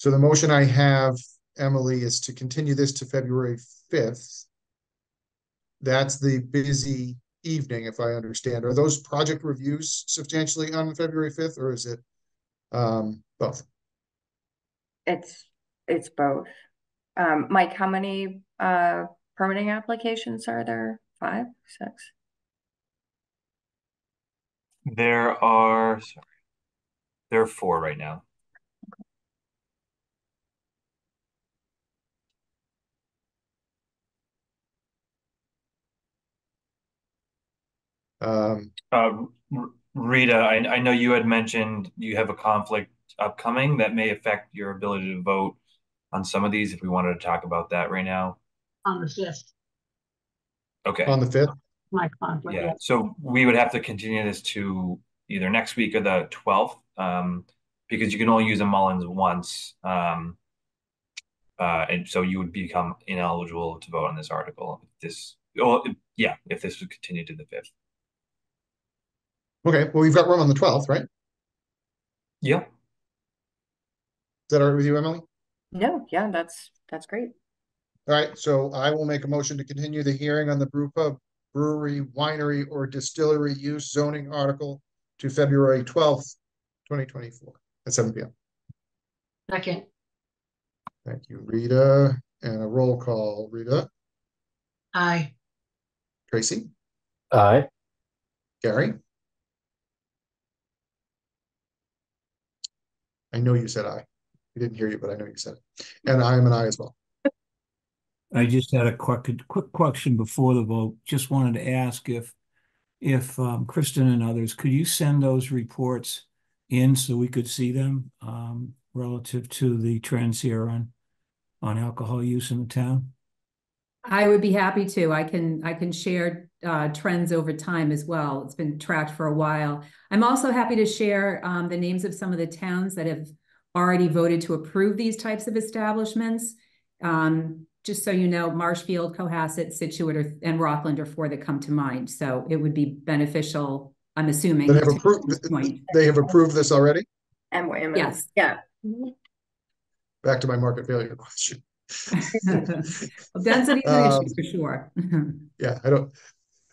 [SPEAKER 1] so the motion I have, Emily, is to continue this to February 5th. That's the busy evening, if I understand. Are those project reviews substantially on February 5th, or is it both?
[SPEAKER 8] It's both. Mike, how many permitting applications are there? 5, 6?
[SPEAKER 7] There are 4 right now. Rita, I know you had mentioned you have a conflict upcoming that may affect your ability to vote on some of these, if we wanted to talk about that right now.
[SPEAKER 3] On the 5th.
[SPEAKER 7] Okay.
[SPEAKER 1] On the 5th?
[SPEAKER 3] My conflict.
[SPEAKER 7] Yeah. So we would have to continue this to either next week or the 12th, because you can only use a Mullins once. And so you would become ineligible to vote on this article if this would continue to the 5th.
[SPEAKER 1] Okay, well, we've got room on the 12th, right?
[SPEAKER 7] Yeah.
[SPEAKER 1] Is that all right with you, Emily?
[SPEAKER 8] No, yeah, that's great.
[SPEAKER 1] All right, so I will make a motion to continue the hearing on the brewpub, brewery, winery, or distillery use zoning article to February 12th, 2024 at 7 p.m.
[SPEAKER 3] Second.
[SPEAKER 1] Thank you, Rita. And a roll call. Rita?
[SPEAKER 3] Aye.
[SPEAKER 1] Tracy?
[SPEAKER 5] Aye.
[SPEAKER 1] Gary? I know you said aye. I didn't hear you, but I know you said it. And I am an aye as well.
[SPEAKER 2] I just had a quick question before the vote. Just wanted to ask if Kristen and others, could you send those reports in so we could see them relative to the trends here on alcohol use in the town?
[SPEAKER 11] I would be happy to. I can share trends over time as well. It's been tracked for a while. I'm also happy to share the names of some of the towns that have already voted to approve these types of establishments. Just so you know, Marshfield, Cohasset, Scituate, and Rockland are 4 that come to mind. So it would be beneficial, I'm assuming.
[SPEAKER 1] They have approved this already?
[SPEAKER 11] Yes.
[SPEAKER 8] Yeah.
[SPEAKER 1] Back to my market failure question.
[SPEAKER 11] Density is an issue for sure.
[SPEAKER 1] Yeah,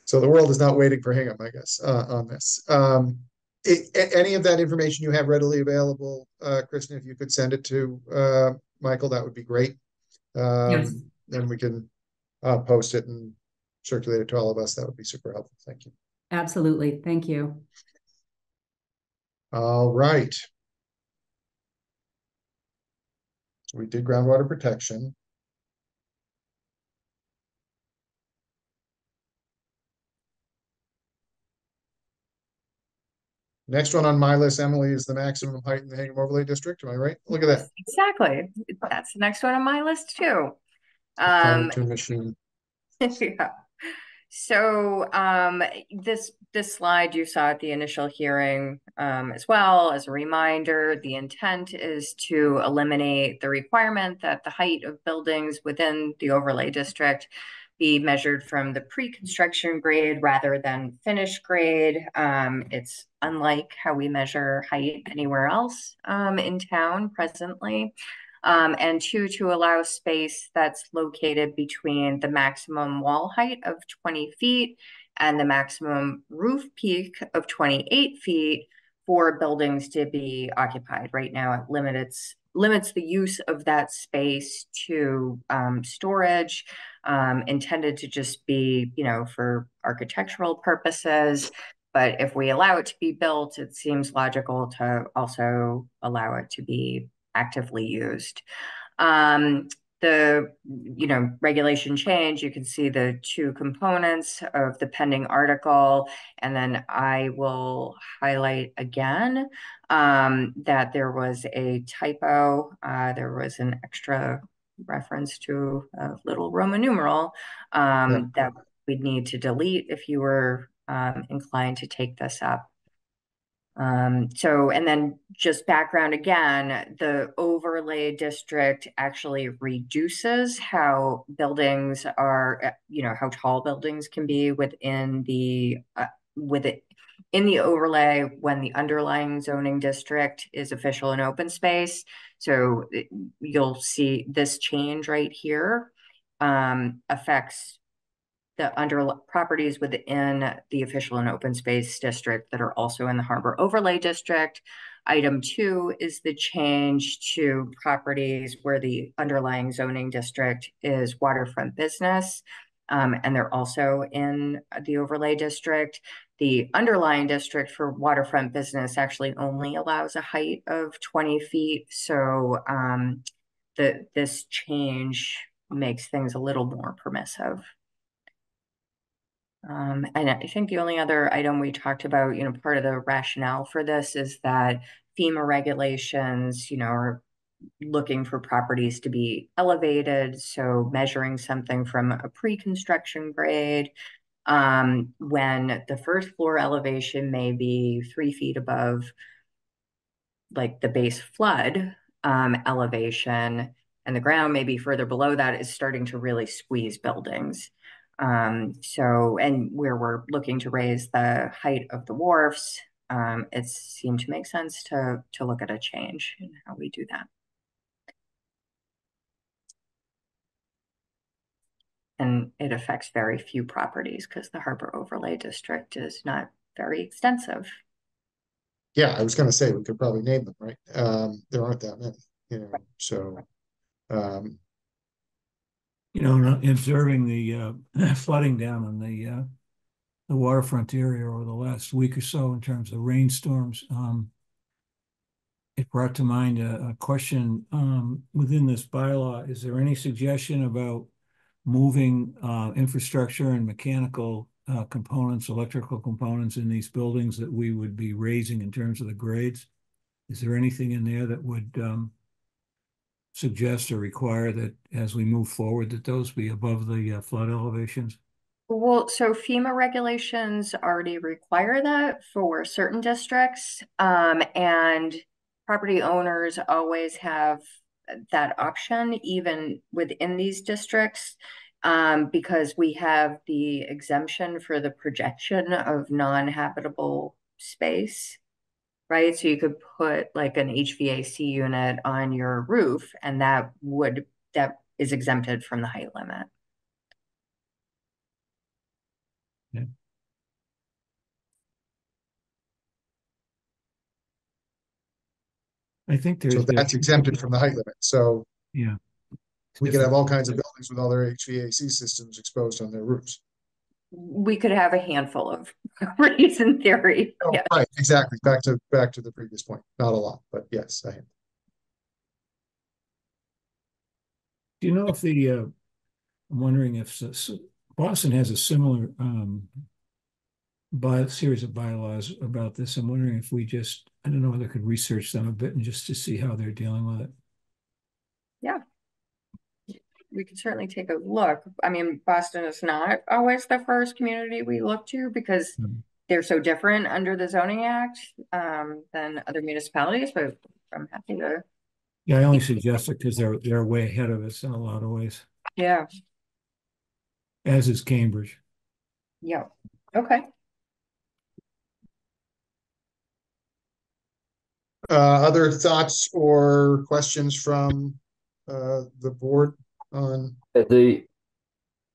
[SPEAKER 1] so the world is not waiting for Hingham, I guess, on this. Any of that information you have readily available, Kristen, if you could send it to Michael, that would be great.
[SPEAKER 11] Yes.
[SPEAKER 1] Then we can post it and circulate it to all of us. That would be super helpful. Thank you.
[SPEAKER 11] Absolutely. Thank you.
[SPEAKER 1] All right. So we did groundwater protection. Next one on my list, Emily, is the maximum height in the Hingham Overlay District. Am I right? Look at that.
[SPEAKER 8] Exactly. That's the next one on my list too.
[SPEAKER 1] Time machine.
[SPEAKER 8] Yeah. So this slide you saw at the initial hearing as well. As a reminder, the intent is to eliminate the requirement that the height of buildings within the overlay district be measured from the pre-construction grade rather than finished grade. It's unlike how we measure height anywhere else in town presently. And 2, to allow space that's located between the maximum wall height of 20 feet and the maximum roof peak of 28 feet for buildings to be occupied. Right now, it limits the use of that space to storage, intended to just be, for architectural purposes. But if we allow it to be built, it seems logical to also allow it to be actively used. The the, regulation change, you can see the two components of the pending article. And then I will highlight again that there was a typo. There was an extra reference to a little Roman numeral that we'd need to delete if you were inclined to take this up. And then just background again, the overlay district actually reduces how buildings are, how tall buildings can be within the in the overlay when the underlying zoning district is official and open space. So you'll see this change right here affects the properties within the official and open space district that are also in the harbor overlay district. Item 2 is the change to properties where the underlying zoning district is waterfront business, and they're also in the overlay district. The underlying district for waterfront business actually only allows a height of 20 feet. So this change makes things a little more permissive. And I think the only other item we talked about, part of the rationale for this is that FEMA regulations, are looking for properties to be elevated. So measuring something from a pre-construction grade, when the first floor elevation may be 3 feet above like the base flood elevation, and the ground may be further below that, is starting to really squeeze buildings. And where we're looking to raise the height of the wharfs, it seemed to make sense to look at a change in how we do that. And it affects very few properties because the harbor overlay district is not very extensive.
[SPEAKER 1] Yeah, I was going to say we could probably name them, right? There aren't that many, so.
[SPEAKER 2] Observing the flooding down in the waterfront area over the last week or so in terms of rainstorms, it brought to mind a question within this bylaw. Is there any suggestion about moving infrastructure and mechanical components, electrical components in these buildings that we would be raising in terms of the grades? Is there anything in there that would suggest or require that as we move forward that those be above the flood elevations?
[SPEAKER 8] Well, so FEMA regulations already require that for certain districts, and property owners always have that option even within these districts, because we have the exemption for the projection of non-habitable space. Right? So you could put like an HVAC unit on your roof, and that is exempted from the height limit.
[SPEAKER 2] Yeah. I think
[SPEAKER 1] So that's exempted from the height limit. So
[SPEAKER 2] yeah,
[SPEAKER 1] we could have all kinds of buildings with all their HVAC systems exposed on their roofs.
[SPEAKER 8] We could have a handful of properties in theory.
[SPEAKER 1] Oh, yes. Right, exactly. Back to the previous point. Not a lot, but yes, I am.
[SPEAKER 2] Do you know if I'm wondering if Boston has a similar series of bylaws about this. I'm wondering if I don't know whether I could research them a bit and just to see how they're dealing with it.
[SPEAKER 8] Yeah. We could certainly take a look. I mean, Boston is not always the first community we look to because they're so different under the Zoning Act than other municipalities, but I'm happy to.
[SPEAKER 2] Yeah, I only suggest it because they're way ahead of us in a lot of ways.
[SPEAKER 8] Yeah.
[SPEAKER 2] As is Cambridge.
[SPEAKER 8] Yeah. Okay.
[SPEAKER 1] Other thoughts or questions from the board on
[SPEAKER 5] the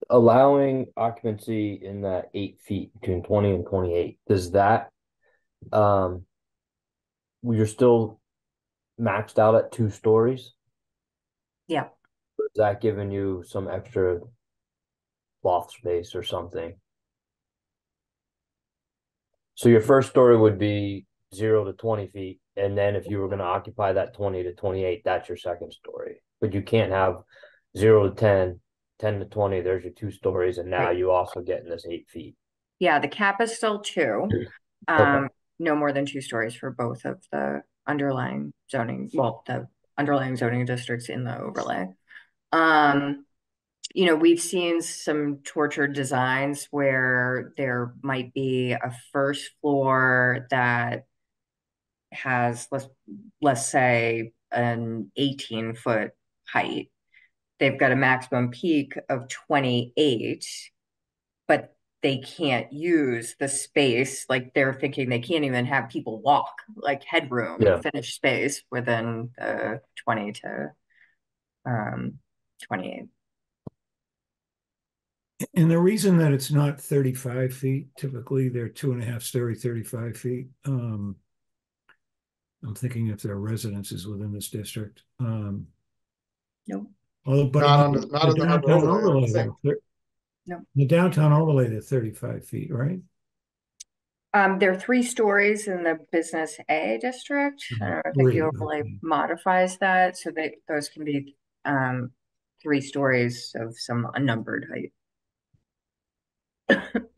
[SPEAKER 5] allowing occupancy in that 8 feet between 20 and 28? Does that you're still maxed out at 2 stories?
[SPEAKER 8] Yeah.
[SPEAKER 5] Or is that giving you some extra loft space or something? So your first story would be 0 to 20 feet. And then if you were going to occupy that 20 to 28, that's your second story. But you can't have 0 to 10, 10 to 20, there's your 2 stories, and now
[SPEAKER 8] Right.
[SPEAKER 5] you also getting this 8 feet.
[SPEAKER 8] Yeah, the cap is still 2.
[SPEAKER 5] Okay.
[SPEAKER 8] No more than 2 stories for both of the underlying zoning, well, the underlying zoning districts in the overlay. You know, we've seen some tortured designs where there might be a first floor that has, let's say, an 18-foot height. They've got a maximum peak of 28, but they can't use the space. Like, they're thinking they can't even have people walk, like headroom,
[SPEAKER 5] Yeah.
[SPEAKER 8] finished space within the 20 to 28.
[SPEAKER 2] And the reason that it's not 35 feet, typically they're 2.5-story, 35 feet. I'm thinking if there are residences within this district.
[SPEAKER 8] Nope.
[SPEAKER 2] But
[SPEAKER 1] Not
[SPEAKER 2] the
[SPEAKER 1] in the harbor
[SPEAKER 2] downtown
[SPEAKER 1] overlay, I don't
[SPEAKER 2] overlay,
[SPEAKER 1] think.
[SPEAKER 8] No.
[SPEAKER 2] the downtown overlay, they're 35 feet, right?
[SPEAKER 8] There are 3 stories in the business A district. I don't know if the overlay modifies that, so that those can be 3 stories of some unnumbered height.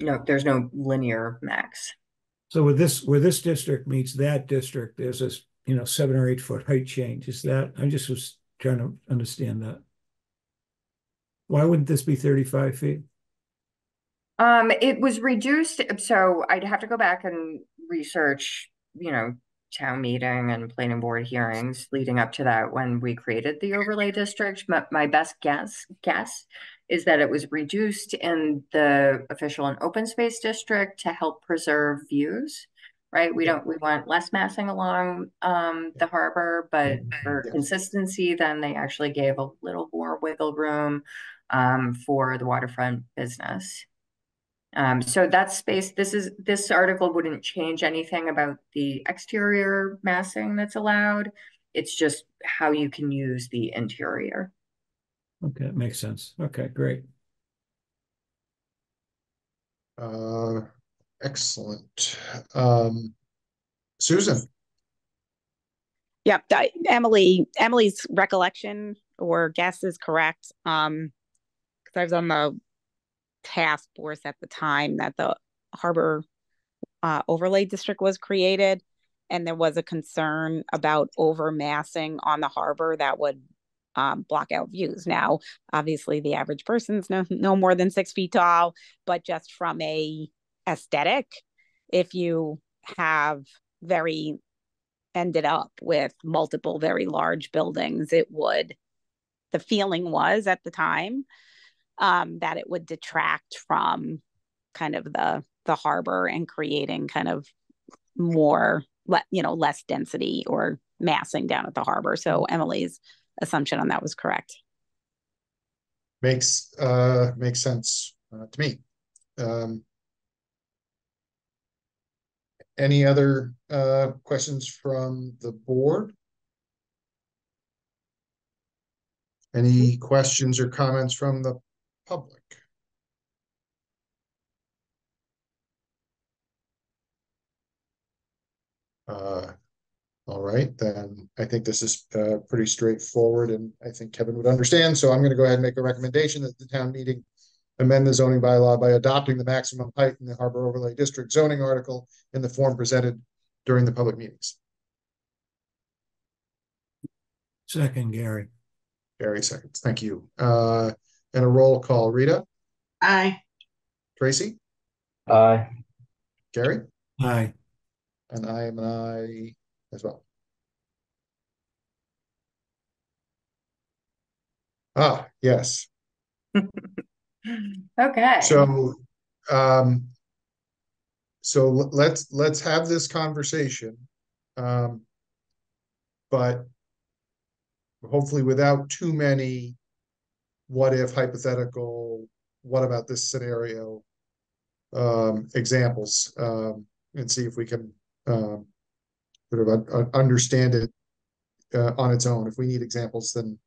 [SPEAKER 8] No, there's no linear max.
[SPEAKER 2] So where this district meets that district, there's this, 7 or 8 foot height change. Is that, I just was trying to understand that. Why wouldn't this be 35 feet?
[SPEAKER 8] It was reduced, so I'd have to go back and research, town meeting and planning board hearings leading up to that when we created the overlay district. My best guess is that it was reduced in the official and open space district to help preserve views, right? We want less massing along the harbor, but for consistency, then they actually gave a little more wiggle room for the waterfront business. So that space, this article wouldn't change anything about the exterior massing that's allowed. It's just how you can use the interior.
[SPEAKER 2] Okay, that makes sense. Okay, great.
[SPEAKER 1] Excellent. Susan.
[SPEAKER 9] Yep, Emily's recollection or guess is correct. Because I was on the task force at the time that the harbor overlay district was created, and there was a concern about overmassing on the harbor that would block out views. Now, obviously, the average person's no more than 6 feet tall, but just from a aesthetic, if you have ended up with multiple very large buildings, the feeling was at the time that it would detract from kind of the harbor and creating kind of more, less density or massing down at the harbor. So Emily's assumption on that was correct.
[SPEAKER 1] Makes sense to me. Any other questions from the board? Any questions or comments from the public? All right, then I think this is pretty straightforward, and I think Kevin would understand. So I'm going to go ahead and make a recommendation that the town meeting amend the zoning bylaw by adopting the maximum height in the Harbor Overlay District zoning article in the form presented during the public meetings.
[SPEAKER 2] Second, Gary.
[SPEAKER 1] Gary seconds. Thank you. And a roll call. Rita?
[SPEAKER 3] Aye.
[SPEAKER 1] Tracy?
[SPEAKER 5] Aye.
[SPEAKER 1] Gary?
[SPEAKER 2] Aye.
[SPEAKER 1] And I am an aye as well. Yes.
[SPEAKER 8] Okay.
[SPEAKER 1] So let's have this conversation, but hopefully without too many what if, hypothetical, what about this scenario examples, and see if we can sort of understand it on its own. If we need examples, then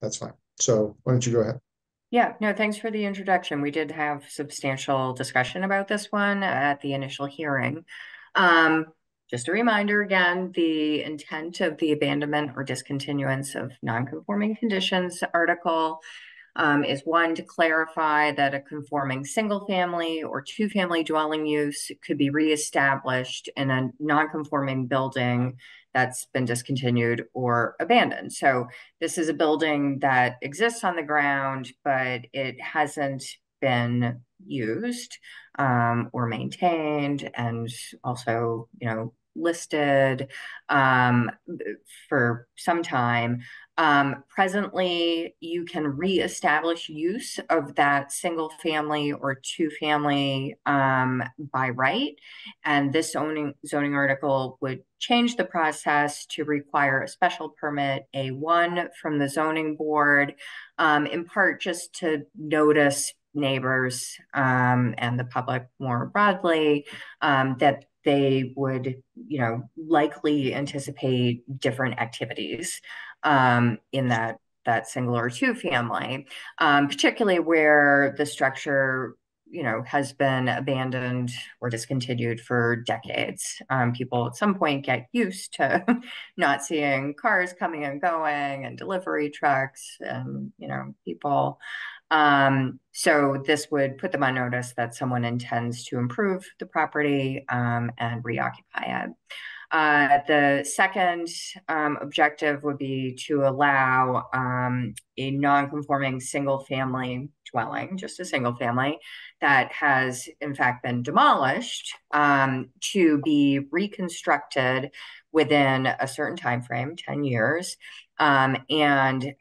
[SPEAKER 1] that's fine. So why don't you go ahead?
[SPEAKER 8] Yeah, no, thanks for the introduction. We did have substantial discussion about this one at the initial hearing. just a reminder again, the intent of the abandonment or discontinuance of non-conforming conditions article is one, to clarify that a conforming single family or two family dwelling use could be reestablished in a non-conforming building that's been discontinued or abandoned. So this is a building that exists on the ground, but it hasn't been used or maintained, and also, listed for some time. Presently, you can reestablish use of that single family or two family by right. And this zoning article would change the process to require a special permit A1 from the zoning board, in part just to notice neighbors and the public more broadly that they would, likely anticipate different activities in that single or two family, particularly where the structure, has been abandoned or discontinued for decades. People at some point get used to not seeing cars coming and going and delivery trucks and, people. So this would put them on notice that someone intends to improve the property and reoccupy it. The second objective would be to allow a non-conforming single family dwelling, just a single family, that has in fact been demolished, to be reconstructed within a certain time frame, 10 years, and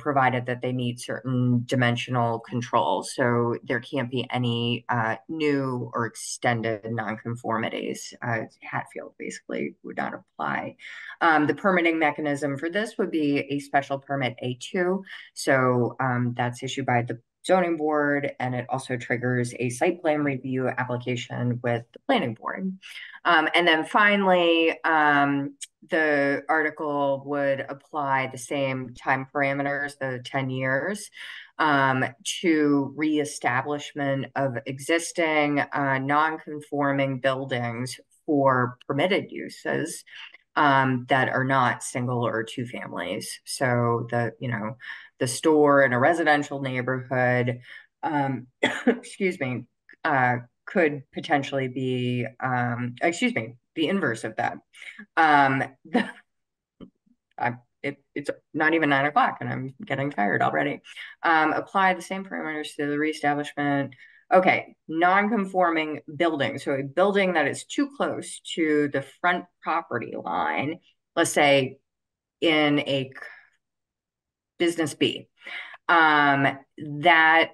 [SPEAKER 8] provided that they meet certain dimensional controls. So there can't be any new or extended nonconformities. Hatfield basically would not apply. The permitting mechanism for this would be a special permit A2. So that's issued by the zoning board, and it also triggers a site plan review application with the planning board. And then finally, the article would apply the same time parameters, the 10 years, to reestablishment of existing non-conforming buildings for permitted uses that are not single or two families. So the store in a residential neighborhood, excuse me, could potentially be, the inverse of that. It's not even 9 o'clock and I'm getting tired already. Apply the same parameters to the reestablishment. Okay, non-conforming building. So a building that is too close to the front property line, let's say in a business B, that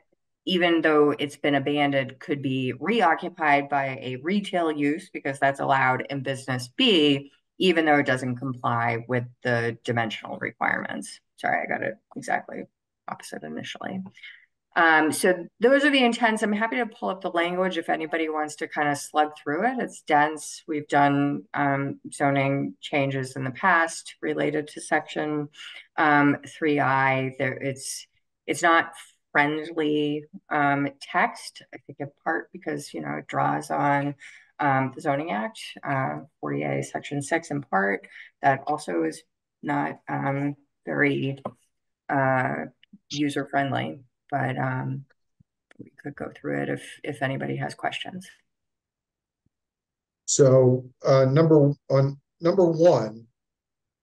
[SPEAKER 8] even though it's been abandoned, could be reoccupied by a retail use because that's allowed in business B, even though it doesn't comply with the dimensional requirements. Sorry, I got it exactly opposite initially. So those are the intents. I'm happy to pull up the language if anybody wants to kind of slug through it. It's dense. We've done zoning changes in the past related to section 3I. It's not friendly text, I think in part because, it draws on the Zoning Act, 40A Section 6 in part. That also is not very user-friendly, but we could go through it if anybody has questions.
[SPEAKER 1] So number one,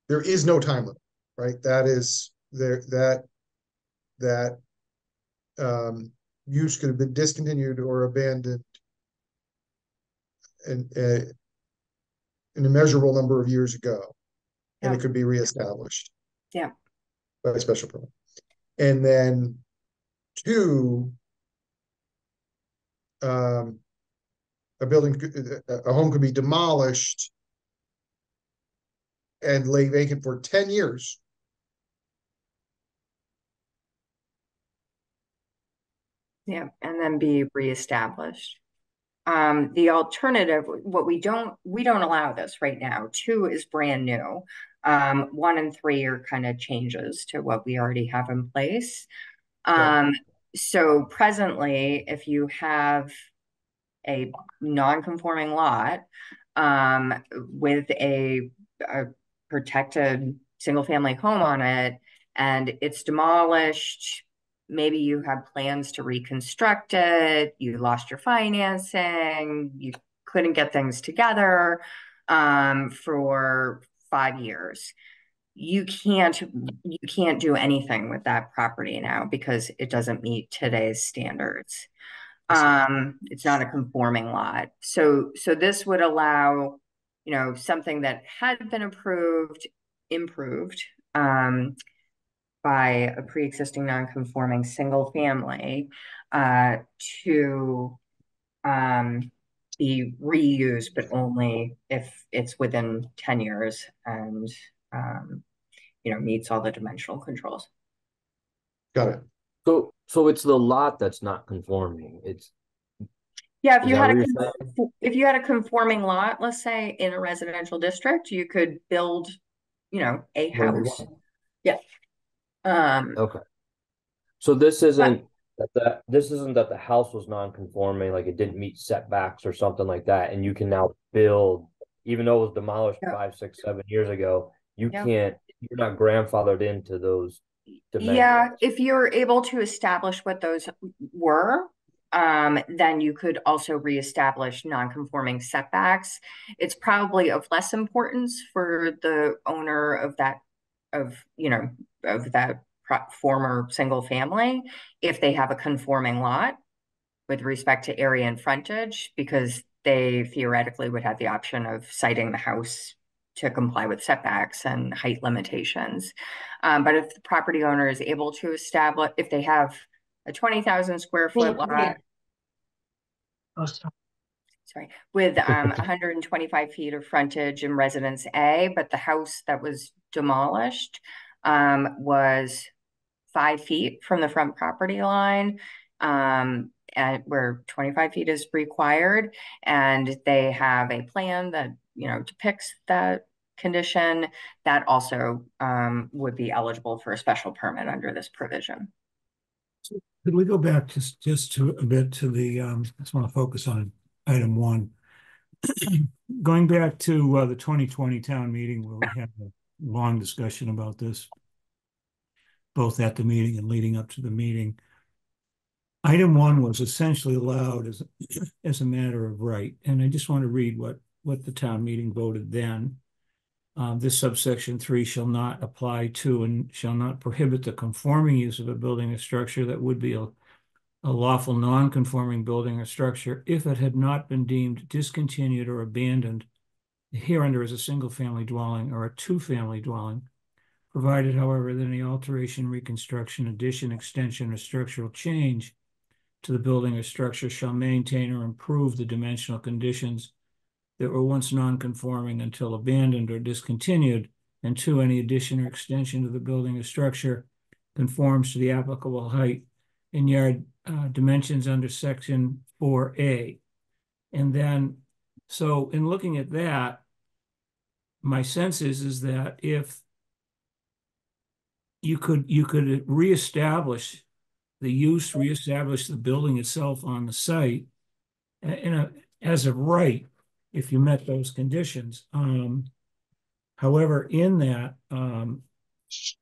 [SPEAKER 1] there is no time limit, right? That is there that use could have been discontinued or abandoned in a measurable number of years ago, and it could be reestablished.
[SPEAKER 8] Yeah.
[SPEAKER 1] By special permit. And then two, a home could be demolished and lay vacant for 10 years.
[SPEAKER 8] Yeah, and then be reestablished. The alternative, we don't allow this right now. 2 is brand new. 1 and 3 are kind of changes to what we already have in place. So presently, if you have a non-conforming lot, with a protected single-family home on it, and it's demolished. Maybe you have plans to reconstruct it, you lost your financing, you couldn't get things together for 5 years. You can't do anything with that property now because it doesn't meet today's standards. It's not a conforming lot. So this would allow, something that had been improved by a pre-existing non-conforming single family to be reused, but only if it's within 10 years and meets all the dimensional controls.
[SPEAKER 1] Got it.
[SPEAKER 5] So it's the lot that's not conforming.
[SPEAKER 8] Yeah, if you had a conforming lot, let's say in a residential district, you could build, a house. Yeah.
[SPEAKER 5] Okay. So this isn't that the house was non-conforming, like it didn't meet setbacks or something like that, and you can now build, even though it was demolished 5, 6, 7 years ago, you're not grandfathered into those dimensions.
[SPEAKER 8] Yeah, if you're able to establish what those were, then you could also reestablish non-conforming setbacks. It's probably of less importance for the owner of that former single family if they have a conforming lot with respect to area and frontage, because they theoretically would have the option of siting the house to comply with setbacks and height limitations. But if the property owner is able to establish, if they have a 20,000 square foot lot, with 125 feet of frontage in Residence A, but the house that was demolished was 5 feet from the front property line, and where 25 feet is required, and they have a plan that depicts that condition, that also would be eligible for a special permit under this provision.
[SPEAKER 2] So could we go back just to a bit to the I just want to focus on item 1. Going back to the 2020 town meeting where we had a long discussion about this, both at the meeting and leading up to the meeting. Item 1 was essentially allowed as a matter of right. And I just want to read what the town meeting voted then. This subsection 3 shall not apply to and shall not prohibit the conforming use of a building or structure that would be a lawful non-conforming building or structure if it had not been deemed discontinued or abandoned hereunder as a single-family dwelling or a two-family dwelling, provided, however, that any alteration, reconstruction, addition, extension, or structural change to the building or structure shall maintain or improve the dimensional conditions that were once non-conforming until abandoned or discontinued, and 2, any addition or extension to the building or structure conforms to the applicable height in yard dimensions under section 4A. And then, so in looking at that, my sense is that if you could reestablish the use, reestablish the building itself on the site as of right, if you met those conditions. However, in that,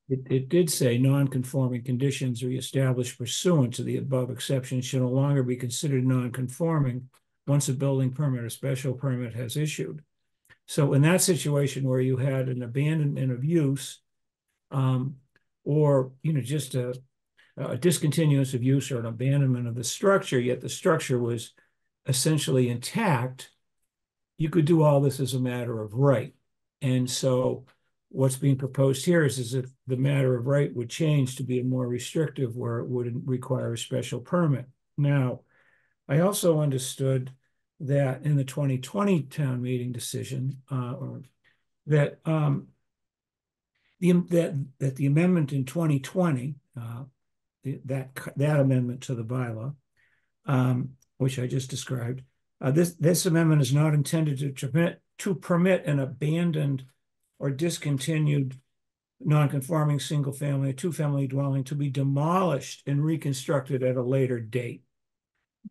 [SPEAKER 2] it did say non-conforming conditions reestablished pursuant to the above exception should no longer be considered non-conforming once a building permit or special permit has issued. So in that situation where you had an abandonment of use, or just a discontinuance of use or an abandonment of the structure, yet the structure was essentially intact, you could do all this as a matter of right. And so what's being proposed here is that the matter of right would change to be a more restrictive, where it would require a special permit. Now, I also understood that in the 2020 town meeting decision, that the amendment in 2020, that amendment to the bylaw, which I just described, this amendment is not intended to permit an abandoned or discontinued non-conforming single-family or two-family dwelling to be demolished and reconstructed at a later date.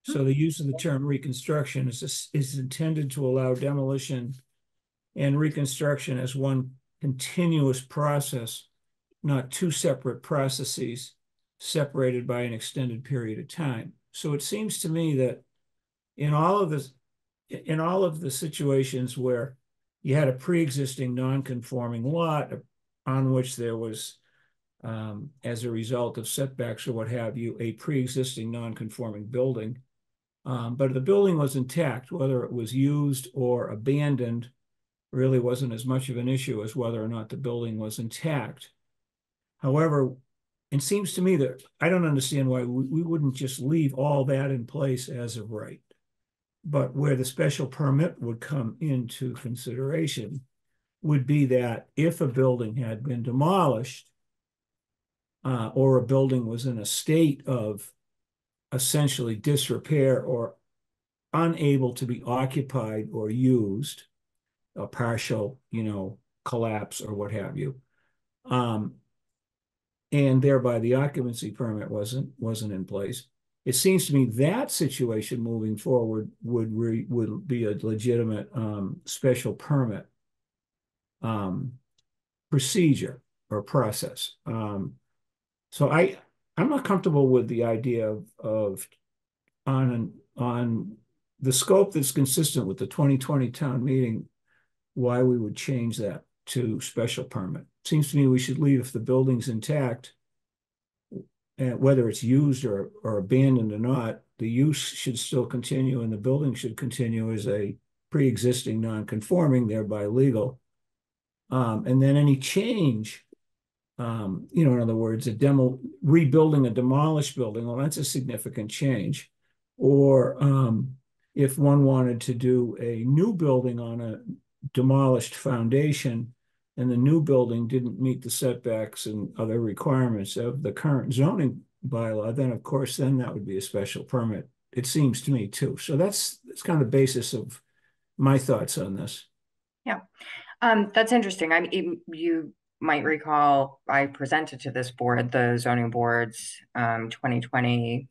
[SPEAKER 2] So the use of the term reconstruction is intended to allow demolition and reconstruction as one continuous process, not two separate processes separated by an extended period of time. So it seems to me that in all of the situations where you had a pre-existing non-conforming lot on which there was, as a result of setbacks or what have you, a pre-existing non-conforming building, but the building was intact, whether it was used or abandoned really wasn't as much of an issue as whether or not the building was intact. However, it seems to me that I don't understand why we wouldn't just leave all that in place as of right. But where the special permit would come into consideration would be that if a building had been demolished, or a building was in a state of essentially disrepair or unable to be occupied or used, a partial, collapse or what have you, and thereby the occupancy permit wasn't in place. It seems to me that situation moving forward would be a legitimate special permit procedure or process. So I'm not comfortable with the idea of on the scope that's consistent with the 2020 town meeting, why we would change that to special permit. Seems to me we should leave if the building's intact, and whether it's used or abandoned or not, the use should still continue and the building should continue as a pre-existing non-conforming, thereby legal. And then any change, in other words, rebuilding a demolished building, well, that's a significant change. Or if one wanted to do a new building on a demolished foundation and the new building didn't meet the setbacks and other requirements of the current zoning bylaw, then of course, then that would be a special permit. It seems to me too. So that's kind of the basis of my thoughts on this.
[SPEAKER 8] Yeah, that's interesting. I mean, you might recall I presented to this board the zoning board's 2020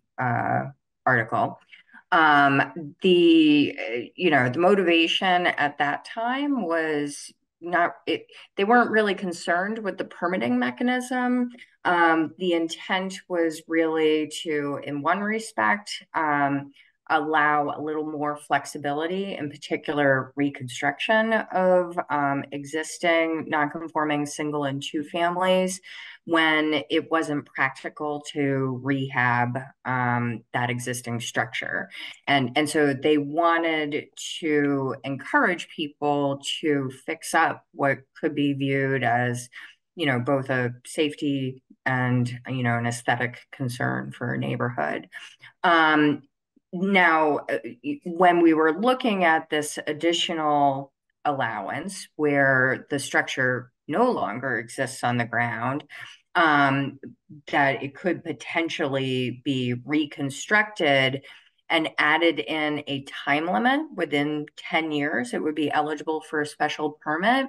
[SPEAKER 8] article. The motivation at that time was they weren't really concerned with the permitting mechanism. The intent was really to, in one respect, allow a little more flexibility, in particular reconstruction of existing non-conforming single and two families when it wasn't practical to rehab that existing structure. And so they wanted to encourage people to fix up what could be viewed as, both a safety and, an aesthetic concern for a neighborhood. Now, when we were looking at this additional allowance where the structure no longer exists on the ground, that it could potentially be reconstructed and added in a time limit within 10 years, it would be eligible for a special permit.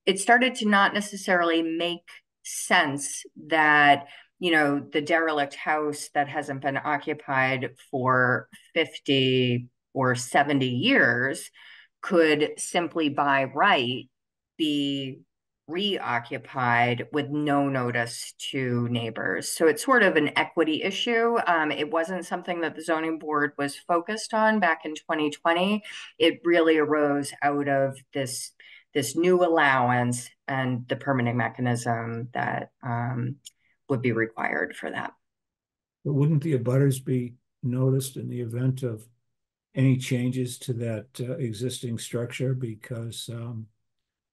[SPEAKER 8] It started to not necessarily make sense that the derelict house that hasn't been occupied for 50 or 70 years could simply by right be reoccupied with no notice to neighbors. So it's sort of an equity issue. It wasn't something that the zoning board was focused on back in 2020. It really arose out of this new allowance and the permitting mechanism that would be required for that.
[SPEAKER 2] But wouldn't the abutters be noticed in the event of any changes to that existing structure, because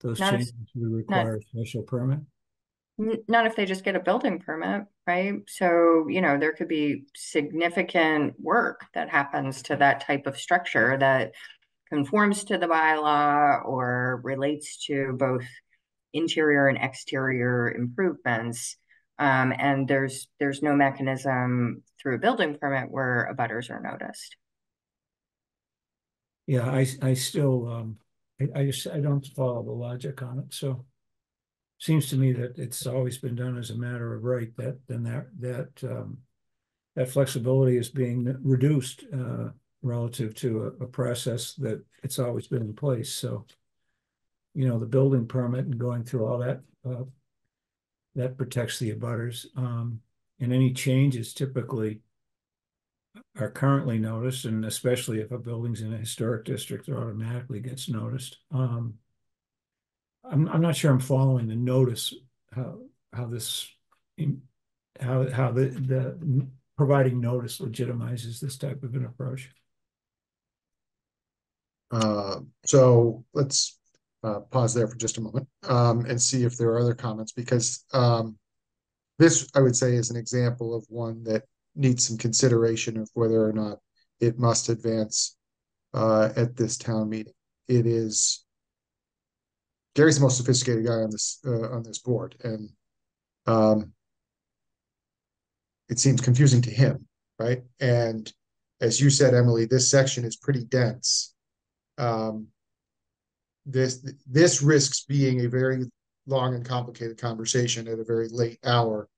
[SPEAKER 2] those changes would require a special permit?
[SPEAKER 8] Not if they just get a building permit, right? So, there could be significant work that happens to that type of structure that conforms to the bylaw or relates to both interior and exterior improvements. And there's no mechanism through a building permit where abutters are noticed.
[SPEAKER 2] Yeah, I still I don't follow the logic on it. So seems to me that it's always been done as a matter of right, that that flexibility is being reduced relative to a process that it's always been in place. So, you know, the building permit and going through all that, that protects the abutters. And any changes typically are currently noticed, and especially if a building's in a historic district, it automatically gets noticed. I'm not sure I'm following the notice, how the providing notice legitimizes this type of an approach.
[SPEAKER 1] So let's pause there for just a moment and see if there are other comments, because this, I would say, is an example of one that needs some consideration of whether or not it must advance at this town meeting. It is, Gary's the most sophisticated guy on this board, and it seems confusing to him, right? And as you said, Emily, this section is pretty dense. This risks being a very long and complicated conversation at a very late hour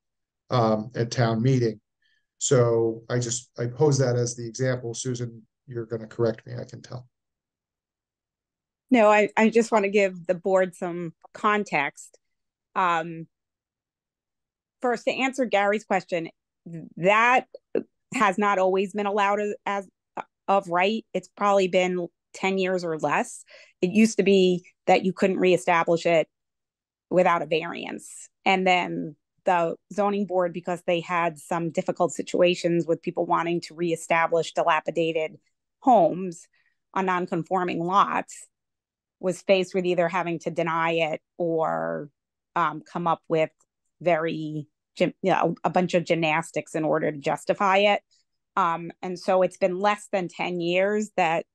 [SPEAKER 1] at town meeting. So I pose that as the example. Susan, you're going to correct me, I can tell.
[SPEAKER 9] No, I just want to give the board some context. First, to answer Gary's question, that has not always been allowed as of right. It's probably been 10 years or less. It used to be that you couldn't reestablish it without a variance. And then the zoning board, because they had some difficult situations with people wanting to reestablish dilapidated homes on non-conforming lots, was faced with either having to deny it or come up with a bunch of gymnastics in order to justify it. And so it's been less than 10 years that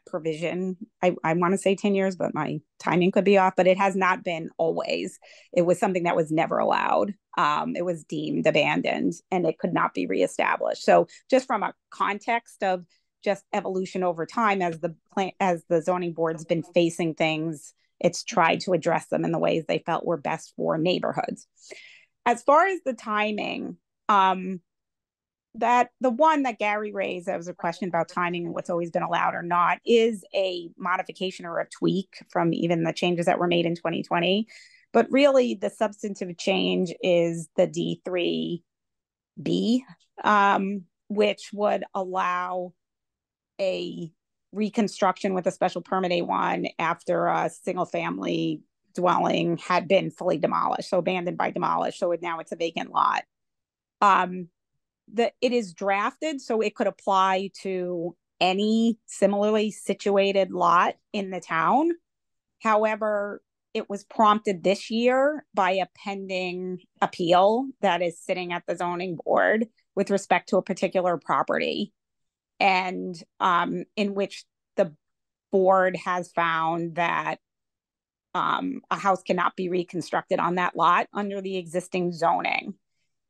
[SPEAKER 9] provision, I want to say 10 years, but my timing could be off, but it has not been always. It was something that was never allowed. It was deemed abandoned and it could not be reestablished. So just from a context of just evolution over time, as the zoning board's been facing things, it's tried to address them in the ways they felt were best for neighborhoods. As far as the timing, that the one that Gary raised, that was a question about timing and what's always been allowed or not, is a modification or a tweak from even the changes that were made in 2020. But really the substantive change is the D3B, which would allow a reconstruction with a special permit A1 after a single family dwelling had been fully demolished, so abandoned by demolished. So now it's a vacant lot. It is drafted so it could apply to any similarly situated lot in the town. However, it was prompted this year by a pending appeal that is sitting at the zoning board with respect to a particular property, and in which the board has found that a house cannot be reconstructed on that lot under the existing zoning.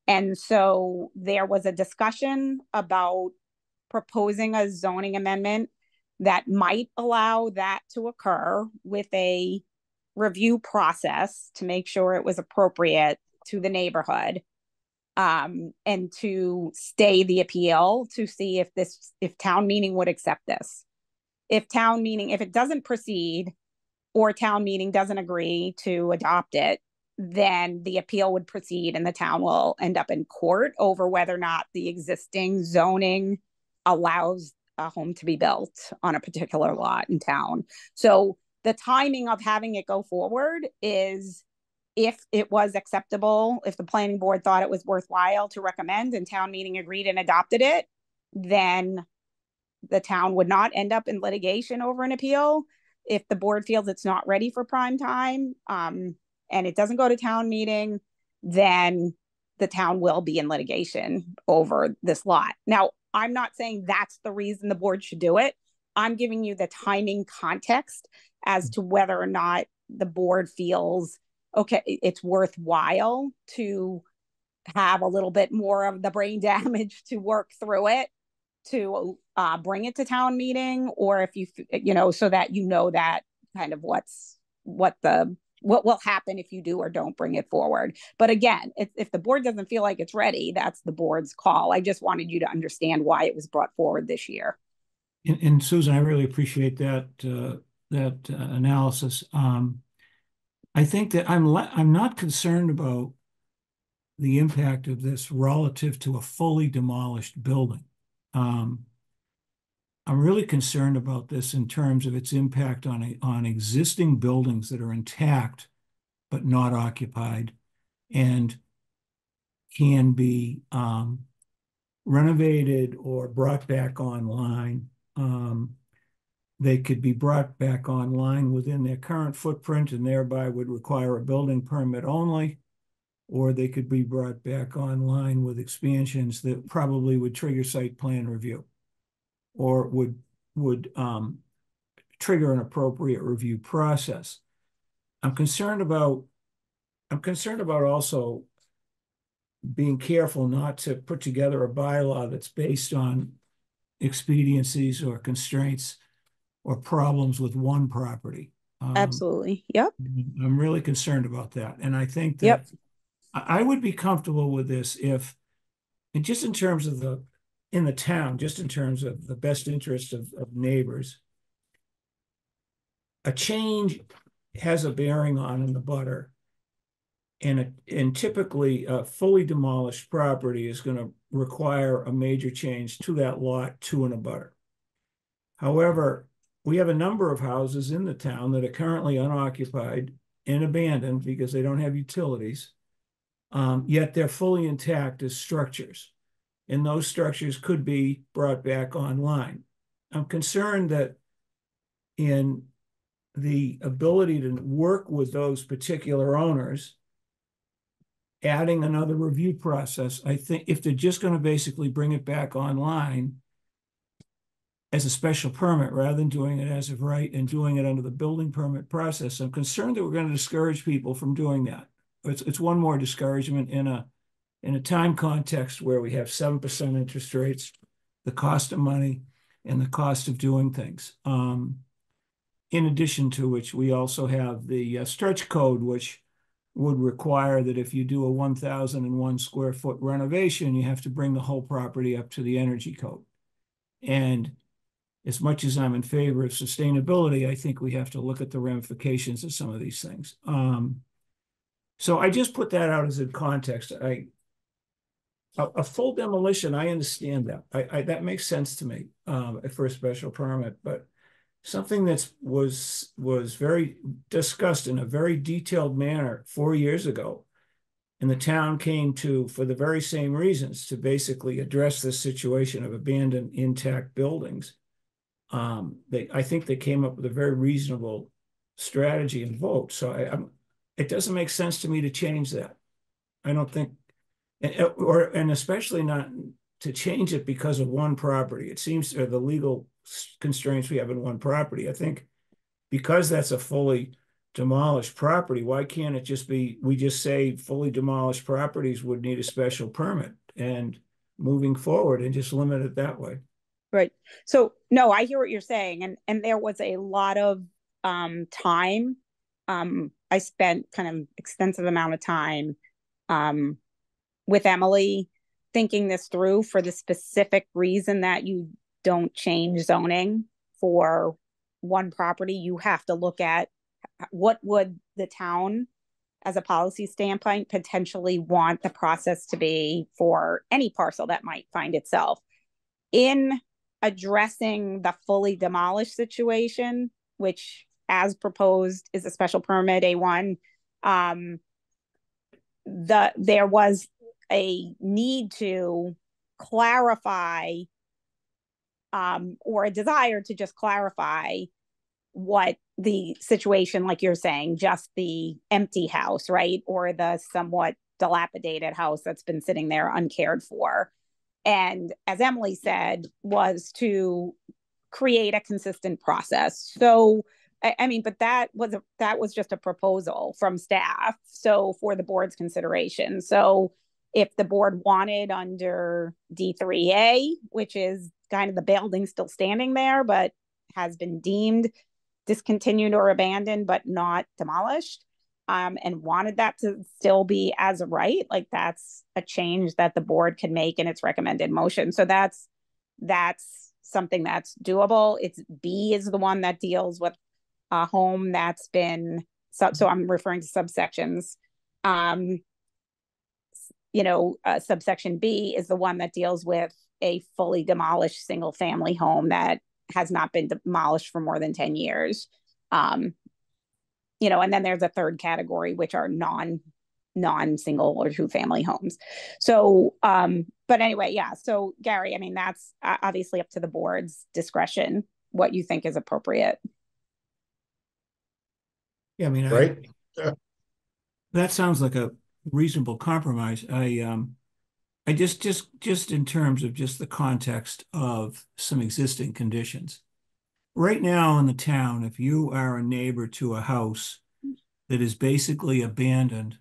[SPEAKER 9] And so there was a discussion about proposing a zoning amendment that might allow that to occur with a review process to make sure it was appropriate to the neighborhood, and to stay the appeal to see if town meeting would accept this. If it doesn't proceed or town meeting doesn't agree to adopt it, then the appeal would proceed and the town will end up in court over whether or not the existing zoning allows a home to be built on a particular lot in town. So the timing of having it go forward is, if it was acceptable, if the planning board thought it was worthwhile to recommend and town meeting agreed and adopted it, then the town would not end up in litigation over an appeal. If the board feels it's not ready for prime time, and it doesn't go to town meeting, then the town will be in litigation over this lot. Now, I'm not saying that's the reason the board should do it. I'm giving you the timing context as to whether or not the board feels, okay, it's worthwhile to have a little bit more of the brain damage to work through it, to bring it to town meeting, or if you know, so that you know that kind of what the what will happen if you do or don't bring it forward. But again, if the board doesn't feel like it's ready, that's the board's call. I just wanted you to understand why it was brought forward this year.
[SPEAKER 2] And Susan, I really appreciate that analysis. I think that I'm not concerned about the impact of this relative to a fully demolished building. I'm really concerned about this in terms of its impact on existing buildings that are intact but not occupied and can be renovated or brought back online. They could be brought back online within their current footprint and thereby would require a building permit only, or they could be brought back online with expansions that probably would trigger site plan review or would trigger an appropriate review process. I'm concerned about also being careful not to put together a bylaw that's based on expediencies or constraints or problems with one property.
[SPEAKER 9] Absolutely. Yep.
[SPEAKER 2] I'm really concerned about that. And I think that
[SPEAKER 9] yep.
[SPEAKER 2] I would be comfortable with this if, and just in terms of in the town, just in terms of the best interest of neighbors, a change has a bearing on the butter. And typically a fully demolished property is going to require a major change to that lot to an abutter. However, we have a number of houses in the town that are currently unoccupied and abandoned because they don't have utilities, yet they're fully intact as structures. And those structures could be brought back online. I'm concerned that in the ability to work with those particular owners, adding another review process, I think if they're just going to basically bring it back online as a special permit rather than doing it as of right and doing it under the building permit process, I'm concerned that we're going to discourage people from doing that. It's one more discouragement in a time context where we have 7% interest rates, the cost of money, and the cost of doing things. In addition to which, we also have the stretch code, which would require that if you do a 1,001 square foot renovation, you have to bring the whole property up to the energy code. And as much as I'm in favor of sustainability, I think we have to look at the ramifications of some of these things. So I just put that out as a context. A full demolition, I understand that. That makes sense to me for a special permit, but something that was very discussed in a very detailed manner 4 years ago, and the town came to, for the very same reasons, to basically address this situation of abandoned intact buildings. I think they came up with a very reasonable strategy and vote. So it doesn't make sense to me to change that. I don't think, and especially not to change it because of one property. It seems the legal constraints we have in one property. I think because that's a fully demolished property, why can't it just be, we just say fully demolished properties would need a special permit and moving forward and just limit it that way.
[SPEAKER 9] Right. So no, I hear what you're saying. And there was a lot of time. I spent kind of extensive amount of time with Emily thinking this through for the specific reason that you don't change zoning for one property. You have to look at what would the town as a policy standpoint potentially want the process to be for any parcel that might find itself in addressing the fully demolished situation, which as proposed is a special permit A1. There was a need to clarify or a desire to just clarify what the situation, like you're saying, just the empty house, right? Or the somewhat dilapidated house that's been sitting there uncared for. And as Emily said, was to create a consistent process. So, I mean, but that was just a proposal from staff. So for the board's consideration. So if the board wanted under D3A, which is kind of the building still standing there, but has been deemed discontinued or abandoned, but not demolished, and wanted that to still be as a right, like that's a change that the board can make in its recommended motion. So that's something that's doable. It's B is the one that deals with a home that's been, so I'm referring to subsections. Subsection B is the one that deals with a fully demolished single family home that has not been demolished for more than 10 years. And then there's a third category, which are non-single or two family homes. So, but anyway, yeah. So Gary, I mean, that's obviously up to the board's discretion, what you think is appropriate.
[SPEAKER 2] Yeah, I mean,
[SPEAKER 1] right?
[SPEAKER 2] That sounds like a reasonable compromise. I just in terms of just the context of some existing conditions. Right now in the town, if you are a neighbor to a house that is basically abandoned,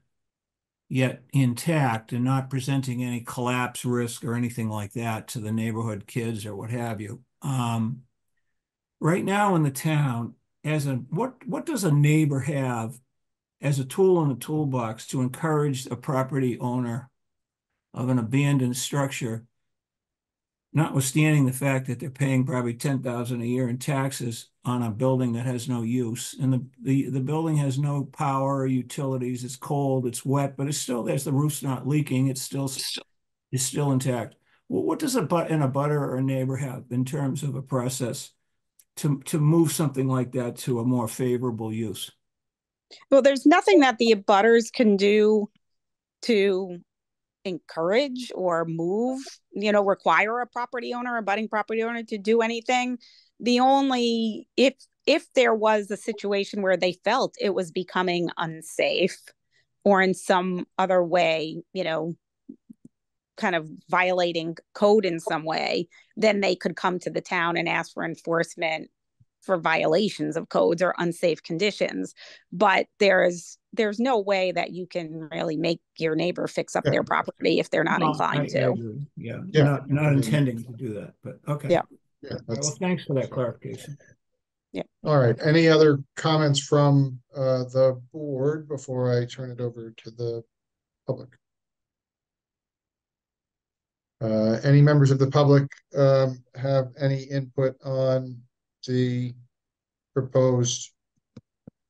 [SPEAKER 2] yet intact and not presenting any collapse risk or anything like that to the neighborhood kids or what have you. Right now in the town, what does a neighbor have as a tool in the toolbox to encourage a property owner of an abandoned structure, notwithstanding the fact that they're paying probably $10,000 a year in taxes on a building that has no use, and the building has no power or utilities. It's cold, it's wet, but it's still there's the roof's not leaking. It's still intact. Well, what does a abutter or a neighbor have in terms of a process to move something like that to a more favorable use?
[SPEAKER 9] Well, there's nothing that the abutters can do to encourage or move, require a budding property owner to do anything. The only, if there was a situation where they felt it was becoming unsafe or in some other way, kind of violating code in some way, then they could come to the town and ask for enforcement for violations of codes or unsafe conditions. But there's no way that you can really make your neighbor fix up their property if they're not inclined to.
[SPEAKER 2] I agree. Yeah. Not intending to do that, but okay.
[SPEAKER 9] Yeah.
[SPEAKER 2] Well, thanks for that clarification.
[SPEAKER 9] Yeah.
[SPEAKER 1] All right. Any other comments from the board before I turn it over to the public? Any members of the public have any input on the proposed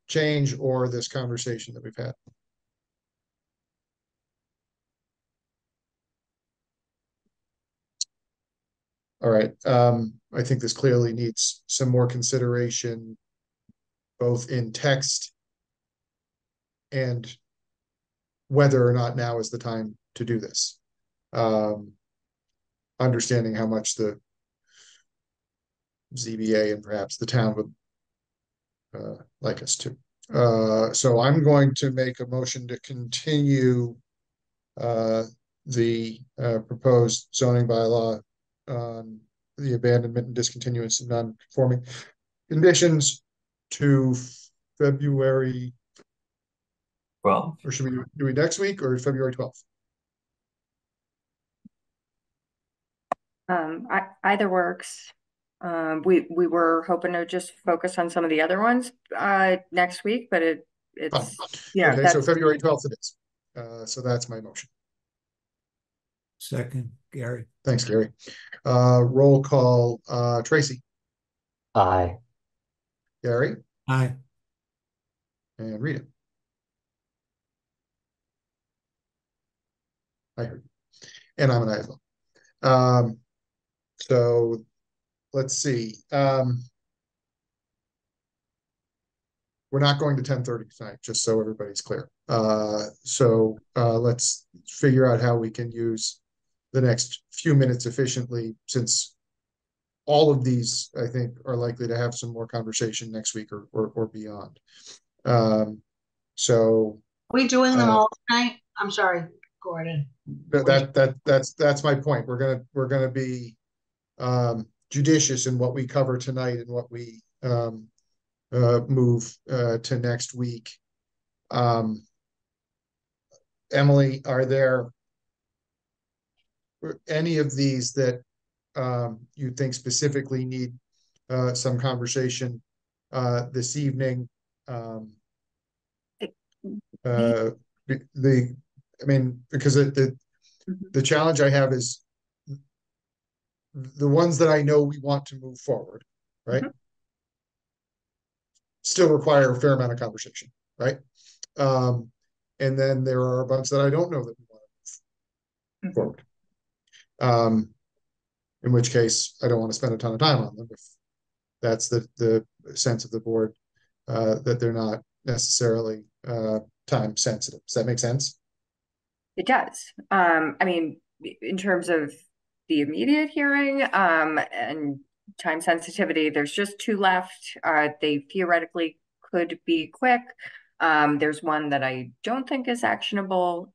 [SPEAKER 1] change or this conversation that we've had? All right. I think this clearly needs some more consideration, both in text and whether or not now is the time to do this. Understanding how much the ZBA and perhaps the town would like us to. So I'm going to make a motion to continue the proposed zoning bylaw on the abandonment and discontinuance of non-conforming conditions to February.
[SPEAKER 7] Well,
[SPEAKER 1] or should we do it next week or February 12th?
[SPEAKER 8] Either works. We were hoping to just focus on some of the other ones next week, but it's
[SPEAKER 1] Fine.
[SPEAKER 8] yeah.
[SPEAKER 1] Okay, so February 12th it is. So that's my motion.
[SPEAKER 2] Second, Gary.
[SPEAKER 1] Thanks, Gary. Roll call. Tracy.
[SPEAKER 5] Aye.
[SPEAKER 1] Gary.
[SPEAKER 2] Aye.
[SPEAKER 1] And Rita. I heard. And I'm an aye as well. So let's see. We're not going to 10:30 tonight, just so everybody's clear. So let's figure out how we can use the next few minutes efficiently, since all of these, I think, are likely to have some more conversation next week or beyond. So
[SPEAKER 3] are we doing them all tonight? I'm sorry, Gordon.
[SPEAKER 1] That's my point. We're gonna be judicious in what we cover tonight and what we move to next week. Emily, are there any of these that you think specifically need some conversation this evening? I mean, because the challenge I have is the ones that I know we want to move forward, right? Still require a fair amount of conversation, right? And then there are a bunch that I don't know that we want to move forward. In which case, I don't want to spend a ton of time on them if that's the sense of the board, that they're not necessarily time sensitive. Does that make sense?
[SPEAKER 8] It does. I mean, in terms of the immediate hearing and time sensitivity, there's just 2 left. They theoretically could be quick. There's one that I don't think is actionable,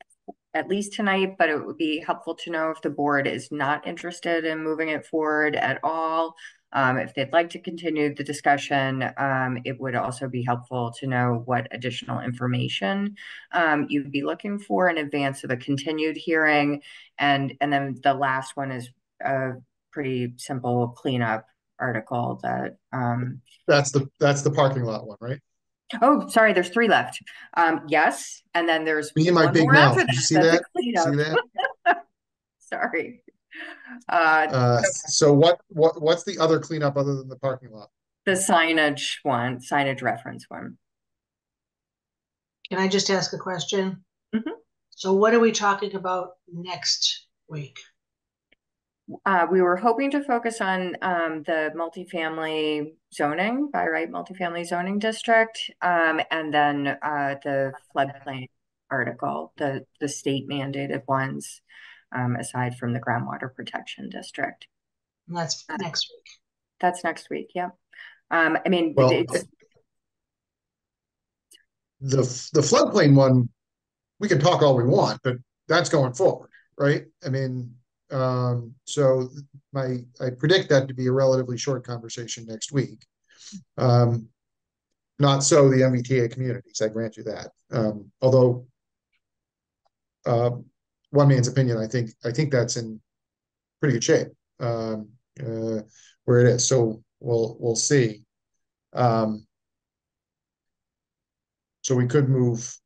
[SPEAKER 8] at least tonight, but it would be helpful to know if the board is not interested in moving it forward at all. If they'd like to continue the discussion, it would also be helpful to know what additional information you'd be looking for in advance of a continued hearing. And then the last one is a pretty simple cleanup article that
[SPEAKER 1] that's the parking lot one, right?
[SPEAKER 8] Oh, sorry, there's 3 left. Yes, and then there's
[SPEAKER 1] me and my big mouth. Did you see that? See that?
[SPEAKER 8] Sorry.
[SPEAKER 1] So what's the other cleanup other than the parking lot?
[SPEAKER 8] The signage reference one.
[SPEAKER 3] Can I just ask a question?
[SPEAKER 8] Mm-hmm.
[SPEAKER 3] So what are we talking about next week?
[SPEAKER 8] We were hoping to focus on the multifamily zoning, by right multifamily zoning district, and then the floodplain article, the state mandated ones, aside from the groundwater protection district.
[SPEAKER 3] And that's next week.
[SPEAKER 8] That's next week, yeah. I mean,
[SPEAKER 1] well, the floodplain one, we can talk all we want, but that's going forward, right? I mean, so I predict that to be a relatively short conversation next week. Not so the MBTA communities, I grant you that. Although one man's opinion, I think that's in pretty good shape where it is. So we'll see. So we could move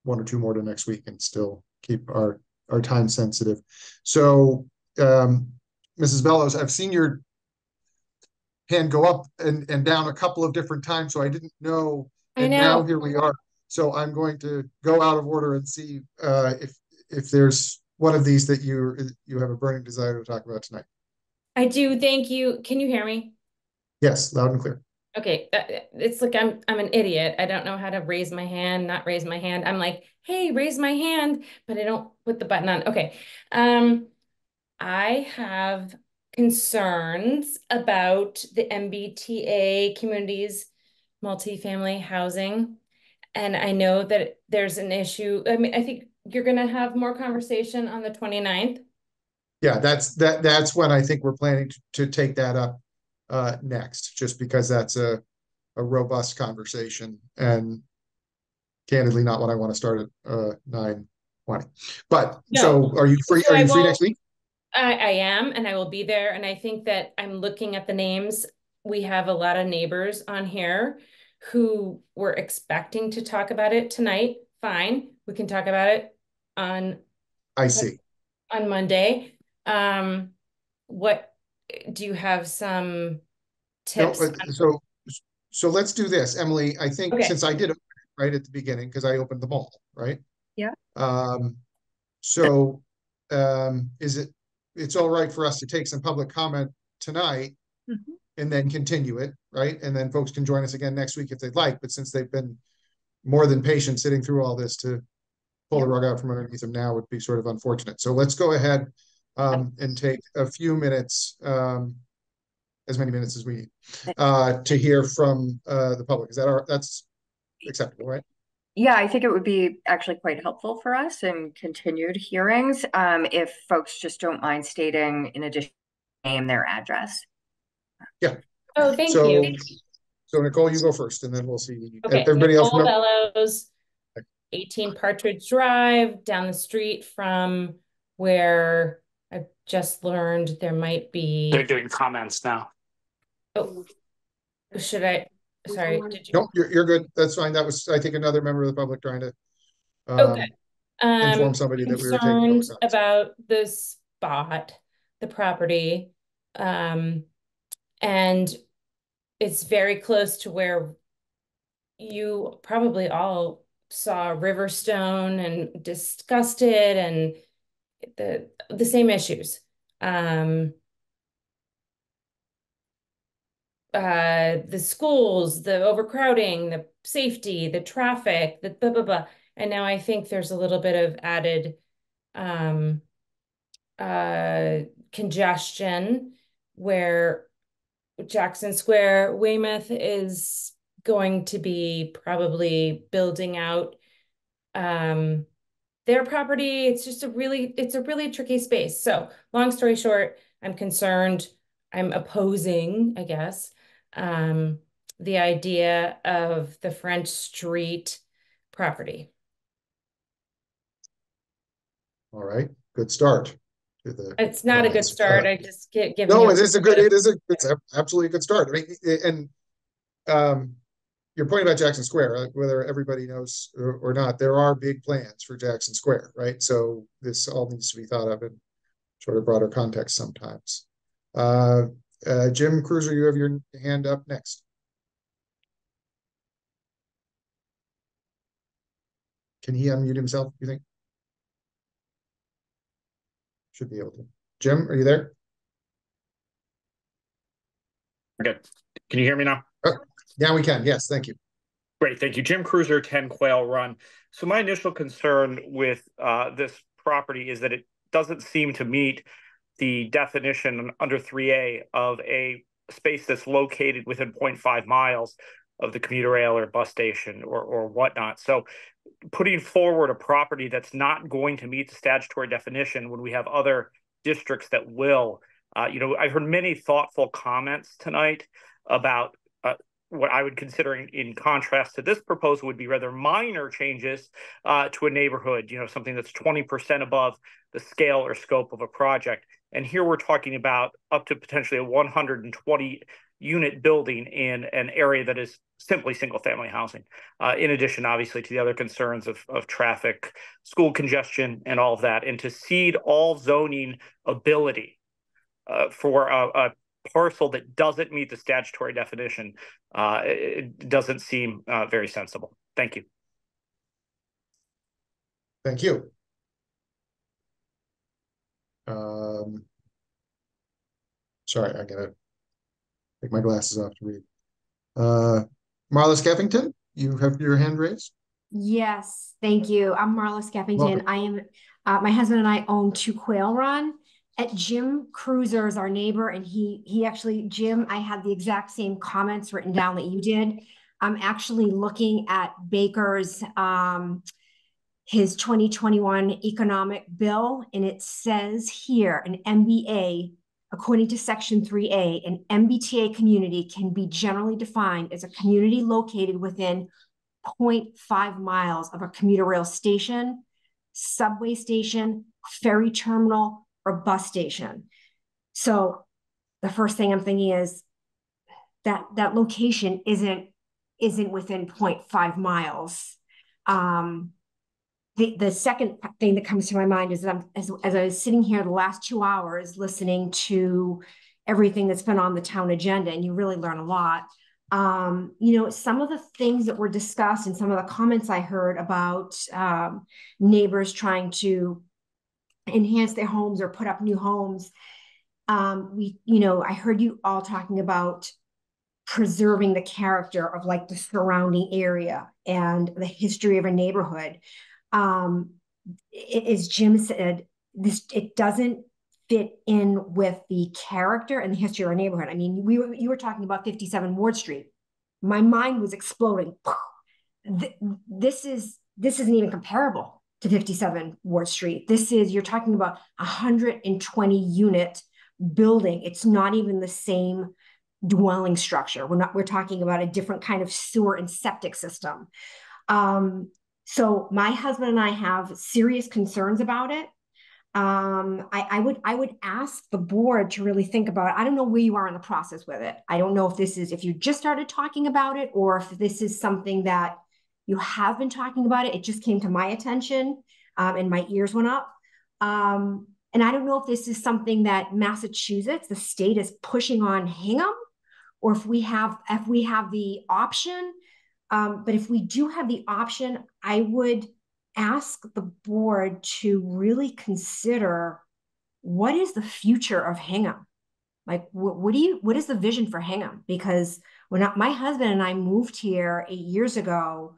[SPEAKER 1] 1 or 2 more to next week and still keep our time sensitive. So, Mrs. Bellows, I've seen your hand go up and down a couple of different times, so I didn't know. And now here we are. So I'm going to go out of order and see if there's one of these that you have a burning desire to talk about tonight.
[SPEAKER 12] I do. Thank you. Can you hear me?
[SPEAKER 1] Yes, loud and clear.
[SPEAKER 12] Okay, it's like I'm an idiot. I don't know how to raise my hand, not raise my hand. I'm like, hey, raise my hand, but I don't put the button on. Okay. I have concerns about the MBTA communities, multifamily housing. And I know that there's an issue. I mean, I think you're going to have more conversation on the 29th.
[SPEAKER 1] Yeah, that's when I think we're planning to take that up next, just because that's a robust conversation and candidly not what I want to start at 9:20. But no. So are you free?
[SPEAKER 12] So
[SPEAKER 1] are you free next week?
[SPEAKER 12] I am, and I will be there. And I think that I'm looking at the names. We have a lot of neighbors on here who were expecting to talk about it tonight. Fine, we can talk about it on Monday. What do you have some tips?
[SPEAKER 1] No, so let's do this, Emily. I think since I did it right at the beginning, because I opened them all, right?
[SPEAKER 8] Yeah.
[SPEAKER 1] So it's all right for us to take some public comment tonight and then continue it, right? And then folks can join us again next week if they'd like. But since they've been more than patient sitting through all this, to pull the rug out from underneath them now would be sort of unfortunate. So let's go ahead and take a few minutes, as many minutes as we need, to hear from the public. Is that that's acceptable, right?
[SPEAKER 8] Yeah, I think it would be actually quite helpful for us in continued hearings if folks just don't mind stating, in addition, name, their address.
[SPEAKER 1] Yeah.
[SPEAKER 12] Oh, thank you.
[SPEAKER 1] So Nicole, you go first, and then we'll see.
[SPEAKER 12] Okay.
[SPEAKER 1] Everybody
[SPEAKER 12] Nicole
[SPEAKER 1] else.
[SPEAKER 12] Bellows, 18 Partridge Drive, down the street from where I've just learned there might be.
[SPEAKER 13] They're doing comments now.
[SPEAKER 12] Oh, should I sorry, did you?
[SPEAKER 1] No, you're good. That's fine. That was, I think, another member of the public trying to
[SPEAKER 12] Okay.
[SPEAKER 1] inform somebody that we were taking
[SPEAKER 12] Concerned
[SPEAKER 1] public comments.
[SPEAKER 12] about the spot, the property, and it's very close to where you probably all saw Riverstone and discussed it, and the same issues. The schools, the overcrowding, the safety, the traffic, the blah blah blah. And now I think there's a little bit of added congestion where Jackson Square, Weymouth is going to be probably building out their property. It's a really tricky space. So long story short, I'm concerned. I'm opposing, I guess, the idea of the French Street property.
[SPEAKER 1] All right, good start.
[SPEAKER 12] It's not a good start. I just give
[SPEAKER 1] no, it is a good. It's absolutely a good start. I mean, and your point about Jackson Square, whether everybody knows or not, there are big plans for Jackson Square, right? So this all needs to be thought of in sort of broader context sometimes. Jim Cruiser, you have your hand up next. Can he unmute himself, you think? Should be able to. Jim, are you there?
[SPEAKER 13] Good. Can you hear me now?
[SPEAKER 1] Now we can. Yes, thank you.
[SPEAKER 13] Great, thank you. Jim Cruiser, 10 Quail Run. So my initial concern with this property is that it doesn't seem to meet the definition under 3A of a space that's located within 0.5 miles of the commuter rail or bus station or whatnot. So putting forward a property that's not going to meet the statutory definition when we have other districts that will, I've heard many thoughtful comments tonight about what I would consider in contrast to this proposal would be rather minor changes to a neighborhood, something that's 20% above the scale or scope of a project. And here we're talking about up to potentially a 120 unit building in an area that is simply single family housing. In addition, obviously, to the other concerns of traffic, school congestion, and all of that, and to cede all zoning ability for a parcel that doesn't meet the statutory definition, it doesn't seem very sensible. Thank you.
[SPEAKER 1] Thank you. Sorry, I gotta take my glasses off to read. Marla Skeffington, you have your hand raised.
[SPEAKER 14] Yes, thank you. I'm Marla Skeffington. I am, my husband and I own 2 Quail Run. At Jim Cruiser is our neighbor, and he actually, Jim, I had the exact same comments written down that you did. I'm actually looking at Baker's, his 2021 economic bill, and it says here an MBA, according to section 3A, an MBTA community can be generally defined as a community located within 0.5 miles of a commuter rail station, subway station, ferry terminal, or bus station. So the first thing I'm thinking is that location isn't within 0.5 miles. The second thing that comes to my mind is that as I was sitting here the last 2 hours listening to everything that's been on the town agenda, and you really learn a lot. Some of the things that were discussed and some of the comments I heard about neighbors trying to enhance their homes or put up new homes. I heard you all talking about preserving the character of like the surrounding area and the history of a neighborhood. As Jim said, it doesn't fit in with the character and the history of our neighborhood. I mean, you were talking about 57 Ward Street. My mind was exploding. This isn't even comparable to 57 Ward Street. You're talking about 120 unit building. It's not even the same dwelling structure. We're talking about a different kind of sewer and septic system. So my husband and I have serious concerns about it. I would ask the board to really think about it. I don't know where you are in the process with it. I don't know if you just started talking about it, or if this is something that you have been talking about it. It just came to my attention, and my ears went up. And I don't know if this is something that Massachusetts, the state, is pushing on Hingham, or if we have the option. But if we do have the option, I would ask the board to really consider, what is the future of Hingham? Like, what is the vision for Hingham? Because when my husband and I moved here 8 years ago,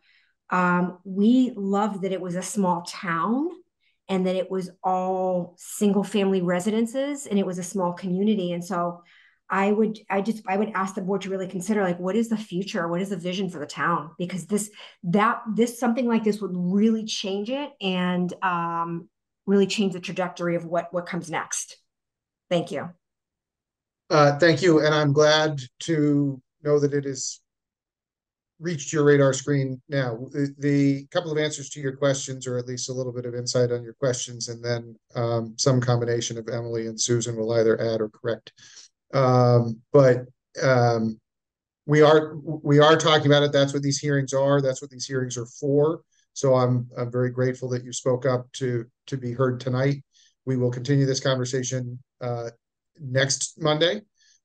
[SPEAKER 14] we loved that it was a small town and that it was all single family residences and it was a small community. And so I would ask the board to really consider, like, what is the future? What is the vision for the town? Because something like this would really change it, and really change the trajectory of what comes next. Thank you.
[SPEAKER 1] Thank you. And I'm glad to know that it has reached your radar screen now. The couple of answers to your questions, or at least a little bit of insight on your questions, and then some combination of Emily and Susan will either add or correct. But we are talking about it. That's what these hearings are. That's what these hearings are for. So I'm very grateful that you spoke up to be heard tonight. We will continue this conversation next Monday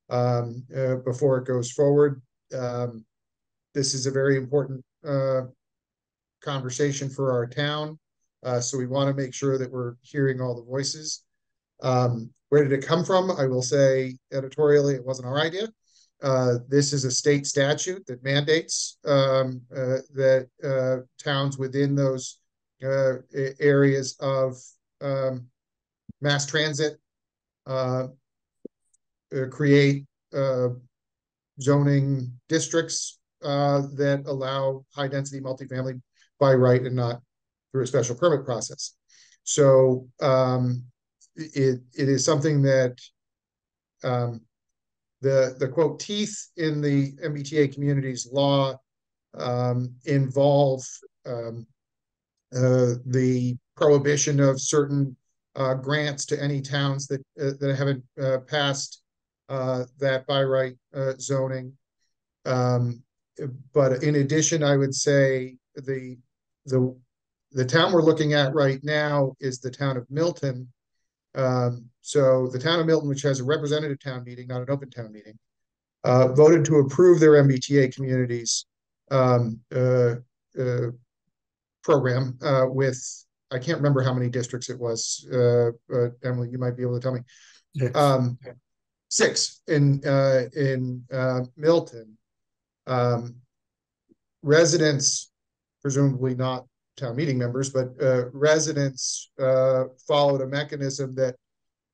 [SPEAKER 1] before it goes forward. This is a very important conversation for our town. So we want to make sure that we're hearing all the voices. Where did it come from? I will say editorially, it wasn't our idea. This is a state statute that mandates that towns within those areas of mass transit create zoning districts that allow high density multifamily by right and not through a special permit process. So it is something that the quote teeth in the MBTA communities law involve the prohibition of certain grants to any towns that haven't passed that by right zoning. But in addition, I would say the town we're looking at right now is the town of Milton. So the town of Milton, which has a representative town meeting, not an open town meeting, voted to approve their MBTA communities program with, I can't remember how many districts it was. Emily, you might be able to tell me. 6 in Milton. Residents, presumably not town meeting members, but residents followed a mechanism that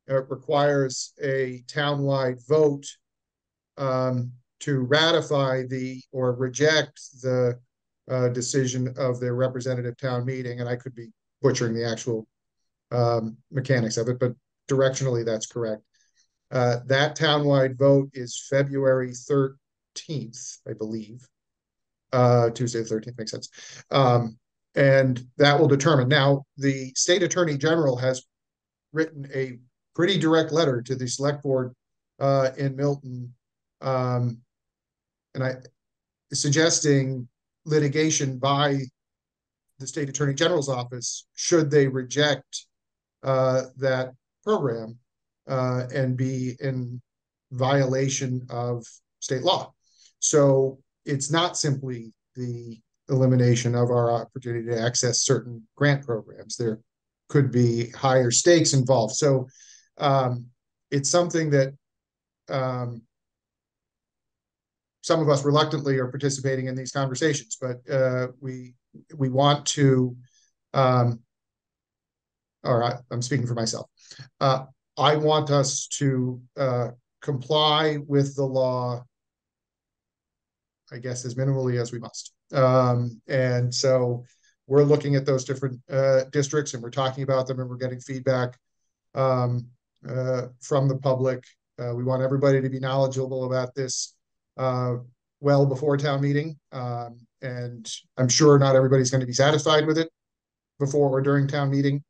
[SPEAKER 1] requires a townwide vote to ratify or reject the decision of their representative town meeting. And I could be butchering the actual mechanics of it, but directionally that's correct. That townwide vote is February 13th, I believe. Tuesday the 13th makes sense. And that will determine. Now, the state attorney general has written a pretty direct letter to the select board in Milton, and suggesting litigation by the state attorney general's office should they reject that program and be in violation of state law. So it's not simply the elimination of our opportunity to access certain grant programs. There could be higher stakes involved. So it's something that some of us reluctantly are participating in these conversations, but we want to, I'm speaking for myself. I want us to comply with the law, I guess, as minimally as we must. And so we're looking at those different districts, and we're talking about them, and we're getting feedback from the public. We want everybody to be knowledgeable about this well before town meeting. And I'm sure not everybody's going to be satisfied with it before or during town meeting.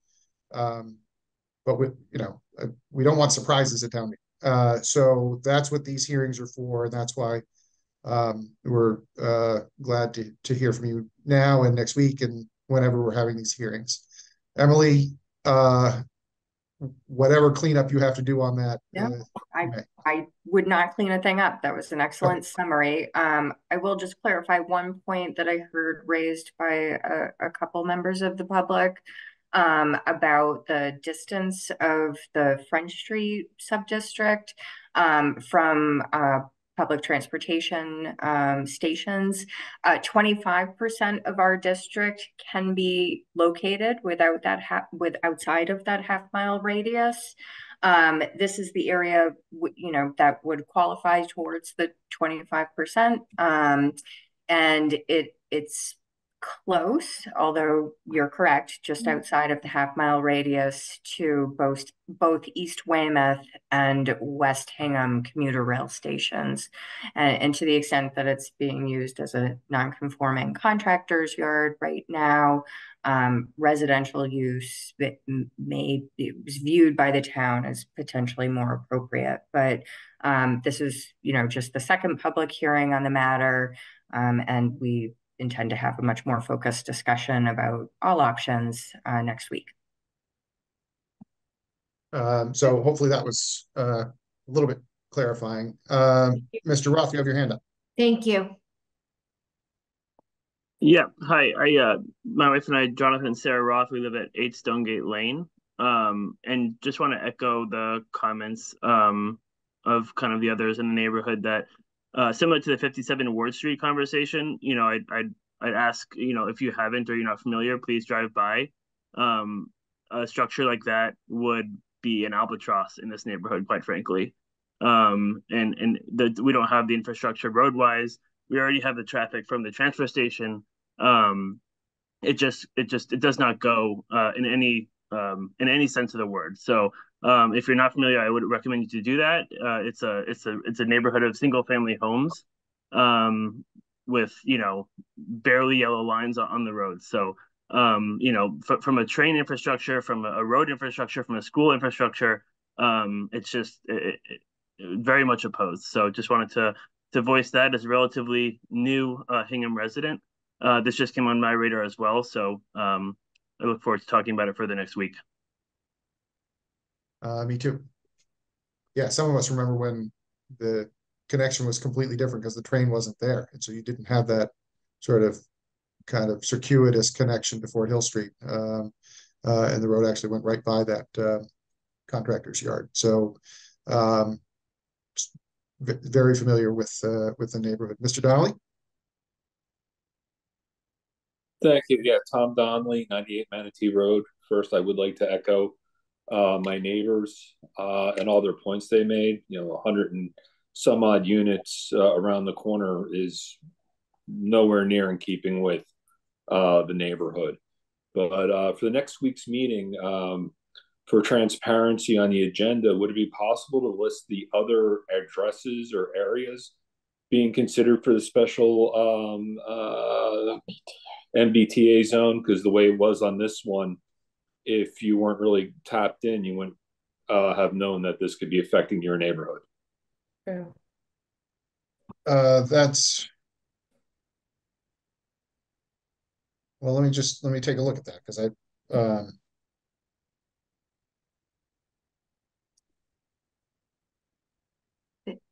[SPEAKER 1] but we don't want surprises at town meeting. So that's what these hearings are for, and that's why we're glad to hear from you now and next week and whenever we're having these hearings. Emily, whatever cleanup you have to do on that.
[SPEAKER 8] Yeah, I would not clean a thing up. That was an excellent summary. I will just clarify one point that I heard raised by a couple members of the public about the distance of the French Street subdistrict from public transportation stations. 25% of our district can be located without that outside of that half-mile radius. This is the area that would qualify towards the 25%, and it's close, although you're correct, just outside of the half-mile radius to both East Weymouth and West Hingham commuter rail stations. And to the extent that it's being used as a non-conforming contractor's yard right now, residential use is viewed by the town as potentially more appropriate. But this is, just the second public hearing on the matter, and we intend to have a much more focused discussion about all options next week.
[SPEAKER 1] So hopefully that was a little bit clarifying. Mr. Roth, you have your hand up.
[SPEAKER 14] Thank you.
[SPEAKER 15] Yeah, hi. My wife and I, Jonathan and Sarah Roth, we live at 8 Stonegate Lane. And just want to echo the comments of kind of the others in the neighborhood that similar to the 57 Ward Street conversation, I'd ask, if you haven't or you're not familiar, please drive by. A structure like that would be an albatross in this neighborhood, quite frankly. We don't have the infrastructure road-wise. We already have the traffic from the transfer station. It does not go in any sense of the word. So if you're not familiar, I would recommend you to do that. It's a neighborhood of single family homes with barely yellow lines on the road. So from a train infrastructure, from a road infrastructure, from a school infrastructure, it's just very much opposed. So just wanted to voice that as a relatively new Hingham resident. This just came on my radar as well. So I look forward to talking about it further next week.
[SPEAKER 1] Me too. Yeah, some of us remember when the connection was completely different because the train wasn't there. And so you didn't have that sort of kind of circuitous connection to Fort Hill Street. And the road actually went right by that contractor's yard. So very familiar with the neighborhood. Mr. Donnelly?
[SPEAKER 16] Thank you. Yeah, Tom Donnelly, 98 Manatee Road. First, I would like to echo my neighbors and all their points they made. 100 and some odd units around the corner is nowhere near in keeping with the neighborhood. But for the next week's meeting, for transparency on the agenda, would it be possible to list the other addresses or areas being considered for the special MBTA zone? Because the way it was on this one, if you weren't really tapped in, you wouldn't have known that this could be affecting your neighborhood.
[SPEAKER 12] True.
[SPEAKER 1] Well, let me take a look at that because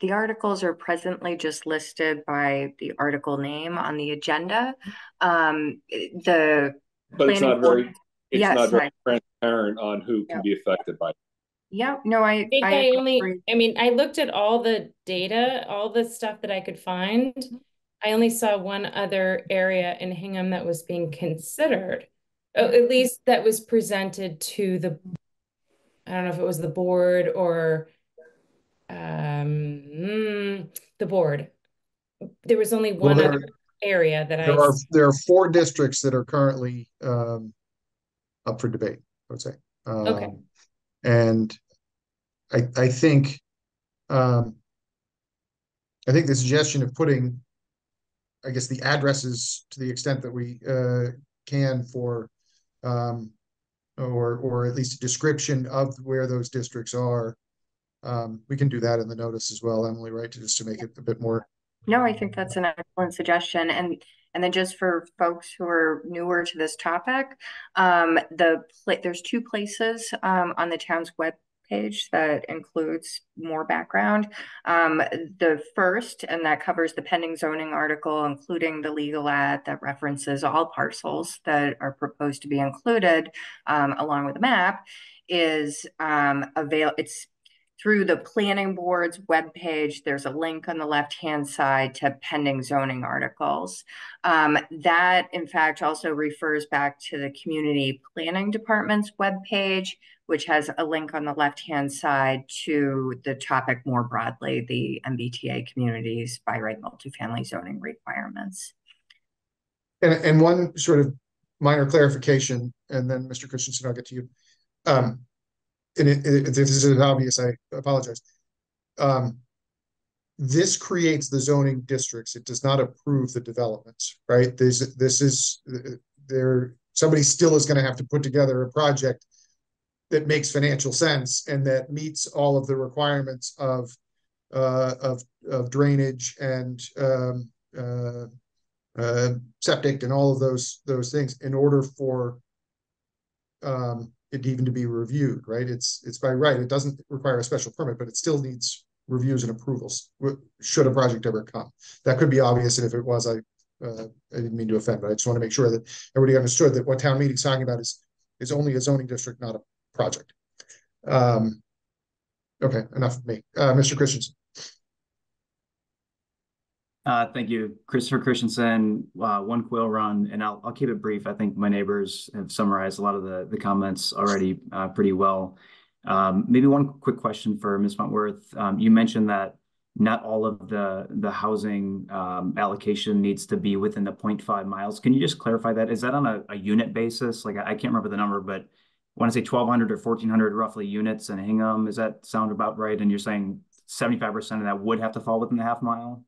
[SPEAKER 8] the articles are presently just listed by the article name on the agenda.
[SPEAKER 16] But it's not very transparent on who can be affected by it.
[SPEAKER 8] Yeah, no, I
[SPEAKER 12] looked at all the data, all the stuff that I could find. I only saw one other area in Hingham that was being considered, at least that was presented to I don't know if it was the board or the board. There was only one other area that
[SPEAKER 1] there are 4 districts that are currently up for debate, I would say.
[SPEAKER 12] Okay.
[SPEAKER 1] And I think the suggestion of putting, I guess, the addresses to the extent that we can for or at least a description of where those districts are. We can do that in the notice as well, Emily, right? Just to make it a bit more.
[SPEAKER 8] No, I think that's an excellent suggestion. And then just for folks who are newer to this topic, there's two places on the town's web page that includes more background. The first, and that covers the pending zoning article, including the legal ad that references all parcels that are proposed to be included, along with a map, is it's through the planning board's webpage. There's a link on the left-hand side to pending zoning articles. That, in fact, also refers back to the community planning department's webpage, which has a link on the left-hand side to the topic more broadly, the MBTA communities by right multifamily zoning requirements.
[SPEAKER 1] And one sort of minor clarification, and then Mr. Christensen, I'll get to you. And if this is obvious, I apologize. This creates the zoning districts. It does not approve the developments, right? Somebody still is going to have to put together a project that makes financial sense and that meets all of the requirements of drainage and septic and all of those things in order for it even to be reviewed, right? It's by right. It doesn't require a special permit, but it still needs reviews and approvals should a project ever come. That could be obvious, and if it was, I didn't mean to offend, but I just want to make sure that everybody understood that what town meeting's talking about is only a zoning district, not a project. Okay, enough of me. Mr. Christensen.
[SPEAKER 17] Thank you, Christopher Christensen, One Quill Run, and I'll keep it brief. I think my neighbors have summarized a lot of the comments already pretty well. Maybe one quick question for Ms. Wentworth. You mentioned that not all of the housing allocation needs to be within the 0.5 miles. Can you just clarify that? Is that on a unit basis? Like I can't remember the number, but I want to say 1,200 or 1,400 roughly units in Hingham. Does that sound about right? And you're saying 75% of that would have to fall within the half mile?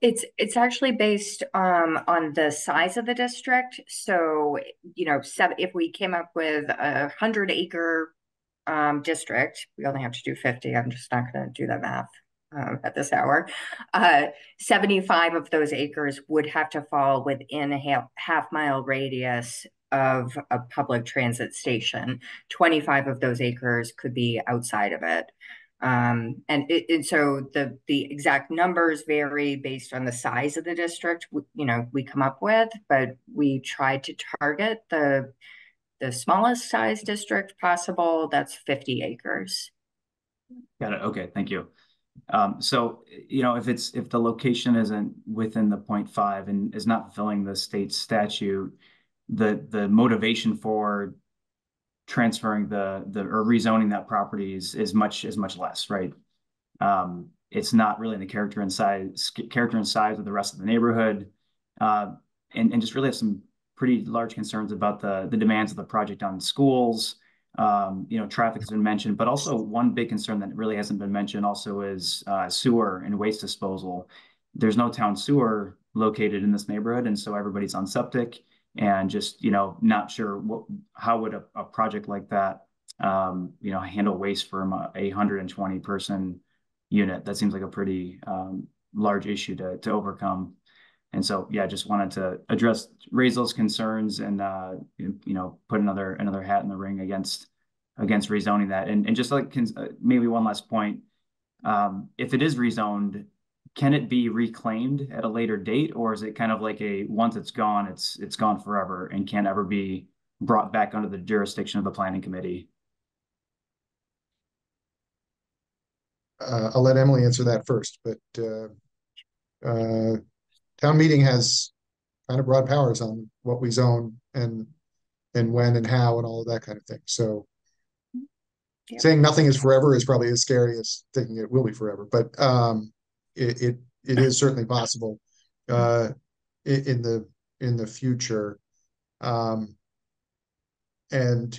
[SPEAKER 8] It's actually based on the size of the district. So, if we came up with 100-acre district, we only have to do 50. I'm just not going to do that math at this hour. 75 of those acres would have to fall within a half-mile radius of a public transit station. 25 of those acres could be outside of it. And so the exact numbers vary based on the size of the district, we come up with, but we try to target the smallest size district possible. That's 50 acres.
[SPEAKER 17] Got it. Okay, thank you. So, if the location isn't within the 0.5 and is not fulfilling the state statute, the motivation for transferring or rezoning that property is much less, right? It's not really in the character and size of the rest of the neighborhood, and just really have some pretty large concerns about the demands of the project on schools. Traffic has been mentioned, but also one big concern that really hasn't been mentioned also is sewer and waste disposal. There's no town sewer located in this neighborhood, and so everybody's on septic. And just, not sure how would a project like that, handle waste from a 120 person unit. That seems like a pretty large issue to overcome. And so, yeah, just wanted to raise those concerns and, put another hat in the ring against rezoning that. And just like maybe one last point, if it is rezoned, can it be reclaimed at a later date, or is it kind of like once it's gone, it's gone forever and can't ever be brought back under the jurisdiction of the planning committee?
[SPEAKER 1] I'll let Emily answer that first, but town meeting has kind of broad powers on what we zone and when and how and all of that kind of thing. So saying nothing is forever is probably as scary as thinking it will be forever, but it is certainly possible in the future. And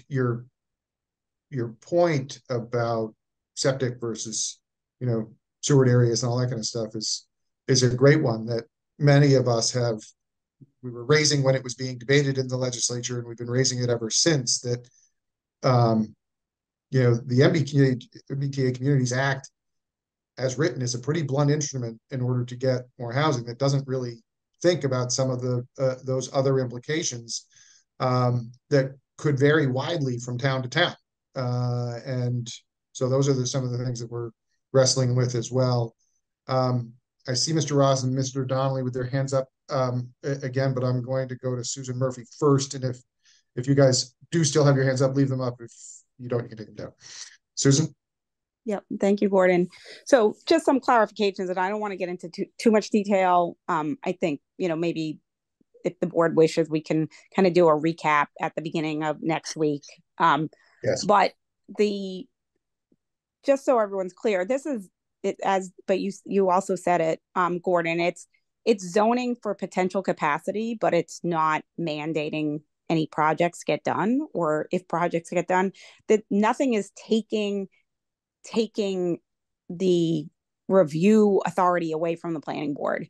[SPEAKER 1] your point about septic versus sewered areas and all that kind of stuff is a great one that many of us we were raising when it was being debated in the legislature, and we've been raising it ever since, that You know, the MBTA Communities Act, as written, is a pretty blunt instrument in order to get more housing that doesn't really think about some of the those other implications that could vary widely from town to town. And so those are some of the things that we're wrestling with as well. I see Mr. Ross and Mr. Donnelly with their hands up again, but I'm going to go to Susan Murphy first. And if you guys do still have your hands up, leave them up. If you don't, you can take them down. Susan?
[SPEAKER 9] Yep. Thank you, Gordon. So just some clarifications, and I don't want to get into too much detail. I think, you know, maybe if the board wishes, we can kind of do a recap at the beginning of next week.
[SPEAKER 1] Yes.
[SPEAKER 9] But just so everyone's clear, this is it but you also said it, Gordon, it's zoning for potential capacity, but it's not mandating any projects get done, or if projects get done, that nothing is taking the review authority away from the planning board.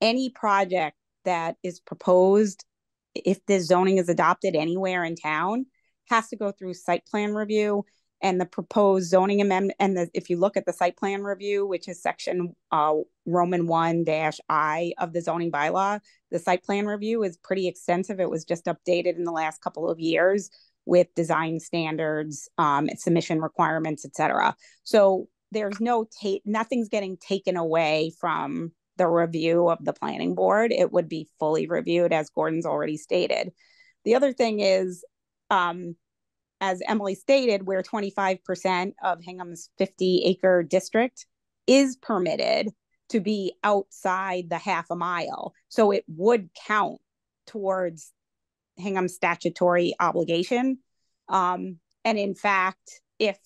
[SPEAKER 9] Any project that is proposed, if the zoning is adopted anywhere in town, has to go through site plan review, and the proposed zoning amendment. And if you look at the site plan review, which is section Roman 1-I of the zoning bylaw, the site plan review is pretty extensive. It was just updated in the last couple of years with design standards, submission requirements, etc. So there's nothing's getting taken away from the review of the planning board. It would be fully reviewed, as Gordon's already stated. The other thing is, as Emily stated, where 25% of Hingham's 50-acre district is permitted to be outside the half a mile. So it would count towards Hingham's statutory obligation. And in fact, if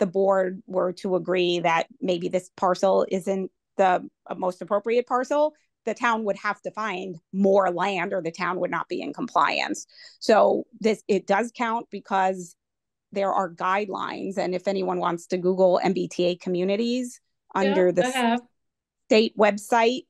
[SPEAKER 9] the board were to agree that maybe this parcel isn't the most appropriate parcel, the town would have to find more land, or the town would not be in compliance. So it does count because there are guidelines. And if anyone wants to Google MBTA communities under the state website,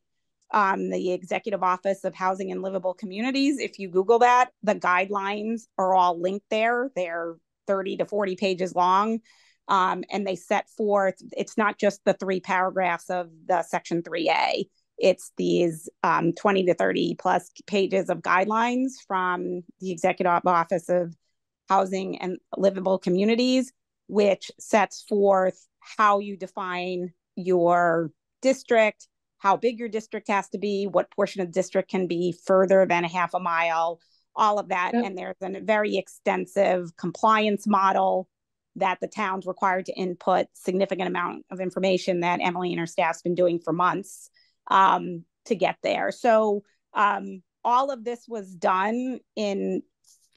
[SPEAKER 9] the Executive Office of Housing and Livable Communities, if you Google that, the guidelines are all linked there. They're 30 to 40 pages long. And they set forth, it's not just the 3 paragraphs of the section 3A. It's these 20 to 30 plus pages of guidelines from the Executive Office of Housing and Livable Communities, which sets forth how you define your district, how big your district has to be, what portion of the district can be further than a half a mile, all of that. Yep. And there's a very extensive compliance model that the town's required to input significant amount of information that Emily and her staff's been doing for months to get there. So all of this was done in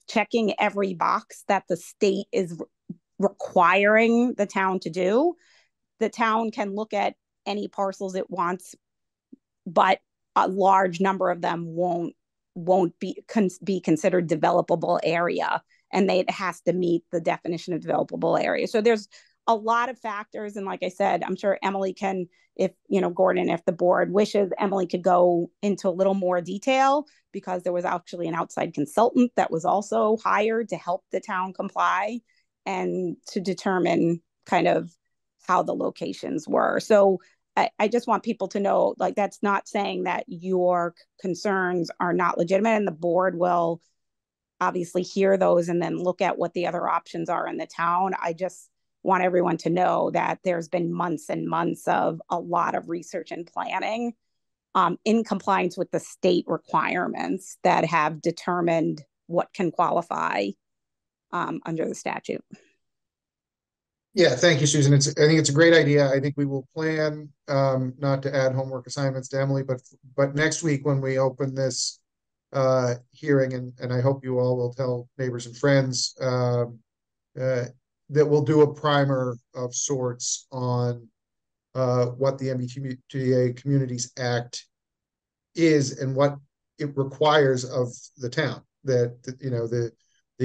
[SPEAKER 9] checking every box that the state is requiring the town to do. The town can look at any parcels it wants, but a large number of them won't be considered developable area, and it has to meet the definition of developable area. So there's a lot of factors, and like I said, I'm sure Emily can, if Gordon, if the board wishes, Emily could go into a little more detail, because there was actually an outside consultant that was also hired to help the town comply and to determine kind of how the locations were. So I just want people to know, like, that's not saying that your concerns are not legitimate, and the board will obviously hear those and then look at what the other options are in the town. I just want everyone to know that there's been months and months of a lot of research and planning in compliance with the state requirements that have determined what can qualify under the statute.
[SPEAKER 1] Yeah, thank you, Susan. I think it's a great idea. I think we will plan not to add homework assignments to Emily, but next week when we open this hearing, and I hope you all will tell neighbors and friends that we'll do a primer of sorts on what the MBTA Communities Act is and what it requires of the town. That the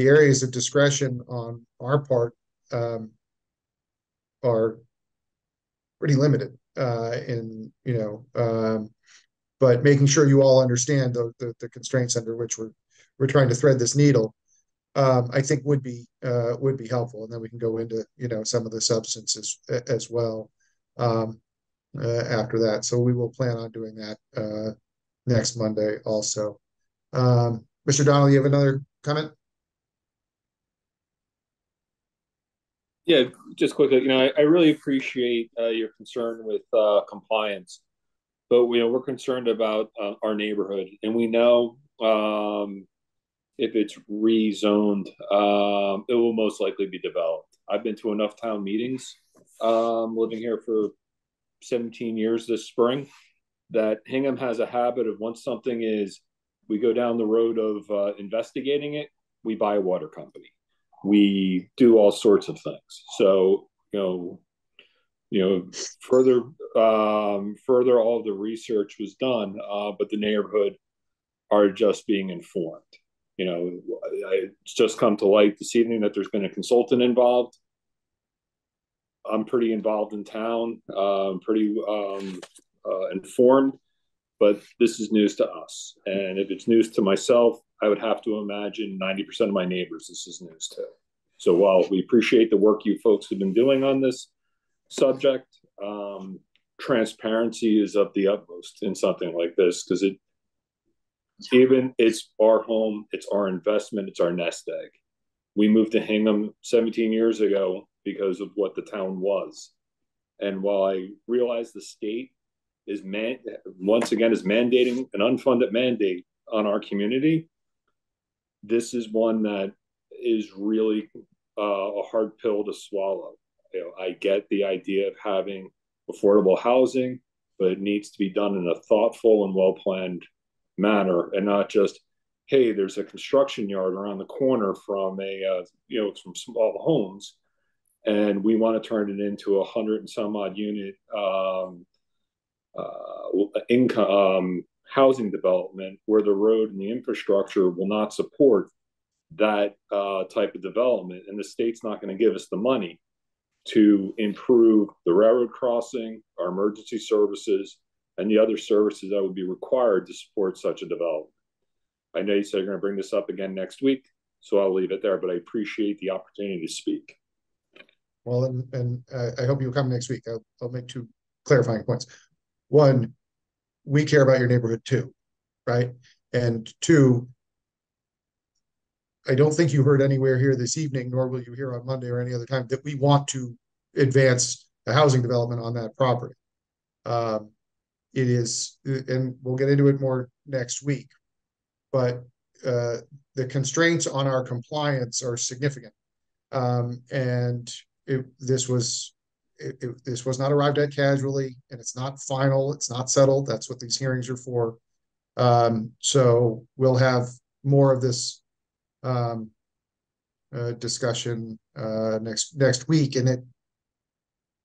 [SPEAKER 1] areas of discretion on our part are pretty limited but making sure you all understand the constraints under which we're trying to thread this needle. I think would be helpful, and then we can go into some of the substances as well after that. So we will plan on doing that next Monday also. Mr. Donnelly, you have another comment?
[SPEAKER 16] Yeah, just quickly, I really appreciate your concern with compliance, but we're concerned about our neighborhood, and we know if it's rezoned, it will most likely be developed. I've been to enough town meetings, living here for 17 years this spring, that Hingham has a habit of, once something is, we go down the road of investigating it, we buy a water company. We do all sorts of things. So, further all of the research was done, but the neighborhood are just being informed. It's just come to light this evening that there's been a consultant involved. I'm pretty involved in town, pretty informed, but this is news to us. And if it's news to myself, I would have to imagine 90% of my neighbors this is news to. So while we appreciate the work you folks have been doing on this subject, transparency is of the utmost in something like this, because it's our home, it's our investment, it's our nest egg. We moved to Hingham 17 years ago because of what the town was. And while I realize the state is mandating an unfunded mandate on our community, this is one that is really a hard pill to swallow. I get the idea of having affordable housing, but it needs to be done in a thoughtful and well-planned manner, and not just, hey, there's a construction yard around the corner from from small homes, and we want to turn it into 100 and some odd unit income housing development, where the road and the infrastructure will not support that type of development, and the state's not going to give us the money to improve the railroad crossing, our emergency services, and the other services that would be required to support such a development. I know you said you're going to bring this up again next week, so I'll leave it there, but I appreciate the opportunity to speak.
[SPEAKER 1] Well, and I hope you'll come next week. I'll make two clarifying points. One, we care about your neighborhood too, right? And two, I don't think you heard anywhere here this evening, nor will you hear on Monday or any other time, that we want to advance the housing development on that property. It is, and we'll get into it more next week, but the constraints on our compliance are significant. And this was not arrived at casually, and it's not final, it's not settled. That's what these hearings are for. So we'll have more of this discussion next week, and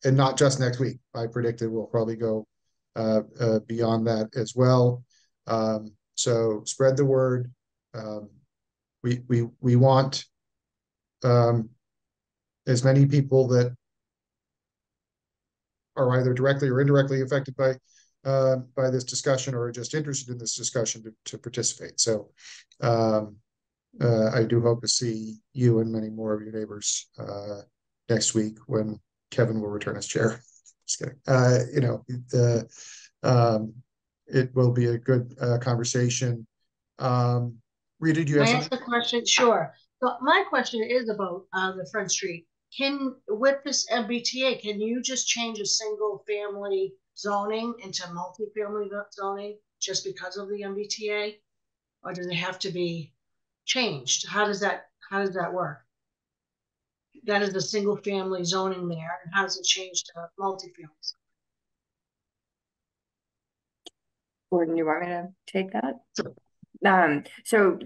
[SPEAKER 1] not just next week. I predicted we'll probably go beyond that as well. So spread the word. We want as many people that are either directly or indirectly affected by this discussion, or are just interested in this discussion, to participate. So I do hope to see you and many more of your neighbors next week, when Kevin will return as chair. Just kidding. It will be a good conversation. Rita, do you have
[SPEAKER 3] Can I
[SPEAKER 1] something?
[SPEAKER 3] ask a question? Sure. So my question is about the Front Street. With this MBTA, can you just change a single family zoning into multifamily zoning just because of the MBTA? Or does it have to be changed? How does that work? That is the single family zoning there, and how does it change to multifamily?
[SPEAKER 8] Gordon, you want me to take that?
[SPEAKER 1] Sure.
[SPEAKER 8] So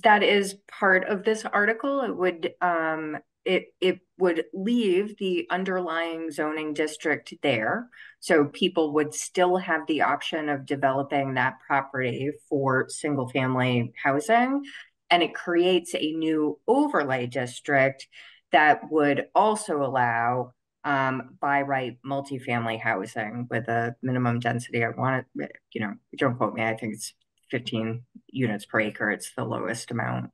[SPEAKER 8] that is part of this article. It would leave the underlying zoning district there. So people would still have the option of developing that property for single family housing. And it creates a new overlay district that would also allow by right multifamily housing with a minimum density. I want to, don't quote me, I think it's 15 units per acre. It's the lowest amount.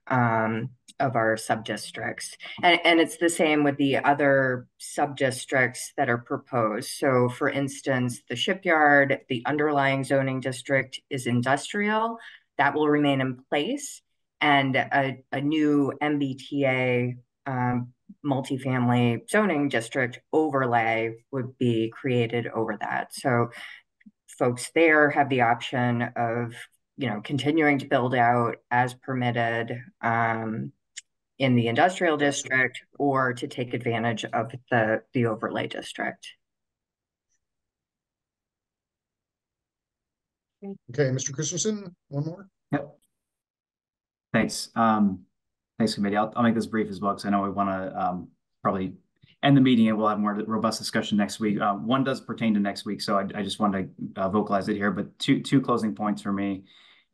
[SPEAKER 8] of our sub-districts. And it's the same with the other sub-districts that are proposed. So for instance, the shipyard, the underlying zoning district is industrial. That will remain in place. And a new MBTA multifamily zoning district overlay would be created over that. So folks there have the option of, you know, continuing to build out as permitted in the industrial district, or to take advantage of the overlay district.
[SPEAKER 1] Okay, Mr. Christensen, one more.
[SPEAKER 17] Yep. Thanks. Thanks, committee. I'll make this brief as well, because I know we want to probably end the meeting and we'll have more robust discussion next week. One does pertain to next week, so I just wanted to vocalize it here. But two closing points for me.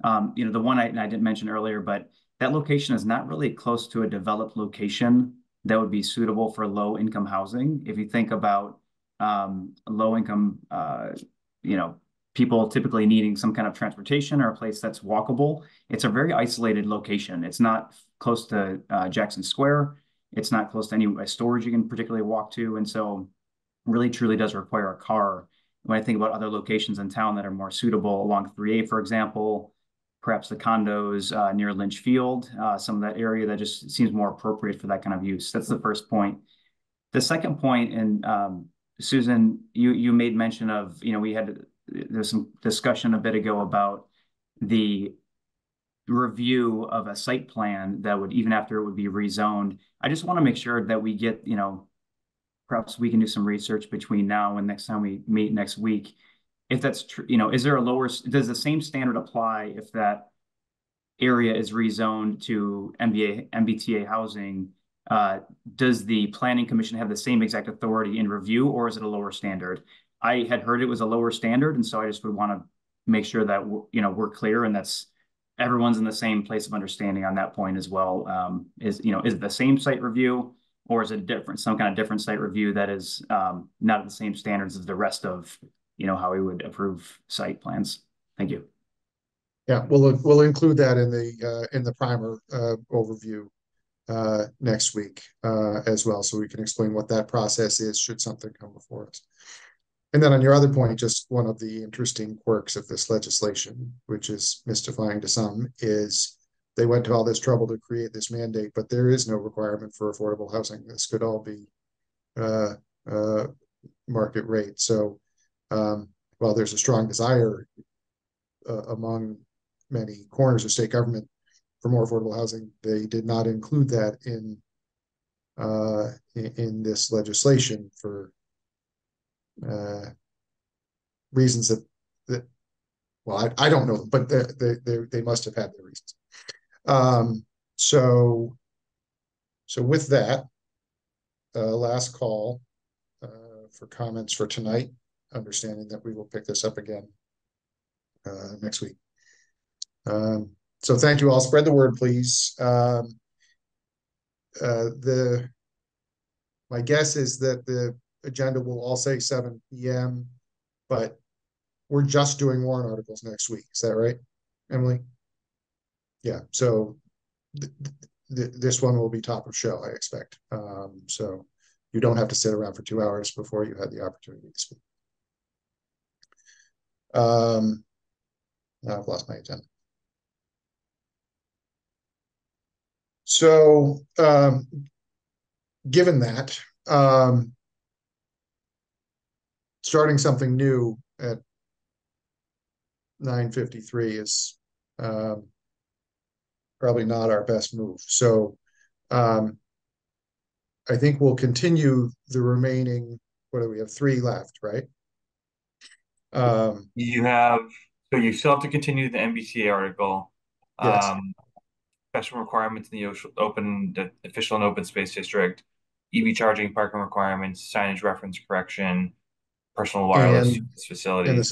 [SPEAKER 17] You know, the one I didn't mention earlier, but that location is not really close to a developed location that would be suitable for low-income housing. If you think about low-income, you know, people typically needing some kind of transportation or a place that's walkable, it's a very isolated location. It's not close to Jackson Square. It's not close to any storage you can particularly walk to. And so really truly does require a car. When I think about other locations in town that are more suitable along 3A, for example, perhaps the condos near Lynch Field, some of that area that just seems more appropriate for that kind of use. That's the first point. The second point, and Susan, you made mention of, you know, there's some discussion a bit ago about the review of a site plan that would, even after it would be rezoned. I just want to make sure that we get, you know, perhaps we can do some research between now and next time we meet next week. If that's true, you know, is there a lower, does the same standard apply if that area is rezoned to MBTA housing? Does the Planning Commission have the same exact authority in review, or is it a lower standard? I had heard it was a lower standard, and so I just would want to make sure that you know, we're clear and that's everyone's in the same place of understanding on that point as well. Is it the same site review, or is it some kind of different site review that is not at the same standards as the rest of, you know, how we would approve site plans? Thank you.
[SPEAKER 1] Yeah, we'll include that in the primer overview next week as well, so we can explain what that process is should something come before us. And then on your other point, just one of the interesting quirks of this legislation, which is mystifying to some, is they went to all this trouble to create this mandate, but there is no requirement for affordable housing. This could all be market rate. So while there's a strong desire among many corners of state government for more affordable housing, they did not include that in this legislation for reasons that well, I don't know, but they must have had their reasons. So with that, last call for comments for tonight, understanding that we will pick this up again next week. So thank you all. Spread the word, please. My guess is that the agenda will all say 7 p.m., but we're just doing warrant articles next week. Is that right, Emily? Yeah, so this one will be top of show, I expect. So you don't have to sit around for 2 hours before you had the opportunity to speak. Now I've lost my agenda. So given that, starting something new at 9:53 is probably not our best move. So I think we'll continue the remaining, what do we have, 3 left, right?
[SPEAKER 7] You still have to continue the MBTA article.
[SPEAKER 1] Yes.
[SPEAKER 7] Special requirements in the official and open space district, EV charging, parking requirements, signage reference correction, personal wireless facilities,
[SPEAKER 1] and the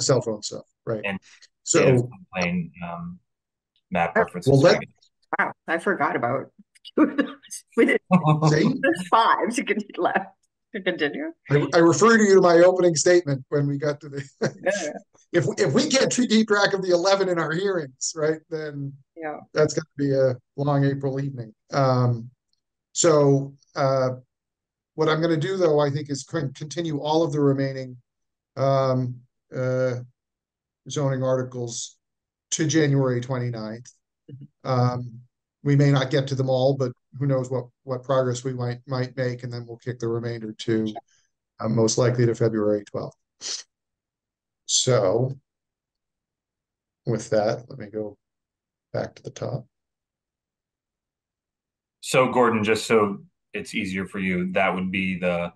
[SPEAKER 1] cell phone stuff, right?
[SPEAKER 7] And
[SPEAKER 1] so
[SPEAKER 7] plain map references.
[SPEAKER 1] Well,
[SPEAKER 8] wow, I forgot about with 5 to continue left to continue.
[SPEAKER 1] I refer to you to my opening statement when we got to the if we can't keep track of the 11 in our hearings, right, then
[SPEAKER 8] yeah,
[SPEAKER 1] that's going to be a long April evening. So what I'm going to do, though, I think, is continue all of the remaining zoning articles to January 29th. We may not get to them all, but who knows what progress we might make, and then we'll kick the remainder to most likely to February 12th. So with that, let me go back to the top.
[SPEAKER 7] So Gordon, just so it's easier for you, that would be the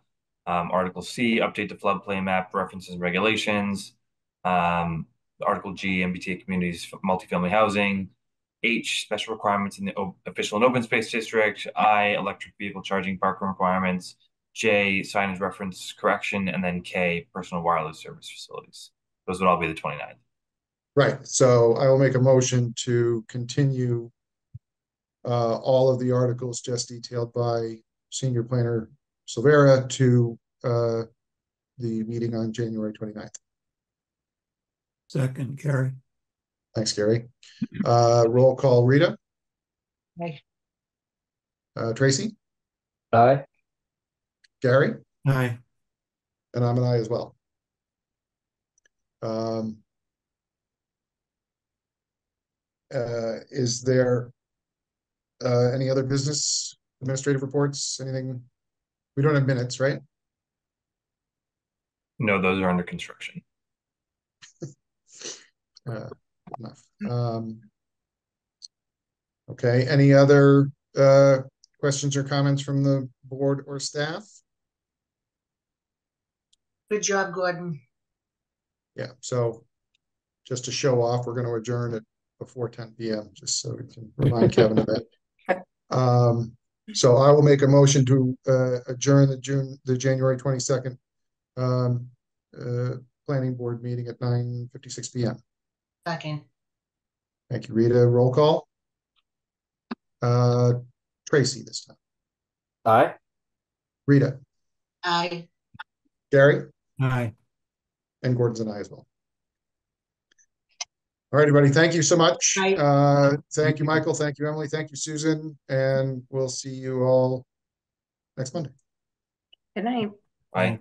[SPEAKER 7] Article C, update the floodplain map, references and regulations. Article G, MBTA communities, multifamily housing. H, special requirements in the official and open space district. I, electric vehicle charging parking requirements. J, signage reference correction. And then K, personal wireless service facilities. Those would all be the 29th.
[SPEAKER 1] Right. So I will make a motion to continue all of the articles just detailed by Senior Planner Silvera to the meeting on January 29th.
[SPEAKER 2] Second, Gary.
[SPEAKER 1] Thanks, Gary. Roll call, Rita.
[SPEAKER 3] Aye.
[SPEAKER 1] Tracy.
[SPEAKER 5] Aye.
[SPEAKER 1] Gary.
[SPEAKER 2] Aye.
[SPEAKER 1] And I'm an aye as well. Is there any other business, administrative reports, anything? We don't have minutes, right?
[SPEAKER 7] No, those are under construction.
[SPEAKER 1] Enough. Okay, any other questions or comments from the board or staff?
[SPEAKER 3] Good job, Gordon.
[SPEAKER 1] Yeah, so just to show off, we're going to adjourn at before 10 p.m. just so we can remind Kevin of that. So I will make a motion to adjourn the January 22nd planning board meeting at 9:56 p.m.
[SPEAKER 3] Second.
[SPEAKER 1] Thank you, Rita. Roll call. Tracy this time.
[SPEAKER 5] Aye.
[SPEAKER 1] Rita.
[SPEAKER 3] Aye.
[SPEAKER 1] Gary.
[SPEAKER 2] Aye.
[SPEAKER 1] And Gordon's an aye as well. All right, everybody. Thank you so much. Thank you, Michael. Thank you, Emily. Thank you, Susan. And we'll see you all next Monday.
[SPEAKER 8] good night.
[SPEAKER 7] Bye.